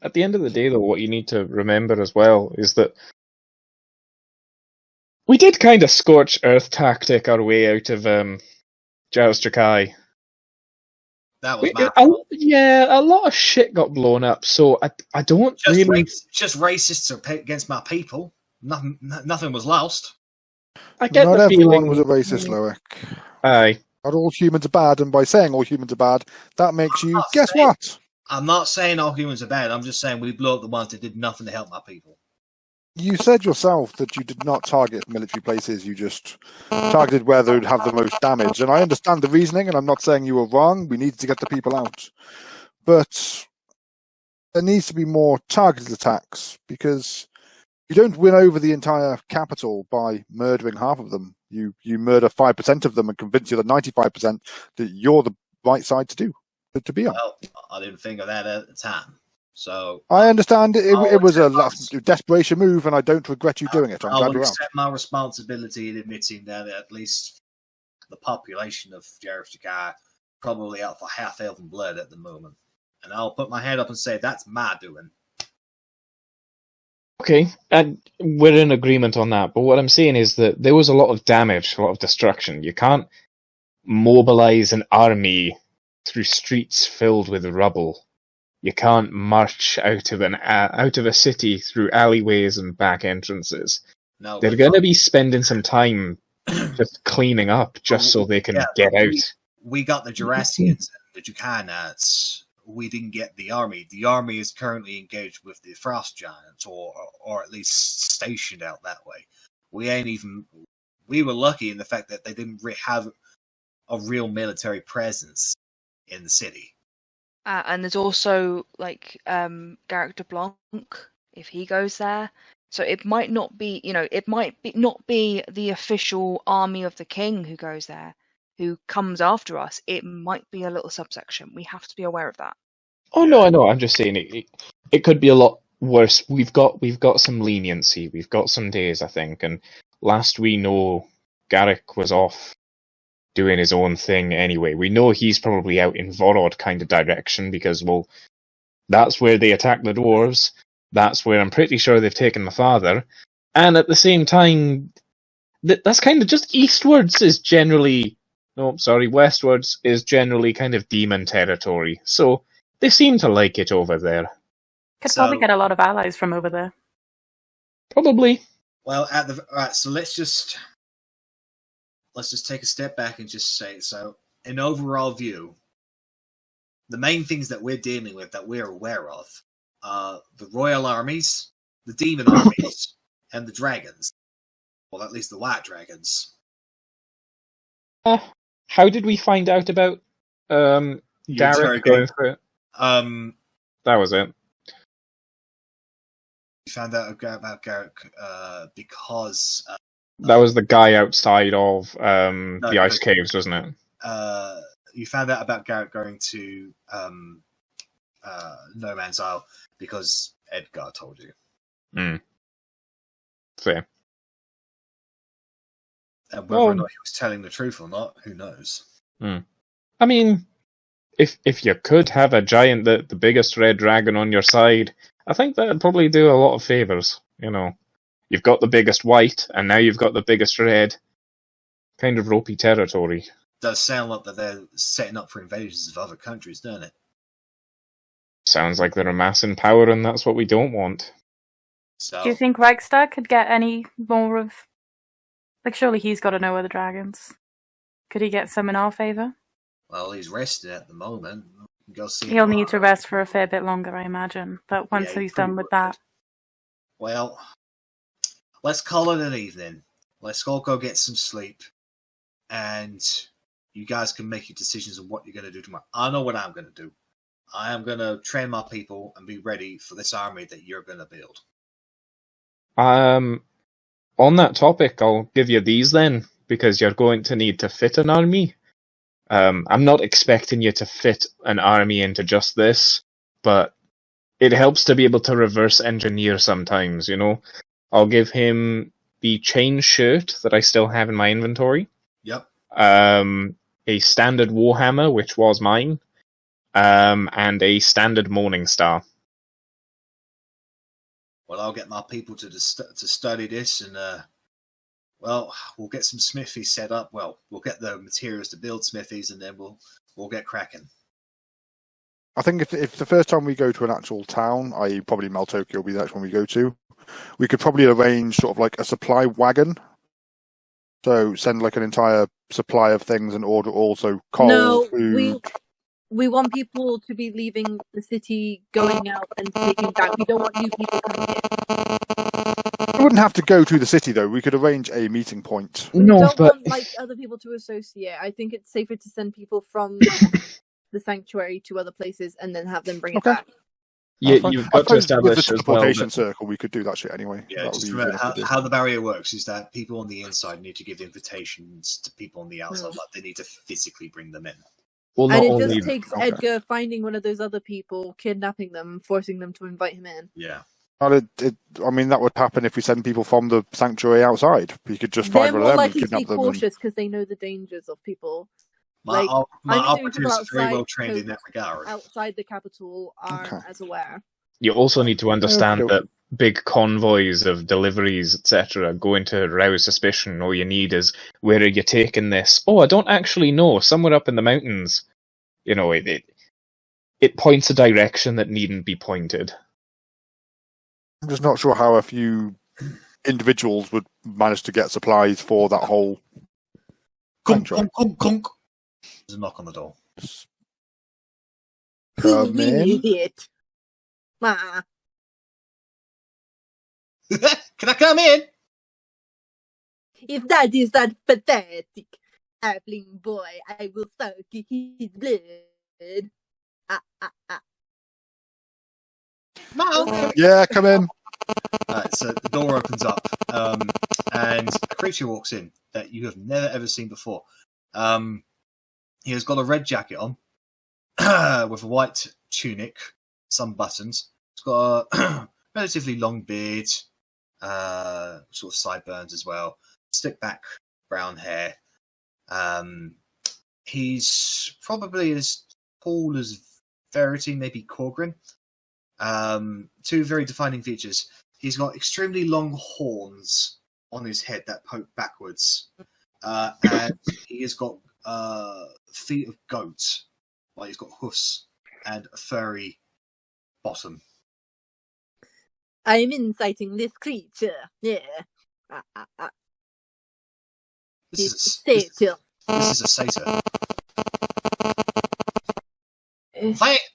at the end of the day, though, what you need to remember as well is that we did kind of scorch earth tactic our way out of Giles Drakai. That was a lot of shit got blown up, so I don't just racists are against my people. Nothing was lost. I get Not the everyone feeling was a racist, Loic. Aye. Not all humans are bad, and by saying all humans are bad, that makes you guess what? I'm not saying all humans are bad. I'm just saying we blew up the ones that did nothing to help my people. You said yourself that you did not target military places, you just targeted where they would have the most damage. And I understand the reasoning, and I'm not saying you were wrong. We needed to get the people out. But there needs to be more targeted attacks, because You don't win over the entire capital by murdering half of them. You murder 5% of them and convince the other 95% that you're the right side to be on. Well, I didn't think of that at the time. So I understand it was a accept last desperation move, and I don't regret you doing it. I'm glad I'll you're out. accept my responsibility in admitting that at least the population of Jareth probably out for half-elven blood at the moment. And I'll put my hand up and say, that's my doing. Okay, and we're in agreement on that, but what I'm saying is that there was a lot of damage, a lot of destruction. You can't mobilize an army through streets filled with rubble. You can't march out of a city through alleyways and back entrances. No, They're going to be spending some time just cleaning up, just so they can get out. We got the Jurassians and the Jucanites. We didn't get the army. The army is currently engaged with the Frost Giants, or at least stationed out that way. We were lucky in the fact that they didn't have a real military presence in the city. And there's also Garrick de Blanc, if he goes there. So it might not be, not be the official army of the king who goes there, who comes after us. It might be a little subsection. We have to be aware of that. Oh no, I know. I'm just saying it could be a lot worse. We've got some leniency. We've got some days, I think. And last we know, Garrick was off doing his own thing anyway. We know he's probably out in Vorod kind of direction because, well, that's where they attack the dwarves. That's where I'm pretty sure they've taken my father. And at the same time, that's kind of just eastwards is generally... No, sorry, westwards is generally kind of demon territory. So they seem to like it over there. Could probably get a lot of allies from over there. Probably. Well, right, so let's just take a step back and just say, so in overall view, the main things that we're dealing with, that we're aware of, are the royal armies, the demon armies, and the dragons. Well, at least the white dragons. How did we find out about Garrick going through it? That was it. You found out about Garrick because... that was the guy outside of the ice caves, wasn't it? You found out about Garrick going to No Man's Isle because Edgar told you. Fair. And whether or not he was telling the truth or not, who knows? I mean, if you could have a giant, the biggest red dragon on your side, I think that'd probably do a lot of favors. You've got the biggest white, and now you've got the biggest red. Kind of ropey territory. Does sound like that they're setting up for invasions of other countries, doesn't it? Sounds like they're amassing power, and that's what we don't want. So, Do you think Reichstag could get any more of... surely he's got to know where the dragons. Could he get some in our favour? Well, he's resting at the moment. Go see He'll him need to tomorrow. rest for a fair bit longer, I imagine. But once Yeah, he's done with that... Well, let's call it an evening. Let's all go get some sleep. And you guys can make your decisions on what you're going to do tomorrow. I know what I'm going to do. I am going to train my people and be ready for this army that you're going to build. On that topic, I'll give you these then, because you're going to need to fit an army. I'm not expecting you to fit an army into just this, but it helps to be able to reverse engineer sometimes, I'll give him the chain shirt that I still have in my inventory. Yep. A standard warhammer, which was mine, and a standard morning star. Well, I'll get my people to study this, and we'll get some smithies set up. Well, we'll get the materials to build smithies, and then we'll get cracking. I think if the first time we go to an actual town, i.e. probably Maltokio will be the next one we go to, we could probably arrange sort of like a supply wagon. So send like an entire supply of things and order also coal, food. We want people to be leaving the city, going out and taking back. We don't want new people coming in. We wouldn't have to go to the city though. We could arrange a meeting point. We don't want other people to associate. I think it's safer to send people from the sanctuary to other places and then have them bring it back. You've I got to suppose with establish the as well teleportation that circle, we could do that shit anyway. Yeah, That would just be remember easy enough to do. how the barrier works is that people on the inside need to give invitations to people on the outside. Mm. Like they need to physically bring them in. well, And not it only just takes Okay. Edgar finding one of those other people, kidnapping them, forcing them to invite him in. Yeah. Well, I mean, that would happen if we send people from the sanctuary outside. We could just They're find one more of them and likely to be kidnap them. cautious because they know the dangers of people. My, Like, my I'm assuming people operatives are very well outside trained in that posts regard. outside the capital aren't Okay. as aware. you also need to understand Okay. that big convoys of deliveries, etc., are going to rouse suspicion. All you need is, where are you taking this? Oh, I don't actually know. Somewhere up in the mountains. You know, it points a direction that needn't be pointed. I'm just not sure how a few individuals would manage to get supplies for that whole Kunk, sanctuary. kunk, kunk, kunk. There's a knock on the door. Come in. Idiot. Ah. Can I come in? If that is that pathetic halfling boy, I will suck his blood. Ah, ah, ah. No. Yeah, come in. So the door opens up, and a creature walks in that you have never ever seen before. He has got a red jacket on with a white tunic, some buttons. He's got a relatively long beard, sort of sideburns as well, slick back brown hair. He's probably as tall as Verity, maybe Korgrin. Two very defining features. He's got extremely long horns on his head that poke backwards, and he has got feet of goat. Like he's got hoofs and a furry bottom. I am inciting this creature. Yeah. Ah, ah, ah. This He's is satyr. this is a satyr.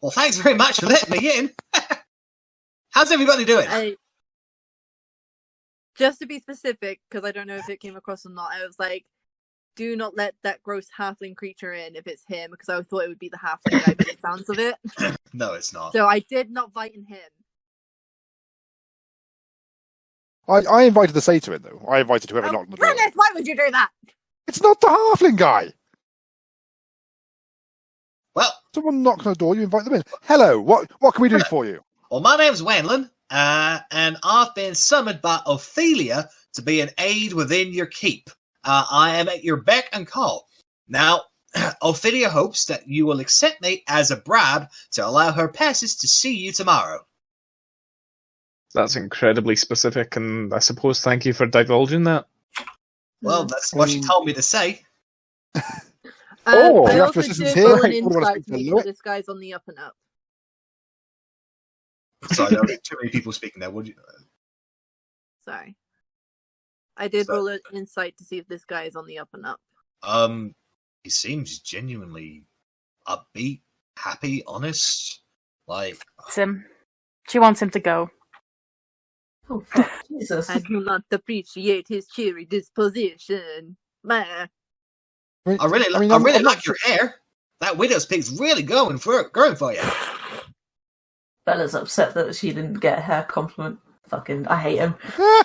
Well, thanks very much for letting me in. How's everybody doing? Just to be specific, because I don't know if it came across or not, I was like, do not let that gross halfling creature in if it's him, because I thought it would be the halfling guy by the sounds of it. No, it's not. So I did not invite him. I invited the satyr in, though. I invited whoever knocked on the door. Rennas, why would you do that? It's not the halfling guy! Well, Someone knocks on the door, you invite them in. Hello, what can we do for you? well, my name's Wenlin, and I've been summoned by Ophelia to be an aide within your keep. I am at your beck and call. Now, Ophelia hopes that you will accept me as a bribe to allow her passes to see you tomorrow. That's incredibly specific, and I suppose thank you for divulging that. Well, that's what she told me to say. Oh, I you have also to assist did here? roll an You wanna insight speak to to make Louis? sure this guy's on the up and up. Sorry, there were too many people speaking there. What do you... Sorry. I did So- roll an insight to see if this guy is on the up and up. He seems genuinely upbeat, happy, honest. Like, It's him. She wants him to go. Oh, fuck, Jesus. I do not appreciate his cheery disposition. Meh. I really I'm like not your hair. That widow's pig's really growing for you. Bella's upset that she didn't get a hair compliment. Fucking, I hate him.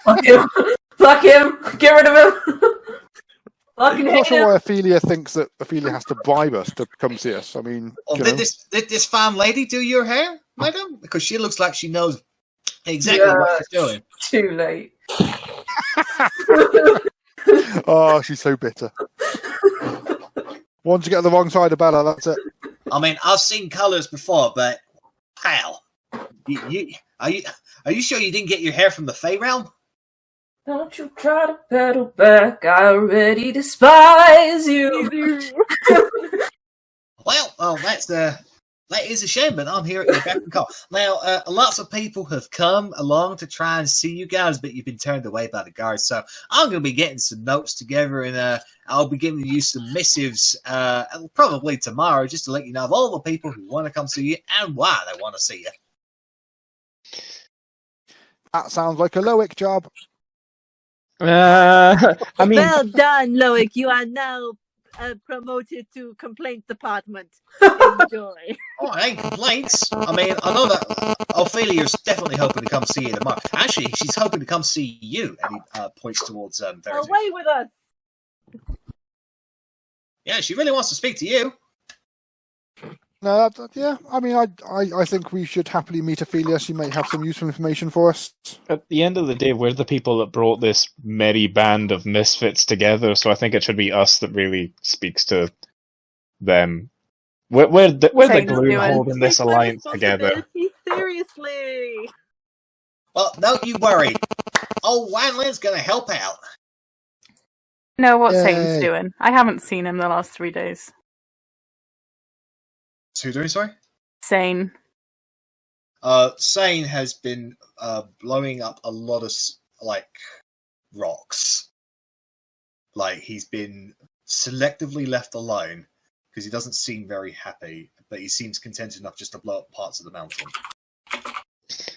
Fuck him. Fuck him. Get rid of him. Fucking I'm hate not sure him. why Ophelia thinks that Ophelia has to bribe us to come see us. I mean, Oh, you did know. this fine lady do your hair, madam? Because she looks like she knows exactly what she's doing. Too late. Oh, she's so bitter. Once you get on the wrong side of Bella, that's it. I mean, I've seen colours before, but pal, are you sure you didn't get your hair from the Fey realm? Don't you try to pedal back. I already despise you. Well, that is a shame, but I'm here at your beck and call. Now, lots of people have come along to try and see you guys, but you've been turned away by the guards. So I'm going to be getting some notes together, and I'll be giving you some missives probably tomorrow, just to let you know of all the people who want to come see you and why they want to see you. That sounds like a Loic job. I mean, Well done, Loic. You are now promoted to complaint department. Enjoy. Oh, it ain't complaints. I mean, I know that Ophelia's definitely hoping to come see you tomorrow. Actually, she's hoping to come see you, and he points towards Verity. Away with us. Yeah, she really wants to speak to you. No, yeah. I mean, I think we should happily meet Ophelia. She may have some useful information for us. At the end of the day, we're the people that brought this merry band of misfits together, so I think it should be us that really speaks to them. We're the glue holding this alliance together. Seriously. Well, don't you worry. Old Wanlin's going to help out. Know what Yay. Satan's doing. I haven't seen him the last 3 days. Who's doing, sorry? Sane. Sane has been blowing up a lot of rocks. Like, he's been selectively left alone because he doesn't seem very happy, but he seems content enough just to blow up parts of the mountain.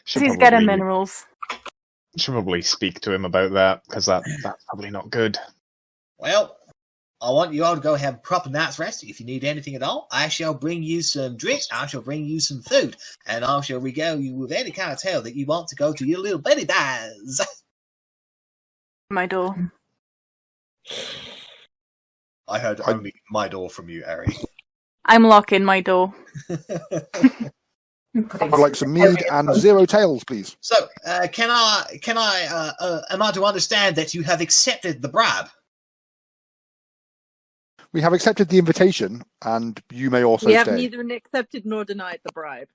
He's getting minerals. Should probably speak to him about that, because that's probably not good. Well, I want you all to go have a proper night's rest. If you need anything at all, I shall bring you some drinks, I shall bring you some food, and I shall regale you with any kind of tale that you want to go to your little buddy dies. My door. I heard only my door from you, Arri. I'm locking my door. I'd like some mead and 0 tails, please. So, am I to understand that you have accepted the bribe? We have accepted the invitation, and you may also We have stay. neither accepted nor denied the bribe.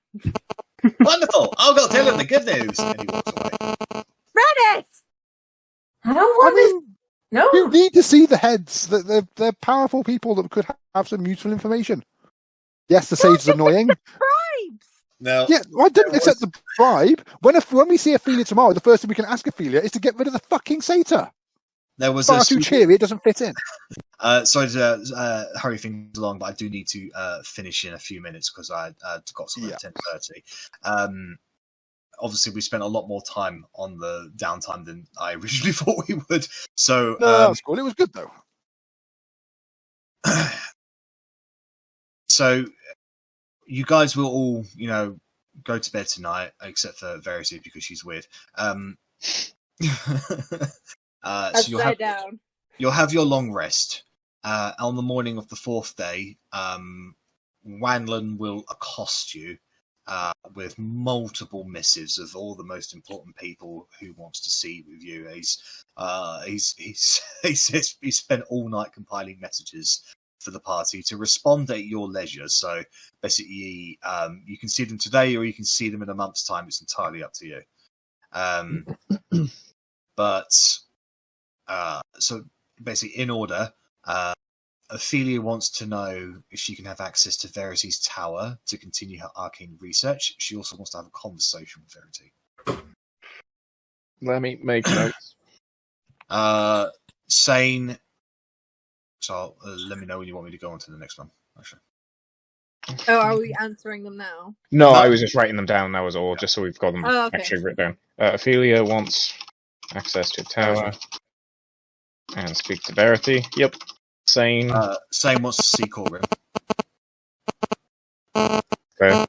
Wonderful! I'll go tell him the good news. And he walks away. Rennas! I don't want this. No. You need to see the heads. They're powerful people that could have some useful information. Yes, the sage is annoying. Bribes! No. Yeah, I didn't accept the bribe. When we see Ophelia tomorrow, the first thing we can ask Ophelia is to get rid of the fucking satyr. There was Far too cheery, it doesn't fit in. Sorry to hurry things along, but I do need to finish in a few minutes because I got something at 10:30. Obviously, we spent a lot more time on the downtime than I originally thought we would. So No, that was cool. It was good, though. So you guys will all, go to bed tonight, except for Verity because she's weird. So you'll have your long rest. On the morning of the 4th day, Wanlin will accost you with multiple missives of all the most important people who wants to see with you. He says he spent all night compiling messages for the party to respond at your leisure. So basically, you can see them today or you can see them in a month's time. It's entirely up to you. So basically, in order, Ophelia wants to know if she can have access to Verity's tower to continue her arcane research. She also wants to have a conversation with Verity. Let me make notes. Sane. So let me know when you want me to go on to the next one. Actually. Oh, are we answering them now? No, I was just writing them down, that was all, just so we've got them Oh, okay. actually written down. Ophelia wants access to a tower and speak to Verity. Yep. Sane. Sane wants to see Korgrin. Okay. And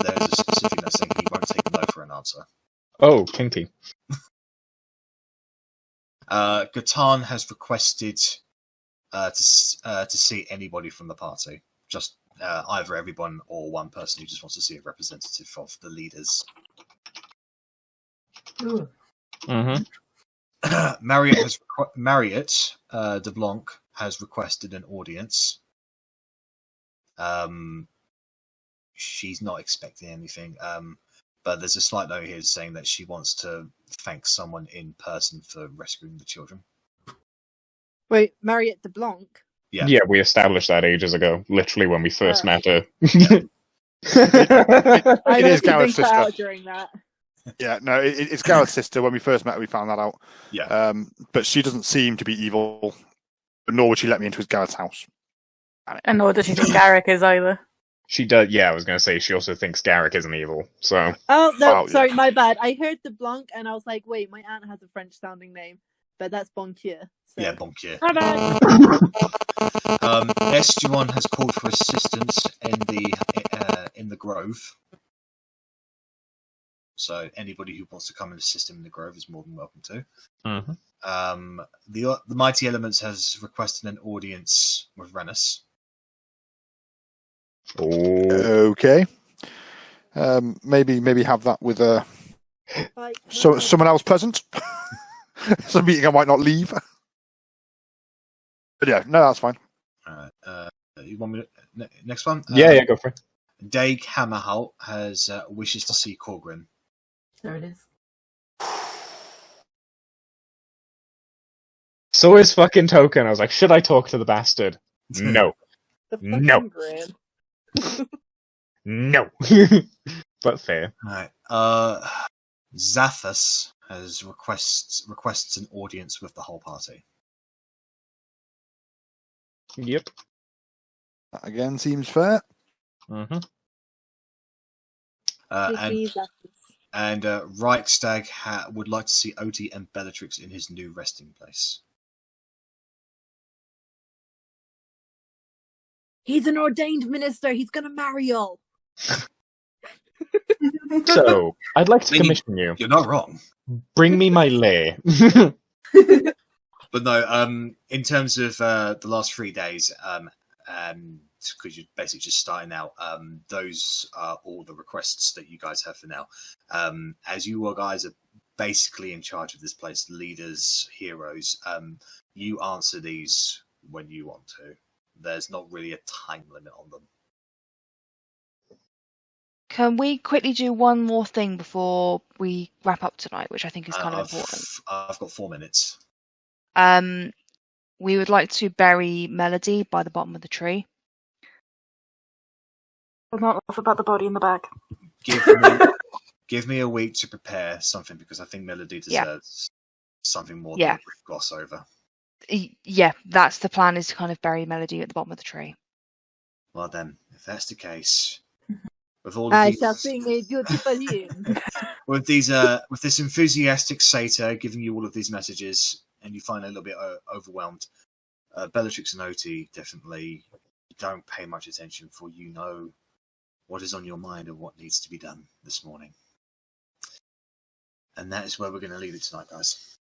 there's a specific note saying he won't take a no for an answer. Oh, kinky. Gatan has requested to see anybody from the party. Just either everyone or one person who just wants to see a representative of the leaders. Mm-hmm. Marriott de Blanc has requested an audience. She's not expecting anything, but there's a slight note here saying that she wants to thank someone in person for rescuing the children. Wait, Marriott de Blanc? Yeah, we established that ages ago, literally when we first met her. I It is Gareth's cut sister. out during that. Yeah, no, it's Gareth's sister. When we first met, we found that out. Yeah. But she doesn't seem to be evil, nor would she let me into Gareth's house. And nor does she think Garrick is either. She does, yeah, I was going to say, she also thinks Garrick isn't evil, so... Oh, no, Oh, yeah. sorry, my bad. I heard de Blanc and I was like, wait, my aunt has a French-sounding name. but that's Bonkier. So. Yeah, Bonkier. Bye-bye. Estuan has called for assistance in the grove. So anybody who wants to come and assist him in the grove is more than welcome to. Mm-hmm. The Mighty Elements has requested an audience with Rennas. Oh. Okay. Maybe have that with someone else present. It's a meeting I might not leave. But yeah, no, that's fine. You want me to, next one? Yeah, go for it. Dag Hammerholt has wishes to see Korgrin. There it is. So is fucking Token. I was like, should I talk to the bastard? No. The fucking No. grin. No. But fair. Right. Zathus has requests an audience with the whole party. Yep. That again seems fair. Mm-hmm. And Reichstag would like to see Otti and Bellatrix in his new resting place. He's an ordained minister. He's gonna marry y'all. So, I'd like to commission you. You're not wrong. Bring me my lay. But no, in terms of the last 3 days, because you're basically just starting out, those are all the requests that you guys have for now. As you all guys are basically in charge of this place, leaders, heroes, you answer these when you want to. There's not really a time limit on them. Can we quickly do one more thing before we wrap up tonight, which I think is kind of important? I've got 4 minutes. We would like to bury Melody by the bottom of the tree. I'll not laugh about the body in the bag. Give me a week to prepare something, because I think Melody deserves something more than a brief gloss over. Yeah, that's the plan, is to kind of bury Melody at the bottom of the tree. Well then, if that's the case, with all of these, shall sing a beautiful hymn. with this enthusiastic satyr giving you all of these messages, and you find a little bit overwhelmed, Bellatrix and Otti definitely don't pay much attention, for you know what is on your mind and what needs to be done this morning. And that is where we're going to leave it tonight, guys.